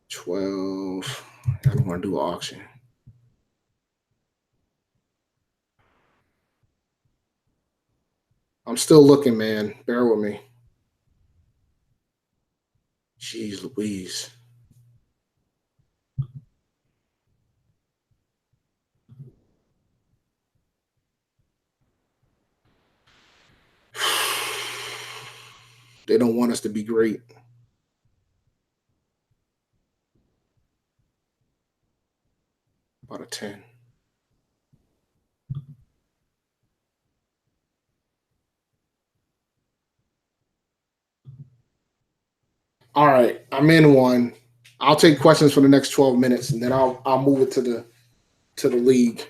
[SPEAKER 1] 12. I don't want to do an auction. I'm still looking, man. Bear with me. Jeez Louise. They don't want us to be great. About a 10. All right, I'm in one. I'll take questions for the next 12 minutes, and then I'll move it to the league.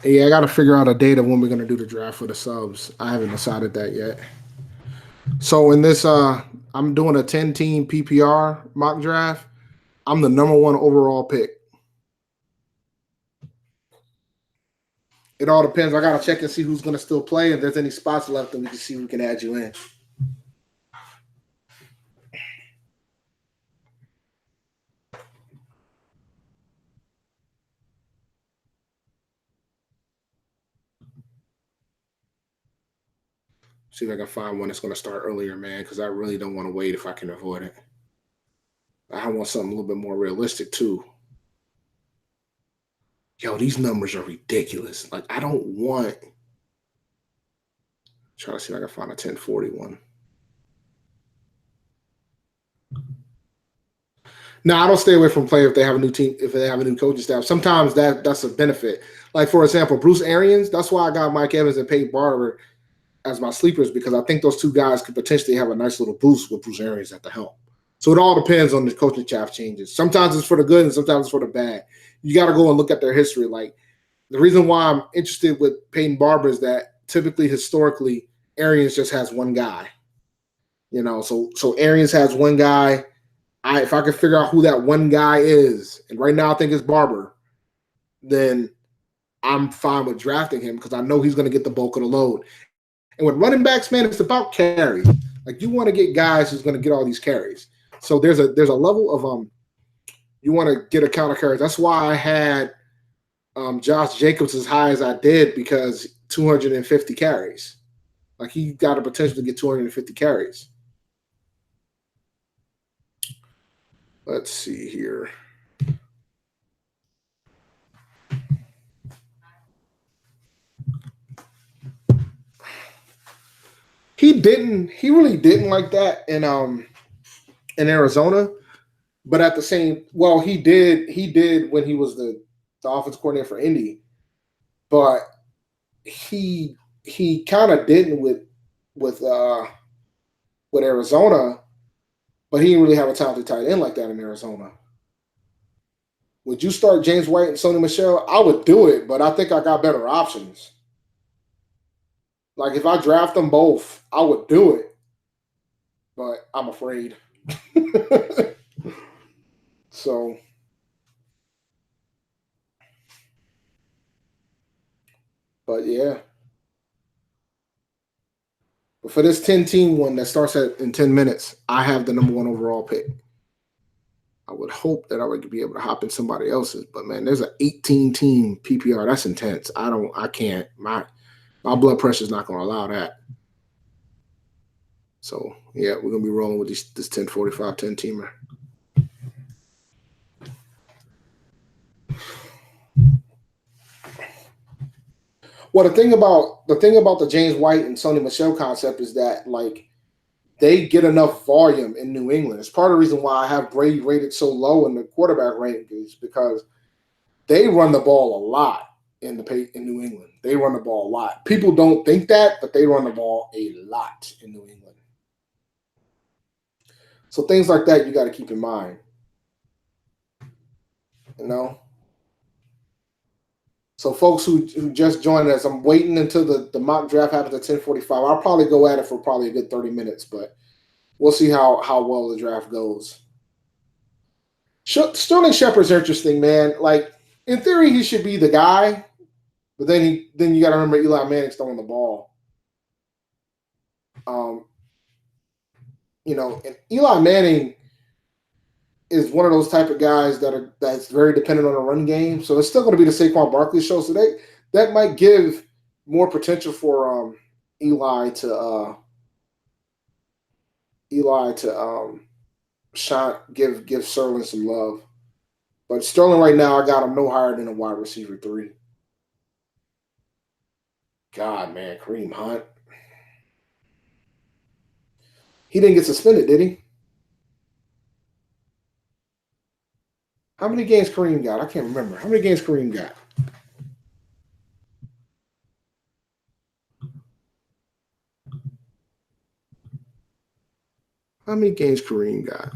[SPEAKER 1] Yeah, I got to figure out a date of when we're going to do the draft for the subs. I haven't decided that yet. So in this, I'm doing a 10-team PPR mock draft. I'm the number one overall pick. It all depends. I got to check and see who's going to still play. If there's any spots left, then we can see who can add you in. See if I can find one that's going to start earlier, man, because I really don't want to wait if I can avoid it. I want something a little bit more realistic, too. Yo, these numbers are ridiculous. Like, I don't want. Try to see if I can find a 1041. No, I don't stay away from play if they have a new team, if they have a new coaching staff. Sometimes that's a benefit. Like, for example, Bruce Arians, that's why I got Mike Evans and Peyton Barber as my sleepers, because I think those two guys could potentially have a nice little boost with Bruce Arians at the helm. So it all depends on the coaching staff changes. Sometimes it's for the good and sometimes it's for the bad. You got to go and look at their history. Like, the reason why I'm interested with Peyton Barber is that typically, historically, Arians just has one guy. So Arians has one guy. If I could figure out who that one guy is, and right now I think it's Barber, then I'm fine with drafting him because I know he's going to get the bulk of the load. And with running backs, man, it's about carries. Like, you want to get guys who's going to get all these carries. So there's a level of you want to get a counter carries. That's why I had Josh Jacobs as high as I did, because 250 carries. Like, he got a potential to get 250 carries. Let's see here. He really didn't like that in Arizona, but at the same, well, he did when he was the offensive coordinator for Indy, but he kind of didn't with with Arizona, but he didn't really have a talented tight end like that in Arizona. Would you start James White and Sony Michel? I would do it, but I think I got better options. Like if I draft them both, I would do it, but I'm afraid. So, but yeah. But for this 10-team one that starts in 10 minutes, I have the number 1 overall pick. I would hope that I would be able to hop in somebody else's, but man, there's an 18-team PPR. That's intense. I can't. My blood pressure is not going to allow that. So yeah, we're gonna be rolling with this 10-45 10-teamer. Well, the thing about the James White and Sony Michel concept is that like they get enough volume in New England. It's part of the reason why I have Brady rated so low in the quarterback rankings because they run the ball a lot in New England. They run the ball a lot. People don't think that, but they run the ball a lot in New England. So things like that you got to keep in mind. You know. So folks who just joined us, I'm waiting until the mock draft happens at 10:45. I'll probably go at it for probably a good 30 minutes, but we'll see how well the draft goes. Sterling Shepard's interesting, man. Like in theory, he should be the guy, but then you got to remember Eli Manning's throwing the ball. And Eli Manning is one of those type of guys that's very dependent on a run game. So it's still going to be the Saquon Barkley show. So that might give more potential for Eli to give Sterling some love. But Sterling right now, I got him no higher than a wide receiver 3. God, man, Kareem Hunt. He didn't get suspended, did he? How many games Kareem got? I can't remember. How many games Kareem got? How many games Kareem got?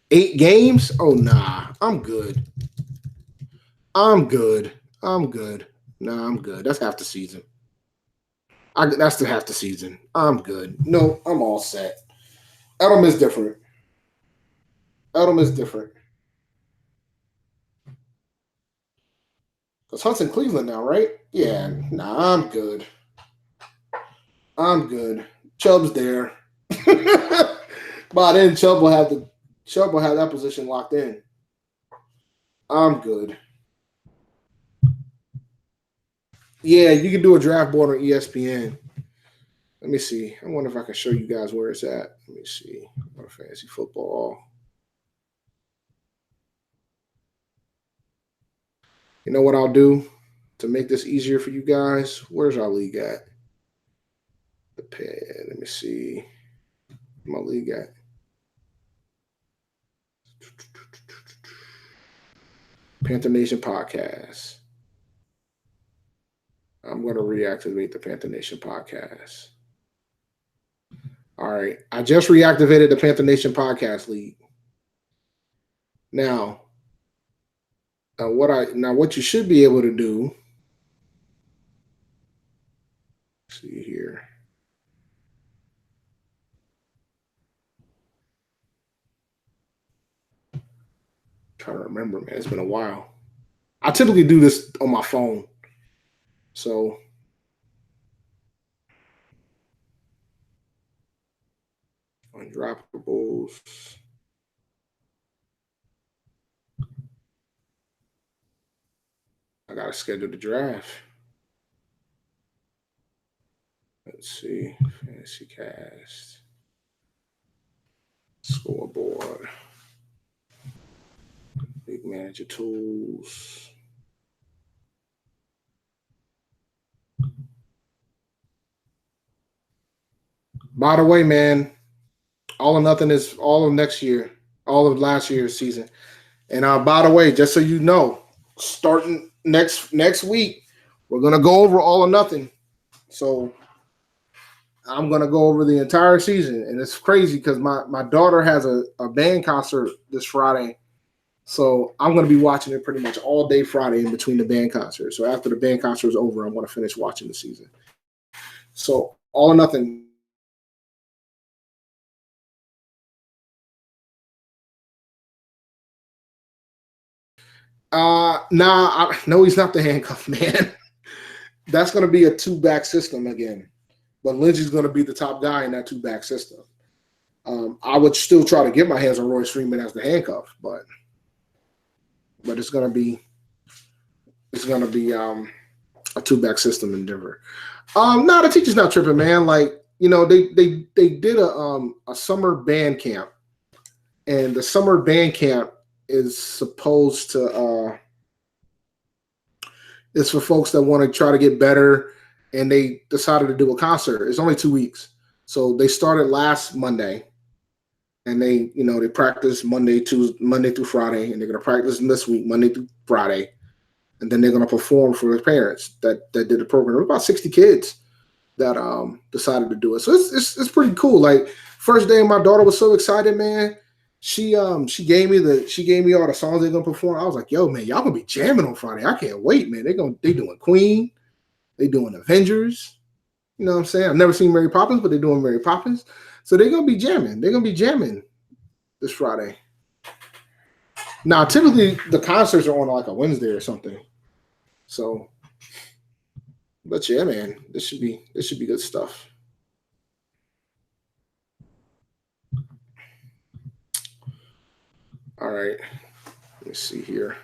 [SPEAKER 1] 8 games? Oh, nah. I'm good. Nah, I'm good. That's half the season. That's the half the season. I'm good. No, I'm all set. Edelman is different. Because Hunt's in Cleveland now, right? Yeah. Nah, I'm good. Chubb's there. By then, Chubb will have that position locked in. I'm good. Yeah, you can do a draft board on ESPN. Let me see. I wonder if I can show you guys where it's at. Let me see. Fantasy football. You know what I'll do to make this easier for you guys? Where's our league at? The pen. Let me see. My league at. Panther Nation podcast. I'm going to reactivate the Panther Nation podcast. All right. I just reactivated the Panther Nation podcast league. Now, what you should be able to do. See here. I'm trying to remember, man. It's been a while. I typically do this on my phone. So undroppables. I gotta schedule the draft. Let's see. Fantasy cast. Scoreboard. League manager tools. By the way, man, All or Nothing is all of next year, all of last year's season. And by the way, just so you know, starting next week, we're gonna go over All or Nothing. So I'm gonna go over the entire season, and it's crazy because my daughter has a band concert this Friday, so I'm gonna be watching it pretty much all day Friday in between the band concerts. So after the band concert is over, I'm gonna finish watching the season. So all or nothing. No, he's not the handcuff man. That's gonna be a two-back system again, but Lynch is gonna be the top guy in that two-back system. I would still try to get my hands on Royce Freeman as the handcuff, but it's gonna be a two-back system in Denver. No, the teacher's not tripping, man. Like, they did a summer band camp, and the summer band camp is supposed to it's for folks that want to try to get better, and they decided to do a concert. It's only 2 weeks, so they started last Monday, and they practice Monday through Friday, and they're gonna practice this week Monday through Friday, and then they're gonna perform for the parents that did the program. There were about 60 kids that decided to do it. So it's pretty cool. Like, first day, my daughter was so excited, man. She gave me all the songs they're gonna perform. I was like, yo, man, y'all gonna be jamming on Friday. I can't wait, man. They doing Queen, they doing Avengers. You know what I'm saying? I've never seen Mary Poppins, but they're doing Mary Poppins. So they're gonna be jamming. They're gonna be jamming this Friday. Now, typically the concerts are on like a Wednesday or something. So, but yeah, man, this should be good stuff. All right, let me see here.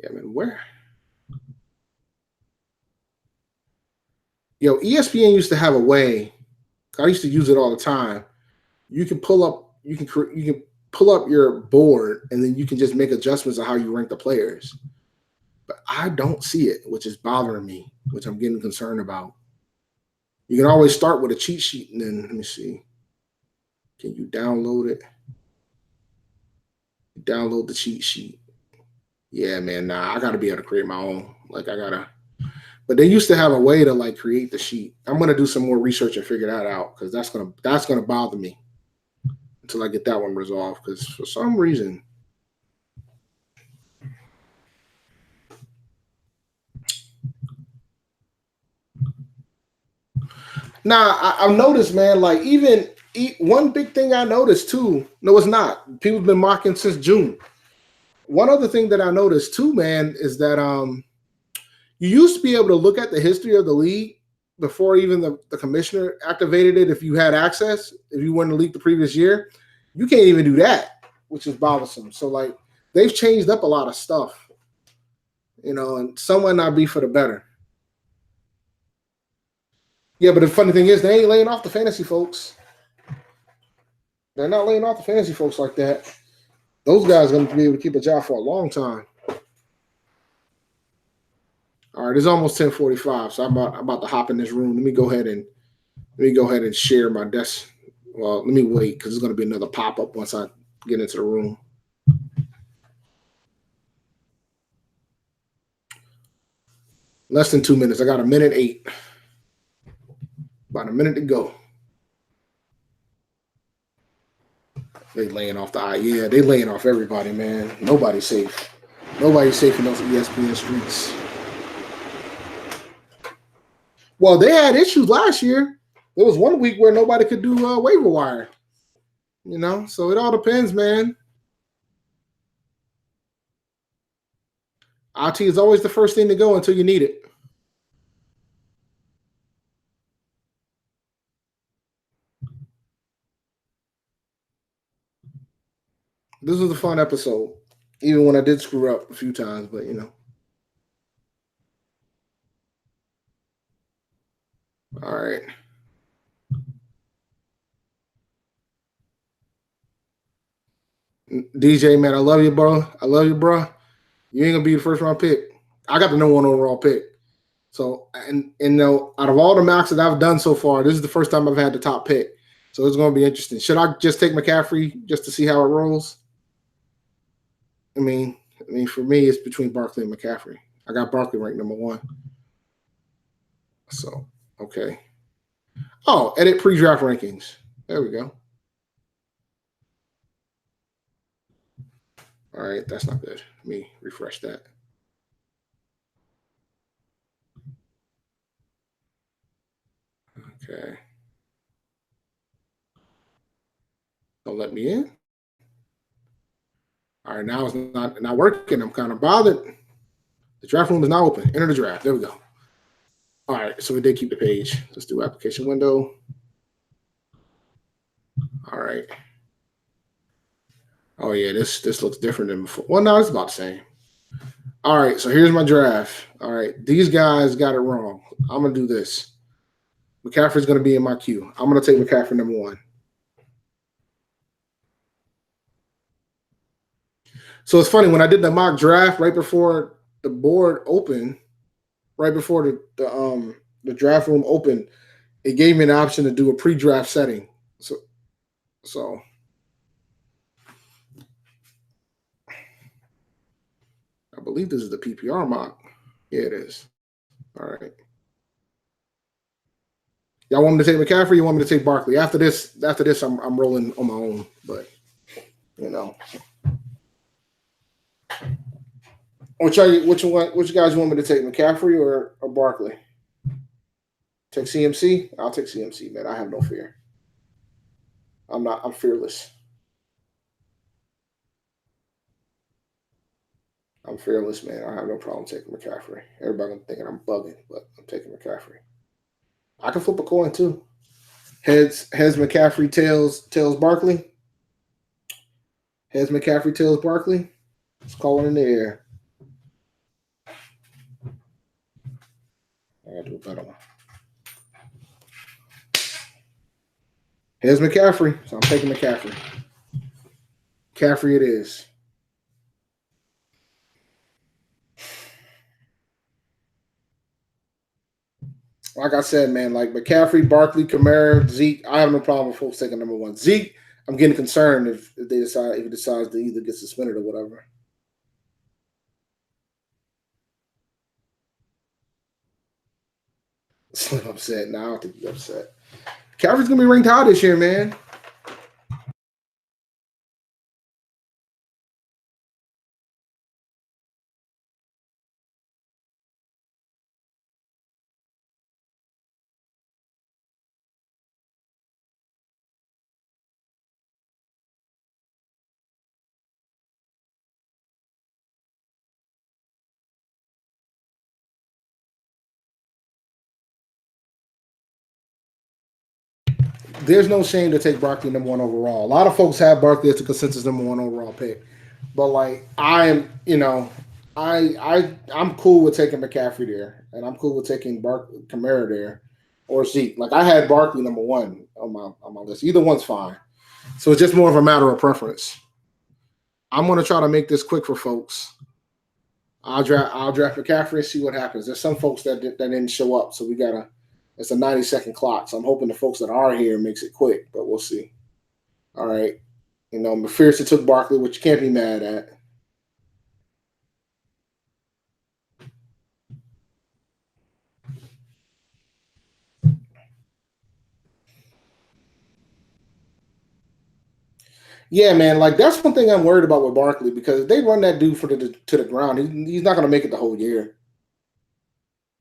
[SPEAKER 1] Yeah, man, where? ESPN used to have a way. I used to use it all the time. You can pull up your board, and then you can just make adjustments of how you rank the players. But I don't see it, which is bothering me, which I'm getting concerned about. You can always start with a cheat sheet, and then let me see. Can you download it? Download the cheat sheet. Yeah, man. Nah, I gotta be able to create my own. Like, I gotta. But they used to have a way to like create the sheet. I'm gonna do some more research and figure that out, because that's gonna bother me until I get that one resolved. Because for some reason, I've noticed, man. Like, even one big thing I noticed too. No, it's not. People have been mocking since June. One other thing that I noticed too, man, is that you used to be able to look at the history of the league before even the commissioner activated it. If you had access, if you were in the league the previous year, you can't even do that, which is bothersome. So, like, they've changed up a lot of stuff, and some might not be for the better. Yeah, but the funny thing is, they ain't laying off the fantasy folks. They're not laying off the fantasy folks like that. Those guys are going to be able to keep a job for a long time. All right, it's almost 10:45, so I'm about to hop in this room. Let me go ahead and share my desk. Well, let me wait, because there's going to be another pop up once I get into the room. Less than 2 minutes. I got 1:08. About a minute to go. They laying off they laying off everybody, man. Nobody's safe. Nobody's safe in those ESPN streets. Well, they had issues last year. There was 1 week where nobody could do waiver wire. So it all depends, man. IT is always the first thing to go until you need it. This was a fun episode, even when I did screw up a few times, but All right. DJ, man, I love you, bro. I love you, bro. You ain't gonna be the first round pick. I got the number 1 overall pick. So, and out of all the mocks that I've done so far, this is the first time I've had the top pick. So it's gonna be interesting. Should I just take McCaffrey just to see how it rolls? I mean, for me, it's between Barkley and McCaffrey. I got Barkley ranked number 1. So, okay. Oh, edit pre-draft rankings. There we go. All right, that's not good. Let me refresh that. Okay. Don't let me in. All right, now it's not working. I'm kind of bothered. The draft room is now open. Enter the draft. There we go. All right, so we did keep the page. Let's do application window. All right. Oh yeah, this looks different than before. Well, no, it's about the same. All right, so here's my draft. All right, these guys got it wrong. I'm gonna do this. McCaffrey's gonna be in my queue. I'm gonna take McCaffrey number 1. So it's funny when I did the mock draft right before the board opened, right before the draft room opened, it gave me an option to do a pre-draft setting. So I believe this is the PPR mock. Yeah, it is. All right. Y'all want me to take McCaffrey? You want me to take Barkley? After this, I'm rolling on my own. But you know, which guys want me to take, McCaffrey or Barkley? Take CMC? I'll take CMC, man. I have no fear. I'm fearless. I'm fearless, man. I have no problem taking McCaffrey. Everybody thinking I'm bugging, but I'm taking McCaffrey. I can flip a coin too. Heads McCaffrey, tails Barkley. Heads McCaffrey, tails Barkley. Let's call it in the air. I gotta do a better one. Here's McCaffrey. So I'm taking McCaffrey. McCaffrey it is. Like I said, man, like McCaffrey, Barkley, Kamara, Zeke, I have no problem with folks taking number 1. Zeke, I'm getting concerned if he decides to either get suspended or whatever. Slim upset. Now I don't think he's upset. McCaffrey's gonna be ranked high this year, man. There's no shame to take Barkley number 1 overall. A lot of folks have Barkley as the consensus number 1 overall pick, but like I am, I'm cool with taking McCaffrey there, and I'm cool with taking Kamara there, or Zeke. Like I had Barkley number 1 on my list. Either one's fine. So it's just more of a matter of preference. I'm gonna try to make this quick for folks. I'll draft McCaffrey and see what happens. There's some folks that didn't show up, so it's a 90-second clock. So I'm hoping the folks that are here makes it quick, but we'll see. All right. McPherson took Barkley, which you can't be mad at. Yeah, man. Like that's one thing I'm worried about with Barkley because if they run that dude to the ground, he's not going to make it the whole year.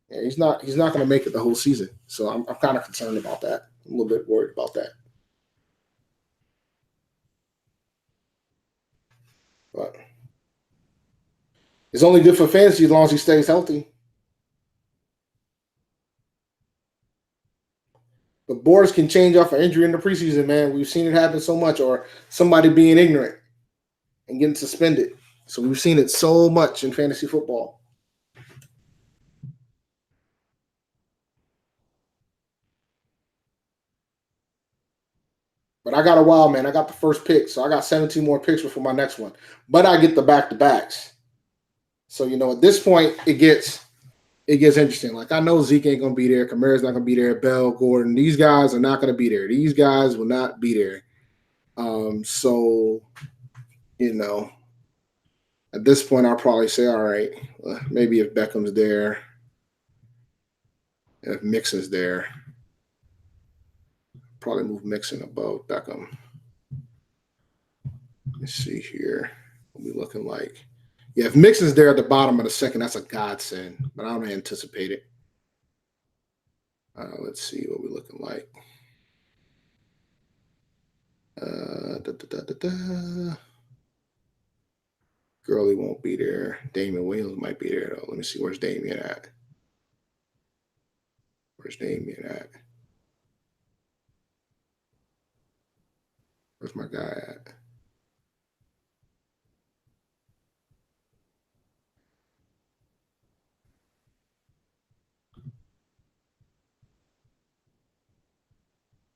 [SPEAKER 1] Yeah, he's not going to make it the whole season. So I'm kind of concerned about that. I'm a little bit worried about that. But it's only good for fantasy as long as he stays healthy. But boards can change off an injury in the preseason, man. We've seen it happen so much, or somebody being ignorant and getting suspended. So we've seen it so much in fantasy football. But I got a while, man. I got the first pick, so I got 17 more picks before my next one. But I get the back-to-backs. So at this point, it gets interesting. Like I know Zeke ain't gonna be there, Kamara's not gonna be there, Bell, Gordon. These guys are not gonna be there. These guys will not be there. So at this point, I'll probably say, all right, maybe if Beckham's there. And if Mixon's there, probably move Mixon above Beckham. Let's see here. What we looking like? Yeah, if Mixon's there at the bottom of the second, that's a godsend. But I don't anticipate it. Let's see what we're looking like. Gurley won't be there. Damian Williams might be there though. Let me see. Where's Damian at? Where's Damian at? Where's my guy at?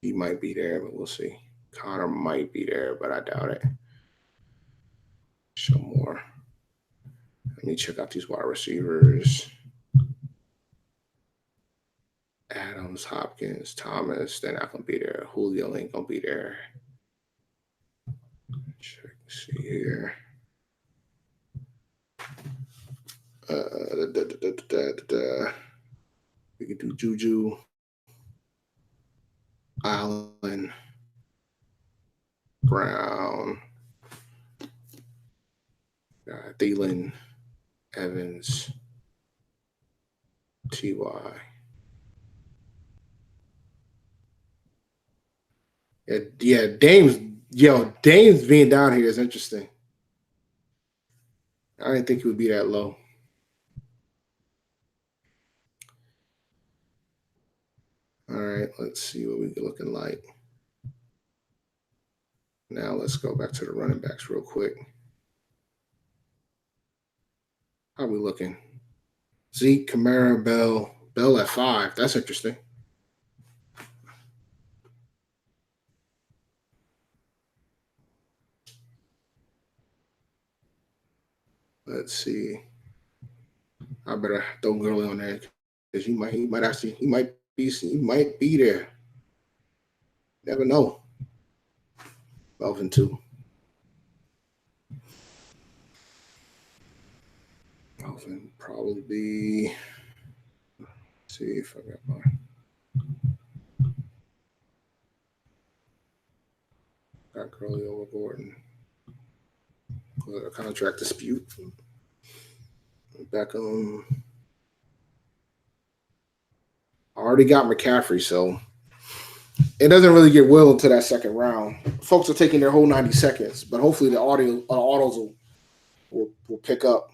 [SPEAKER 1] He might be there, but we'll see. Connor might be there, but I doubt it. Show more. Let me check out these wide receivers. Adams, Hopkins, Thomas, they're not gonna be there. Julio ain't gonna be there. Check, see here. We can do Juju, Allen, Brown, Thielen, Evans, Ty. Yeah, Dame's being down here is interesting. I didn't think he would be that low. All right, let's see what we're looking like. Now let's go back to the running backs real quick. How are we looking? Zeke, Kamara, Bell at 5. That's interesting. Let's see. I better throw Gurley on there because he might be there. Never know. Melvin too. Melvin probably be. Let's see if I got mine. Got Gurley over Gordon. A contract dispute. Beckham. I already got McCaffrey, so it doesn't really get well into that second round. Folks are taking their whole 90 seconds, but hopefully the autos will pick up.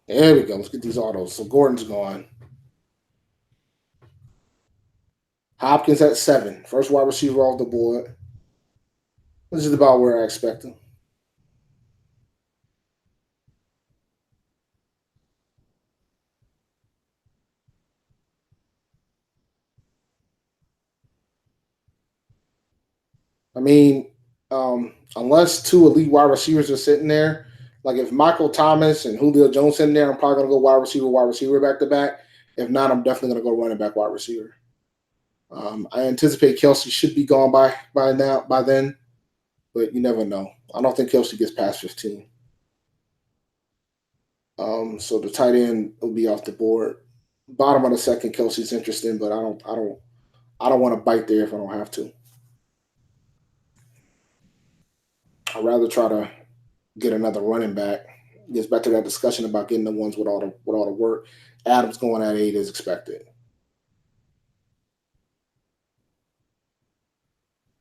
[SPEAKER 1] There we go. Let's get these autos. So Gordon's gone. Hopkins at 7. First wide receiver off the board. This is about where I expect him. I mean, unless two elite wide receivers are sitting there, like if Michael Thomas and Julio Jones in there, I'm probably going to go wide receiver back to back. If not, I'm definitely going to go running back, wide receiver. I anticipate Kelsey should be gone by then, but you never know. I don't think Kelsey gets past 15. So the tight end will be off the board. Bottom of the second, Kelsey's interesting, but I don't want to bite there if I don't have to. I'd rather try to get another running back. Gets back to that discussion about getting the ones with all the work. Adams going at 8 is expected.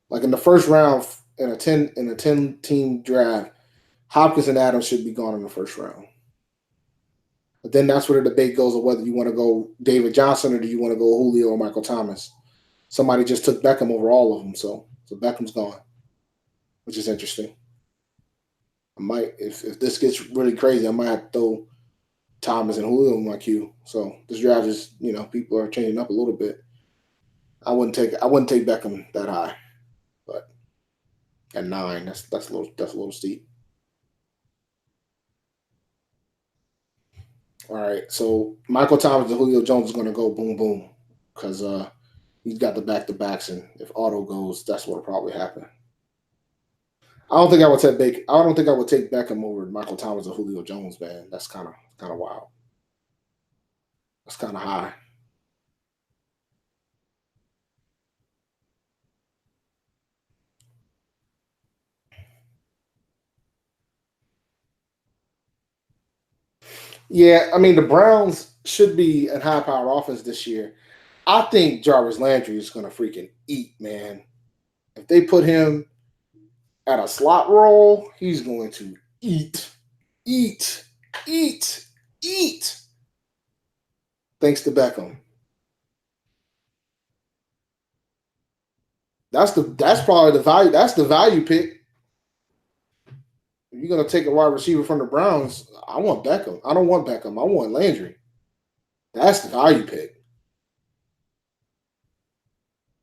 [SPEAKER 1] Like in the first round in a 10 team draft, Hopkins and Adams should be gone in the first round. But then that's where the debate goes of whether you want to go David Johnson or do you want to go Julio or Michael Thomas. Somebody just took Beckham over all of them, so Beckham's gone, which is interesting. I might, if this gets really crazy, I might have to throw Thomas and Julio in my queue. So this draft is, people are changing up a little bit. I wouldn't take Beckham that high, but at 9, that's a little steep. All right, so Michael Thomas and Julio Jones is going to go boom boom. because he's got the back-to-backs, and if Otto goes, that's what'll probably happen. I don't think I would take I don't think I would take Beckham over Michael Thomas or Julio Jones, man. That's kind of wild. That's kind of high. Yeah, I mean the Browns should be a high-powered offense this year. I think Jarvis Landry is going to freaking eat, man. If they put him at a slot role, he's going to eat, eat, eat, eat. Thanks to Beckham. That's probably the value. That's the value pick. If you're gonna take a wide receiver from the Browns, I want Beckham. I don't want Beckham. I want Landry. That's the value pick.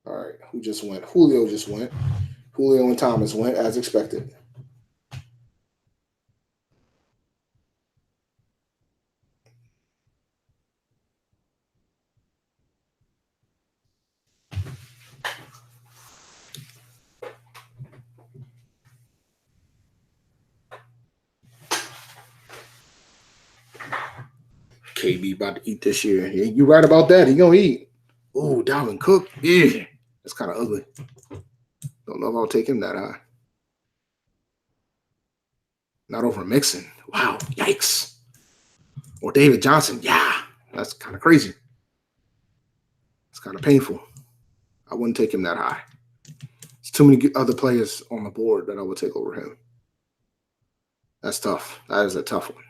[SPEAKER 1] All right, who just went? Julio just went. Julio and Thomas went as expected. KB about to eat this year. Yeah, you right about that. He gonna eat. Ooh, Dalvin Cook. Yeah, that's kind of ugly. Don't know if I'll take him that high. Not over Mixon. Wow, yikes. Or David Johnson. Yeah, that's kind of crazy. It's kind of painful. I wouldn't take him that high. There's too many other players on the board that I would take over him. That's tough. That is a tough one.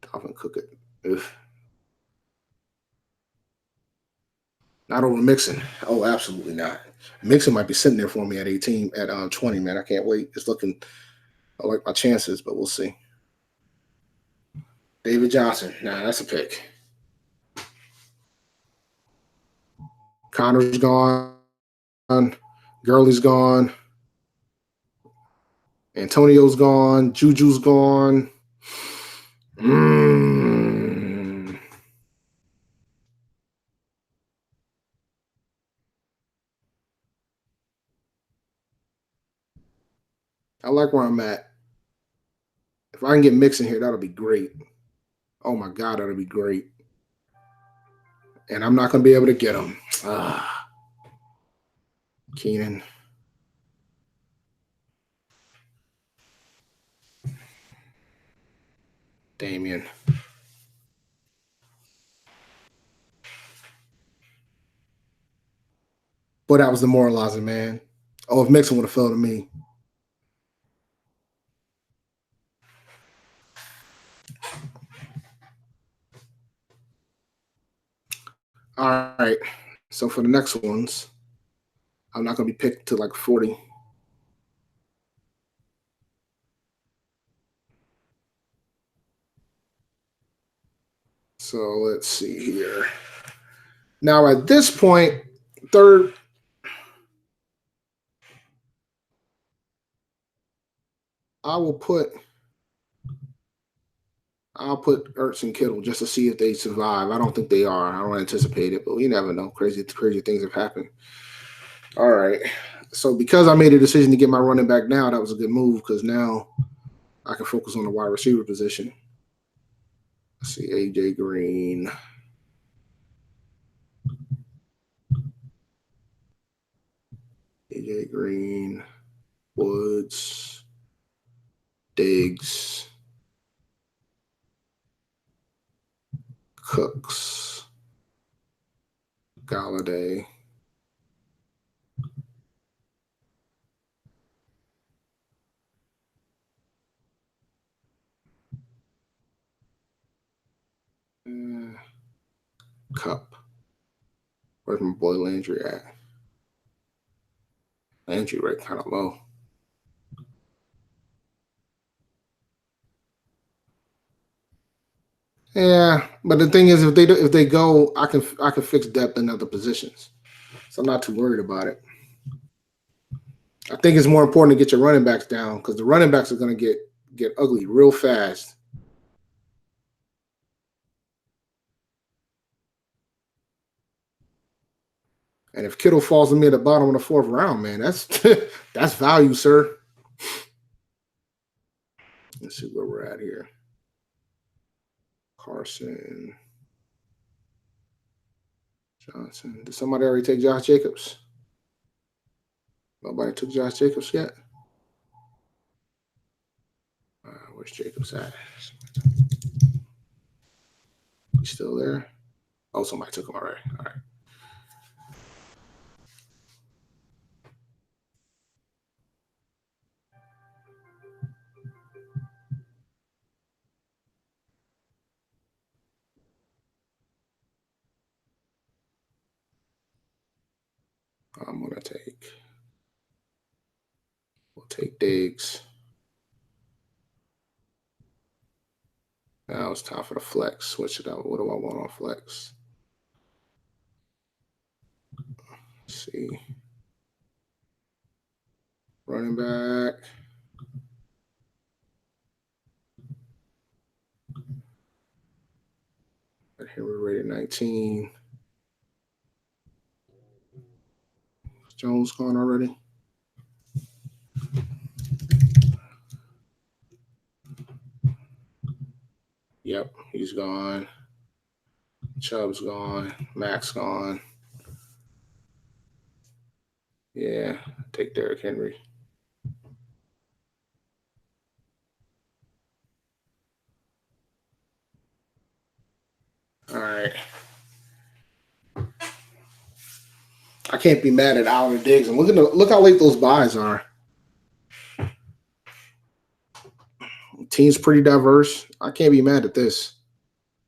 [SPEAKER 1] Dalvin Cook it. Ugh. Not over Mixon. Oh, absolutely not. Mixon might be sitting there for me at 18, at 20, man. I can't wait. It's looking, I like my chances, but we'll see. David Johnson. Nah, that's a pick. Connor's gone. Gurley's gone. Antonio's gone. Juju's gone. Mm. I like where I'm at. If I can get Mixon here, that'll be great. Oh my God, that'll be great. And I'm not going to be able to get him. Keenan. Damian. But that was demoralizing, man. Oh, if Mixon would have fell to me. All right. So for the next ones, I'm not going to be picked to like 40. So let's see here. Now at this point, third, I'll put Ertz and Kittle just to see if they survive. I don't think they are. I don't anticipate it, but we never know. Crazy things have happened. All right. So because I made a decision to get my running back now, that was a good move because now I can focus on the wide receiver position. Let's see, AJ Green. AJ Green, Woods, Diggs, Cooks, Galladay. Cup. Where's my boy Landry at? Landry right kind of low. Yeah, but the thing is, if they go, I can fix depth in other positions, so I'm not too worried about it. I think it's more important to get your running backs down because the running backs are going to get ugly real fast. And if Kittle falls to me at the bottom of the 4th round, man, that's that's value, sir. Let's see where we're at here. Carson. Johnson. Did somebody already take Josh Jacobs? Nobody took Josh Jacobs yet? Where's Jacobs at? He's still there? Oh, somebody took him already. All right. I'm going to we'll take Diggs. Now it's time for the flex. Switch it out. What do I want on flex? Let's see. Running back. Here we're rated 19. Is Jones gone already? Yep, he's gone. Chubb's gone. Max gone. Yeah, take Derrick Henry. All right. I can't be mad at Allen and Diggs. And look how late those buys are. Team's pretty diverse. I can't be mad at this.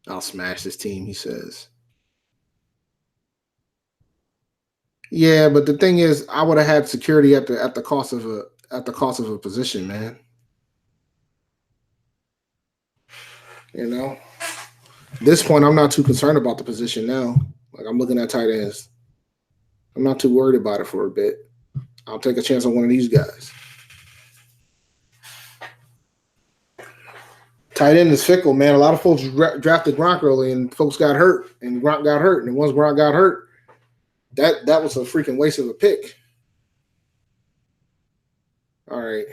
[SPEAKER 1] I'll smash this team, he says. Yeah, but the thing is, I would have had security at the cost of a position, man. You know, at this point, I'm not too concerned about the position now. Like I'm looking at tight ends. I'm not too worried about it for a bit. I'll take a chance on one of these guys. Tight end is fickle, man. A lot of folks drafted Gronk early, and folks got hurt, and Gronk got hurt, and once Gronk got hurt, that was a freaking waste of a pick. All right.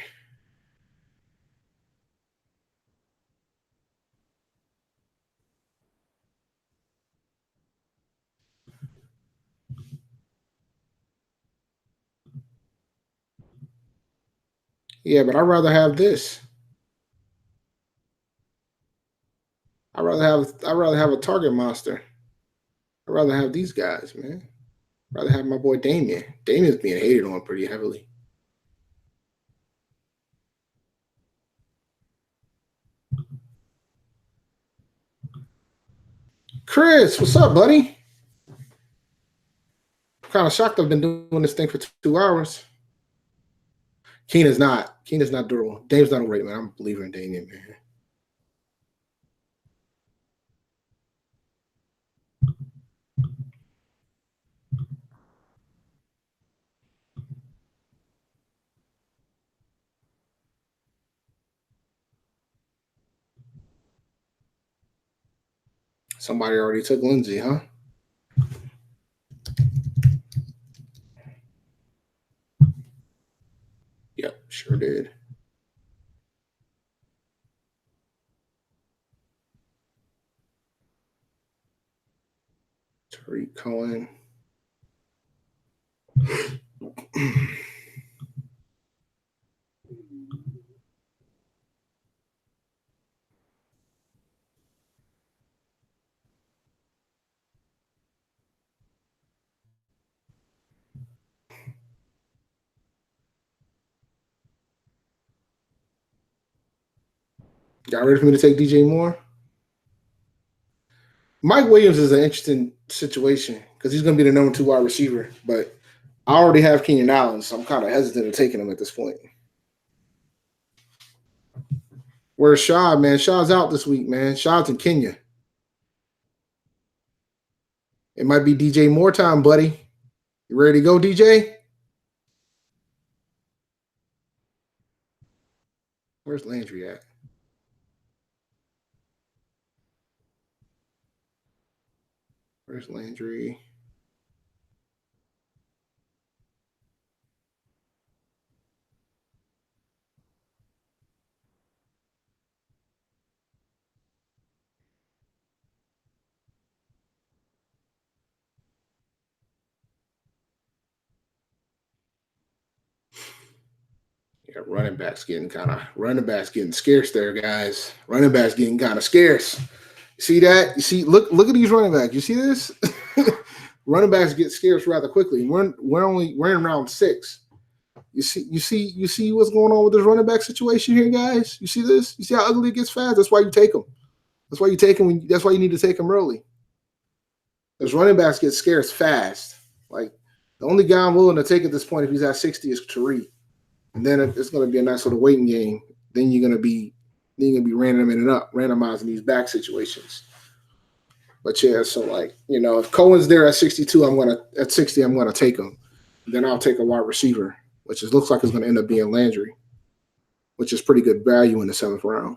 [SPEAKER 1] Yeah, but I'd rather have this. I'd rather have a target monster. I'd rather have these guys, man. I'd rather have my boy Damien. Damien's being hated on pretty heavily. Chris, what's up, buddy? I'm kind of shocked I've been doing this thing for 2 hours. Keenan's not durable. Dame's not a great man. I'm a believer in Damien, man. Somebody already took Lindsey, huh? Yep, sure did. Tariq Cohen. Got ready for me to take DJ Moore? Mike Williams is an interesting situation because he's going to be the number 2 wide receiver, but I already have Keenan Allen, so I'm kind of hesitant to taking him at this point. Where's Shaw, man? Shaw's out this week, man. Shaw's in Kenya. It might be DJ Moore time, buddy. You ready to go, DJ? Where's Landry at? Where's Landry? Yeah, running backs getting scarce there, guys. Running backs getting kind of scarce. See that? You see, look at these running backs. You see this? Running backs get scarce rather quickly. We're in round 6. You see what's going on with this running back situation here, guys. You see this? You see how ugly it gets fast? That's why you take them. That's why you take them. That's why you need to take them early. Because running backs get scarce fast. Like the only guy I'm willing to take at this point if he's at 60 is Tariq. And then it's going to be a nice little waiting game. Then you're going to be randomizing these back situations. But yeah, so like, if Cohen's there at 62, at 60, I'm gonna take him. Then I'll take a wide receiver, which looks like it's gonna end up being Landry, which is pretty good value in the 7th round.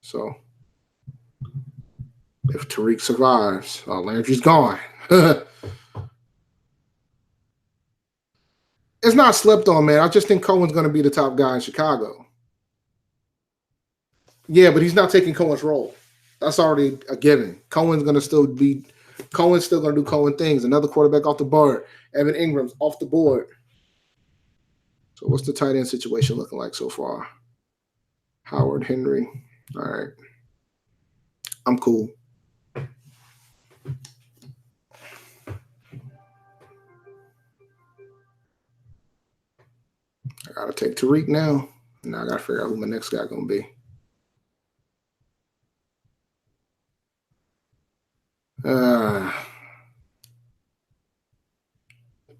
[SPEAKER 1] So if Tariq survives, Landry's gone. It's not slept on, man. I just think Cohen's gonna be the top guy in Chicago. Yeah, but he's not taking Cohen's role. That's already a given. Cohen's still gonna do Cohen things. Another quarterback off the board. Evan Ingram's off the board. So what's the tight end situation looking like so far? Howard, Henry. All right. I'm cool. I gotta take Tariq now. Now I gotta figure out who my next guy gonna be.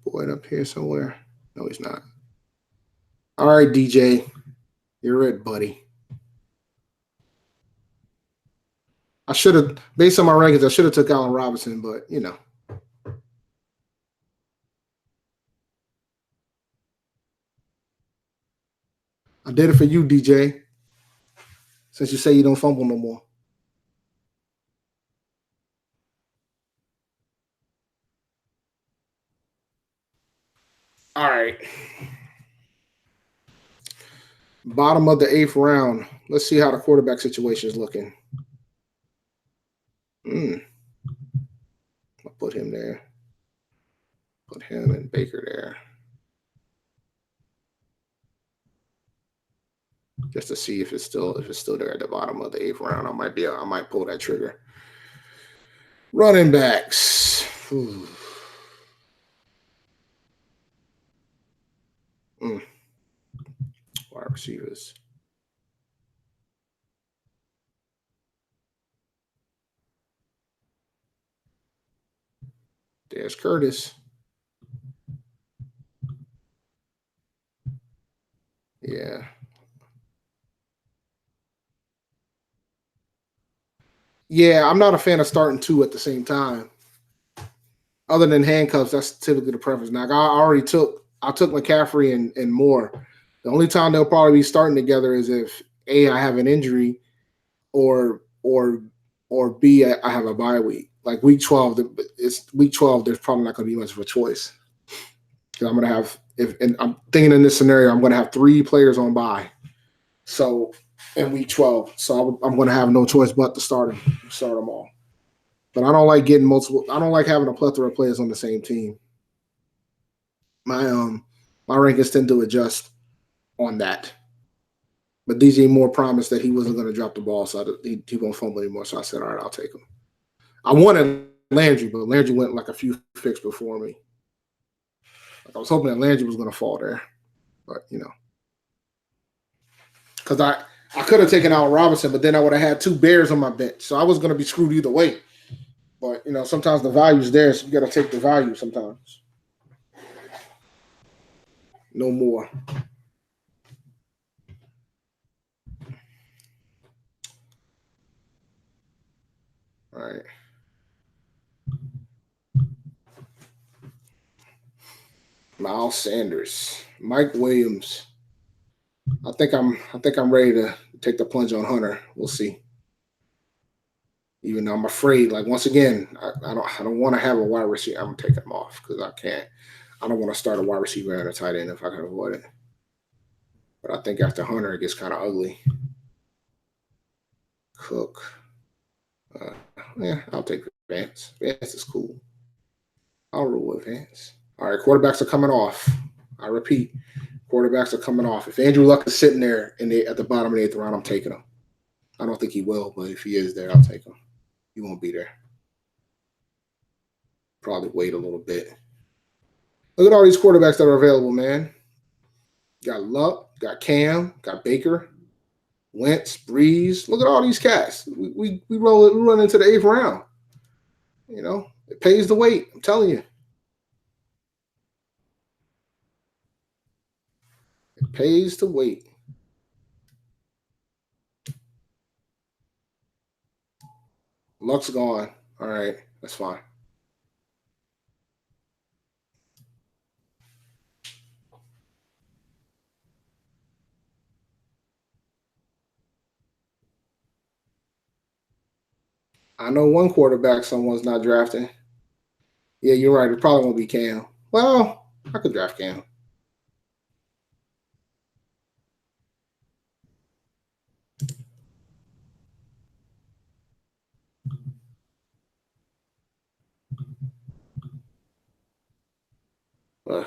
[SPEAKER 1] Boyd up here somewhere. No, he's not. All right, DJ. You're it, buddy. I should have, based on my rankings, I should have took Allen Robinson, but I did it for you, DJ. Since you say you don't fumble no more. All right. Bottom of the 8th round. Let's see how the quarterback situation is looking. I'll put him there. Put him and Baker there. Just to see if it's still there at the bottom of the 8th round. I might pull that trigger. Running backs. Wide receivers. There's Curtis. Yeah. Yeah, I'm not a fan of starting 2 at the same time. Other than handcuffs, that's typically the preference. Now, I took McCaffrey and Moore. The only time they'll probably be starting together is if A, I have an injury, or B, I have a bye week. Like week 12, it's week 12. There's probably not going to be much of a choice. Because I'm going to have, and I'm thinking in this scenario, I'm going to have 3 players on bye. So in week 12, so I'm going to have no choice but to start them all. But I don't like getting multiple. I don't like having a plethora of players on the same team. My rankings tend to adjust on that. But DJ Moore promised that he wasn't going to drop the ball, so he won't fumble anymore. So I said, all right, I'll take him. I wanted Landry, but Landry went like a few picks before me. Like I was hoping that Landry was going to fall there, but because I could have taken out Robinson, but then I would have had 2 Bears on my bench, so I was going to be screwed either way. But sometimes the value's there, so you got to take the value sometimes. No more. All right. Miles Sanders, Mike Williams. I think I'm ready to take the plunge on Hunter. We'll see. Even though I'm afraid, like once again, I don't want to have a wide receiver. I'm gonna take him off because I can't. I don't want to start a wide receiver and a tight end if I can avoid it. But I think after Hunter, it gets kind of ugly. Cook. Yeah, I'll take Vance. Vance is cool. I'll roll with Vance. All right, quarterbacks are coming off. I repeat, quarterbacks are coming off. If Andrew Luck is sitting there at the bottom of the eighth round, I'm taking him. I don't think he will, but if he is there, I'll take him. He won't be there. Probably wait a little bit. Look at all these quarterbacks that are available, man. Got Luck, got Cam, got Baker, Wentz, Breeze. Look at all these cats. We run into the eighth round. You know, it pays to wait. I'm telling you. It pays to wait. Luck's gone. All right, that's fine. I know one quarterback someone's not drafting. Yeah, you're right. It probably won't be Cam. Well, I could draft Cam.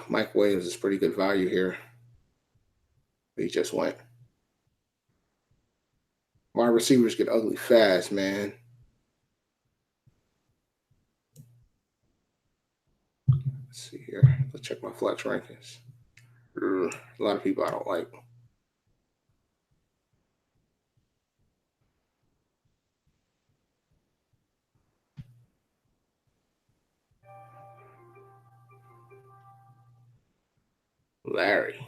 [SPEAKER 1] Mike Williams is pretty good value here. He just went. Wide receivers get ugly fast, man. Let's see here. Let's check my flex rankings. A lot of people I don't like. Larry.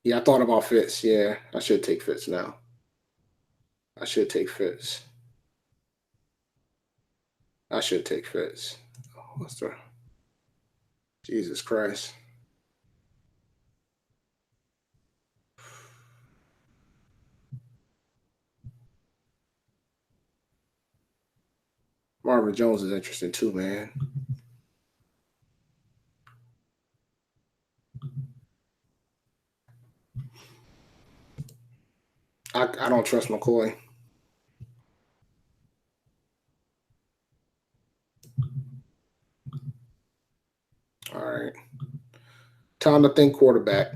[SPEAKER 1] Yeah, I thought about Fitz. Yeah, I should take Fitz now. I should take Fitz. I should take Fitz. What's the Jesus Christ? Marvin Jones is interesting too, man. I don't trust McCoy. All right. Time to think quarterback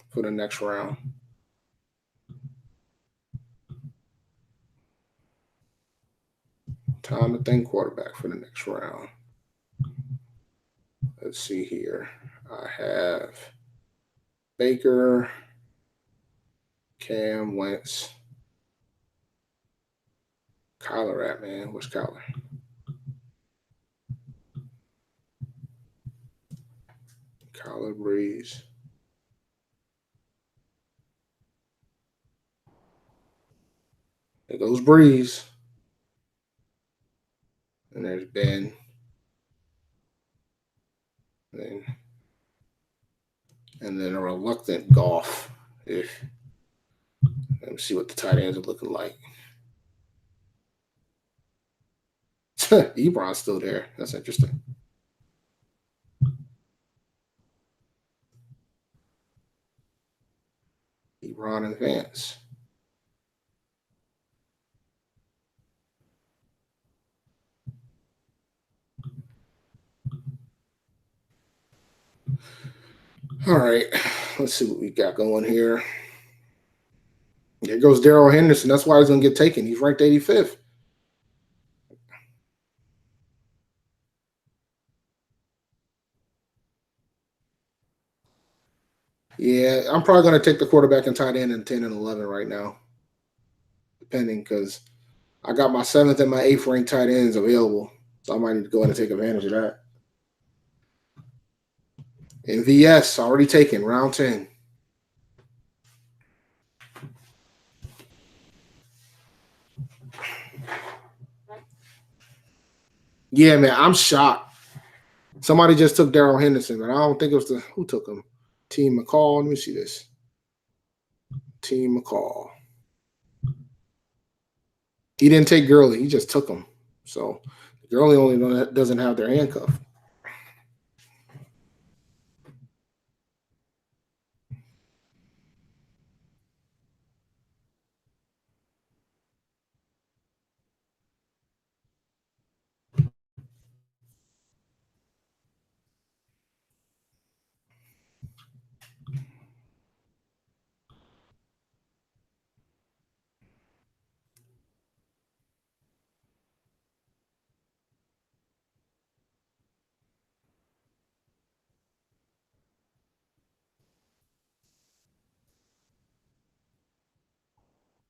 [SPEAKER 1] for the next round. Time to think quarterback for the next round. Let's see here. I have Baker, Cam, Wentz, Kyler at, man. Where's Kyler? Kyler Breeze. There goes Breeze. And there's Ben. And then a reluctant Goff. Let me see what the tight ends are looking like. Ebron's still there. That's interesting. Ebron and Vance. All right. Let's see what we got going here. There goes Darrell Henderson. That's why he's going to get taken. He's ranked 85th. Yeah, I'm probably going to take the quarterback and tight end in 10 and 11 right now, depending, because I got my 7th and my 8th ranked tight ends available. So I might need to go in and take advantage of that. And VS already taken, round 10. Yeah, man, I'm shocked. Somebody just took Darrell Henderson, but I don't think it was who took him? Team McCall. Let me see this. Team McCall. He didn't take Gurley. He just took him. So Gurley only doesn't have their handcuff.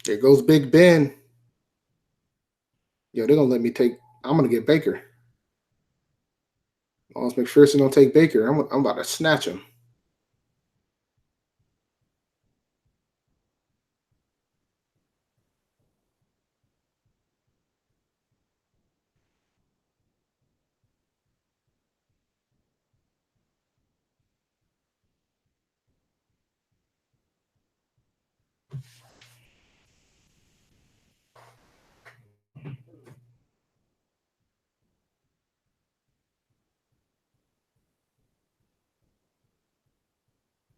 [SPEAKER 1] There goes Big Ben. Yo, they're gonna let me take. I'm gonna get Baker. As long as McPherson don't take Baker, I'm about to snatch him.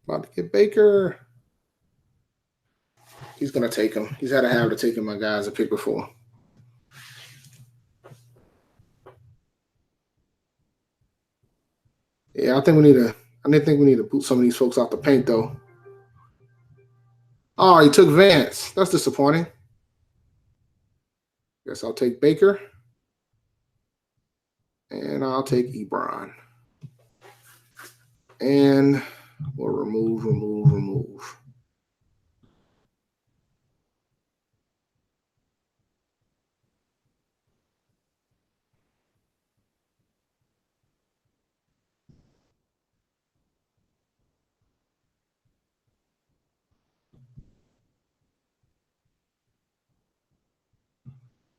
[SPEAKER 1] About to get Baker. He's gonna take him. He's had a habit of taking my guys a pick before. Yeah, I think we need to. I didn't think we need to boot some of these folks out the paint though. Oh, he took Vance. That's disappointing. Guess I'll take Baker. And I'll take Ebron. And we'll remove.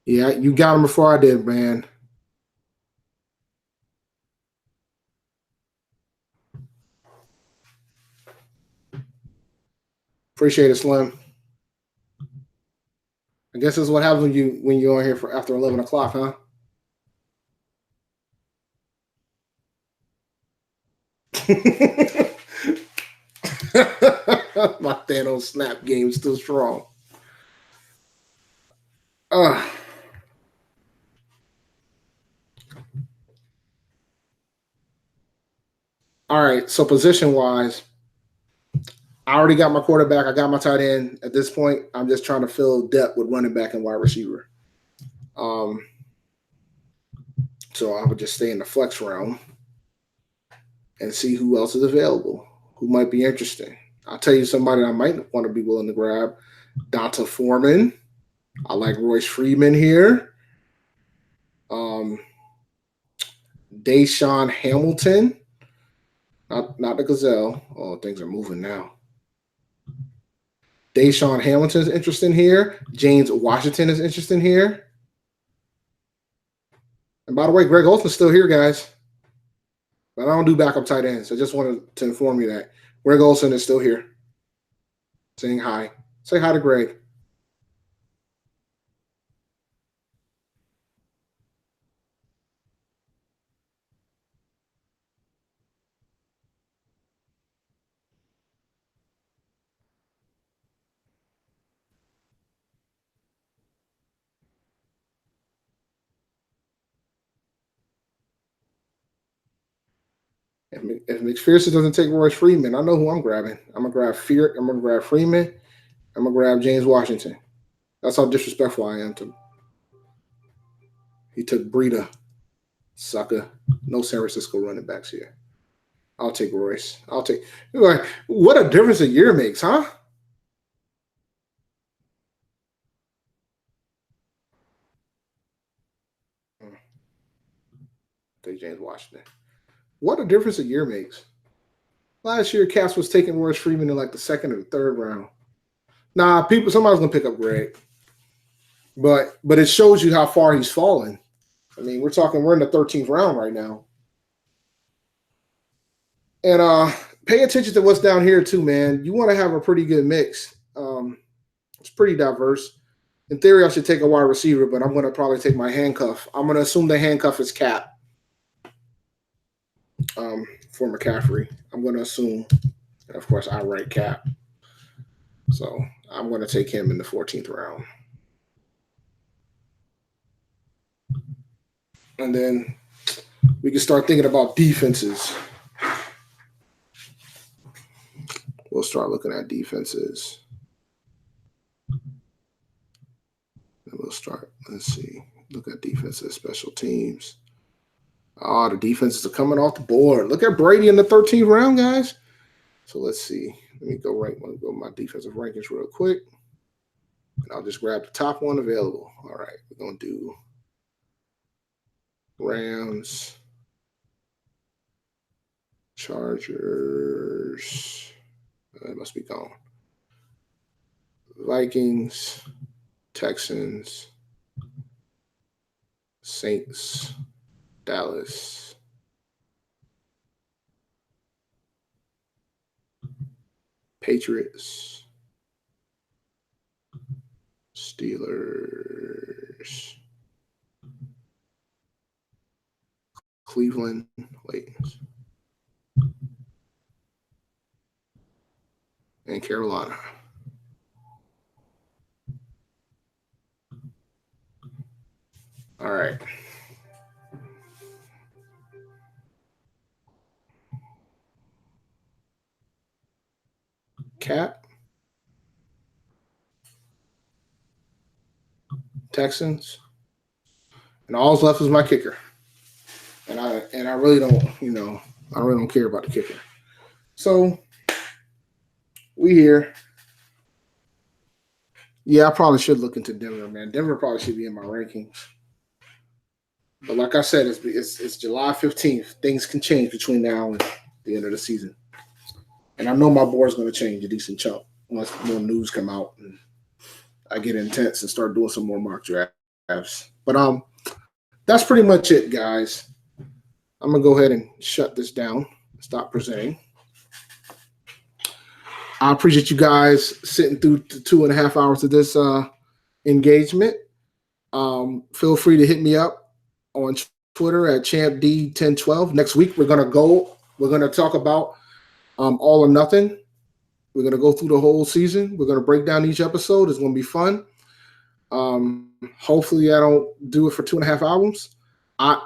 [SPEAKER 1] Yeah, you got him before I did, man. Appreciate it, Slim. I guess this is what happens when you're on here for after 11 o'clock, huh? My Thanos snap game is still strong. All right, so position wise, I already got my quarterback. I got my tight end. At this point, I'm just trying to fill depth with running back and wide receiver. So I would just stay in the flex realm and see who else is available, who might be interesting. I'll tell you somebody I might want to be willing to grab. Donta Foreman. I like Royce Freeman here. Deshaun Hamilton. Not the Gazelle. Oh, things are moving now. Deshaun Hamilton is interesting here. James Washington is interesting here. And by the way, Greg Olson's still here, guys. But I don't do backup tight ends. I just wanted to inform you that Greg Olson is still here. Saying hi. Say hi to Greg. If McPherson doesn't take Royce Freeman, I know who I'm grabbing. I'm gonna grab Freeman. I'm gonna grab James Washington. That's how disrespectful I am to him. He took Breida. Sucker. No San Francisco running backs here. I'll take Royce. What a difference a year makes, huh? Take James Washington. What a difference a year makes. Last year, Cass was taking Royce Freeman in like the second or the third round. Nah, somebody's gonna pick up Greg. But it shows you how far he's fallen. I mean, we're in the 13th round right now. And pay attention to what's down here too, man. You want to have a pretty good mix. It's pretty diverse. In theory, I should take a wide receiver, but I'm going to probably take my handcuff. I'm going to assume the handcuff is Cap for McCaffrey. I'm going to assume, and of course, I write Cap. So I'm going to take him in the 14th round. And then we can start thinking about defenses. We'll start looking at defenses. And we'll start, let's see, look at defenses, special teams. Oh, the defenses are coming off the board. Look at Brady in the 13th round, guys. So let's see. Let me go my defensive rankings real quick. And I'll just grab the top one available. All right, we're going to do Rams, Chargers. That must be gone. Vikings, Texans, Saints, Dallas, Patriots, Steelers, Cleveland, and Carolina. All right. Cap, Texans, and all's left is my kicker. And I really don't, I really don't care about the kicker. So we here. Yeah, I probably should look into Denver, man. Denver probably should be in my rankings. But like I said, it's July 15th. Things can change between now and the end of the season. And I know my board's going to change a decent chunk once more news come out and I get intense and start doing some more mock drafts. But that's pretty much it, guys. I'm going to go ahead and shut this down, stop presenting. I appreciate you guys sitting through the 2.5 hours of this engagement. Feel free to hit me up on Twitter at champd1012. Next week, we're going to talk about All or Nothing. We're going to go through the whole season. We're going to break down each episode. It's going to be fun. Hopefully, I don't do it for 2.5 hours.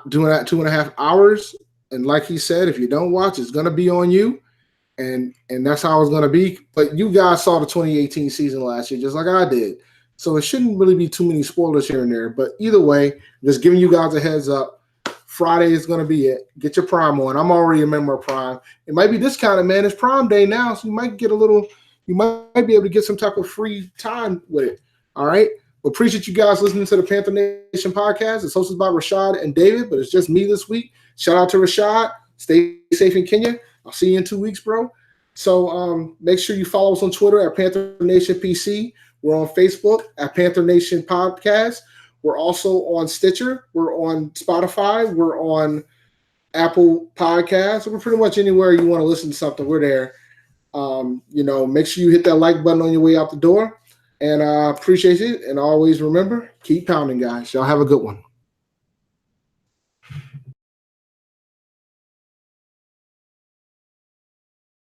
[SPEAKER 1] Doing that 2.5 hours. And like he said, if you don't watch, it's going to be on you. And that's how it's going to be. But you guys saw the 2018 season last year, just like I did. So it shouldn't really be too many spoilers here and there. But either way, just giving you guys a heads up. Friday is going to be it. Get your Prime on. I'm already a member of Prime. It might be discounted, man. It's Prime Day now, so you might be able to get some type of free time with it. All right? Appreciate you guys listening to the Panther Nation podcast. It's hosted by Rashad and David, but it's just me this week. Shout out to Rashad. Stay safe in Kenya. I'll see you in 2 weeks, bro. So make sure you follow us on Twitter at Panther Nation PC. We're on Facebook at Panther Nation Podcast. We're also on Stitcher. We're on Spotify. We're on Apple Podcasts. We're pretty much anywhere you want to listen to something. We're there. Make sure you hit that like button on your way out the door. And I appreciate it. And always remember, keep pounding, guys. Y'all have a good one.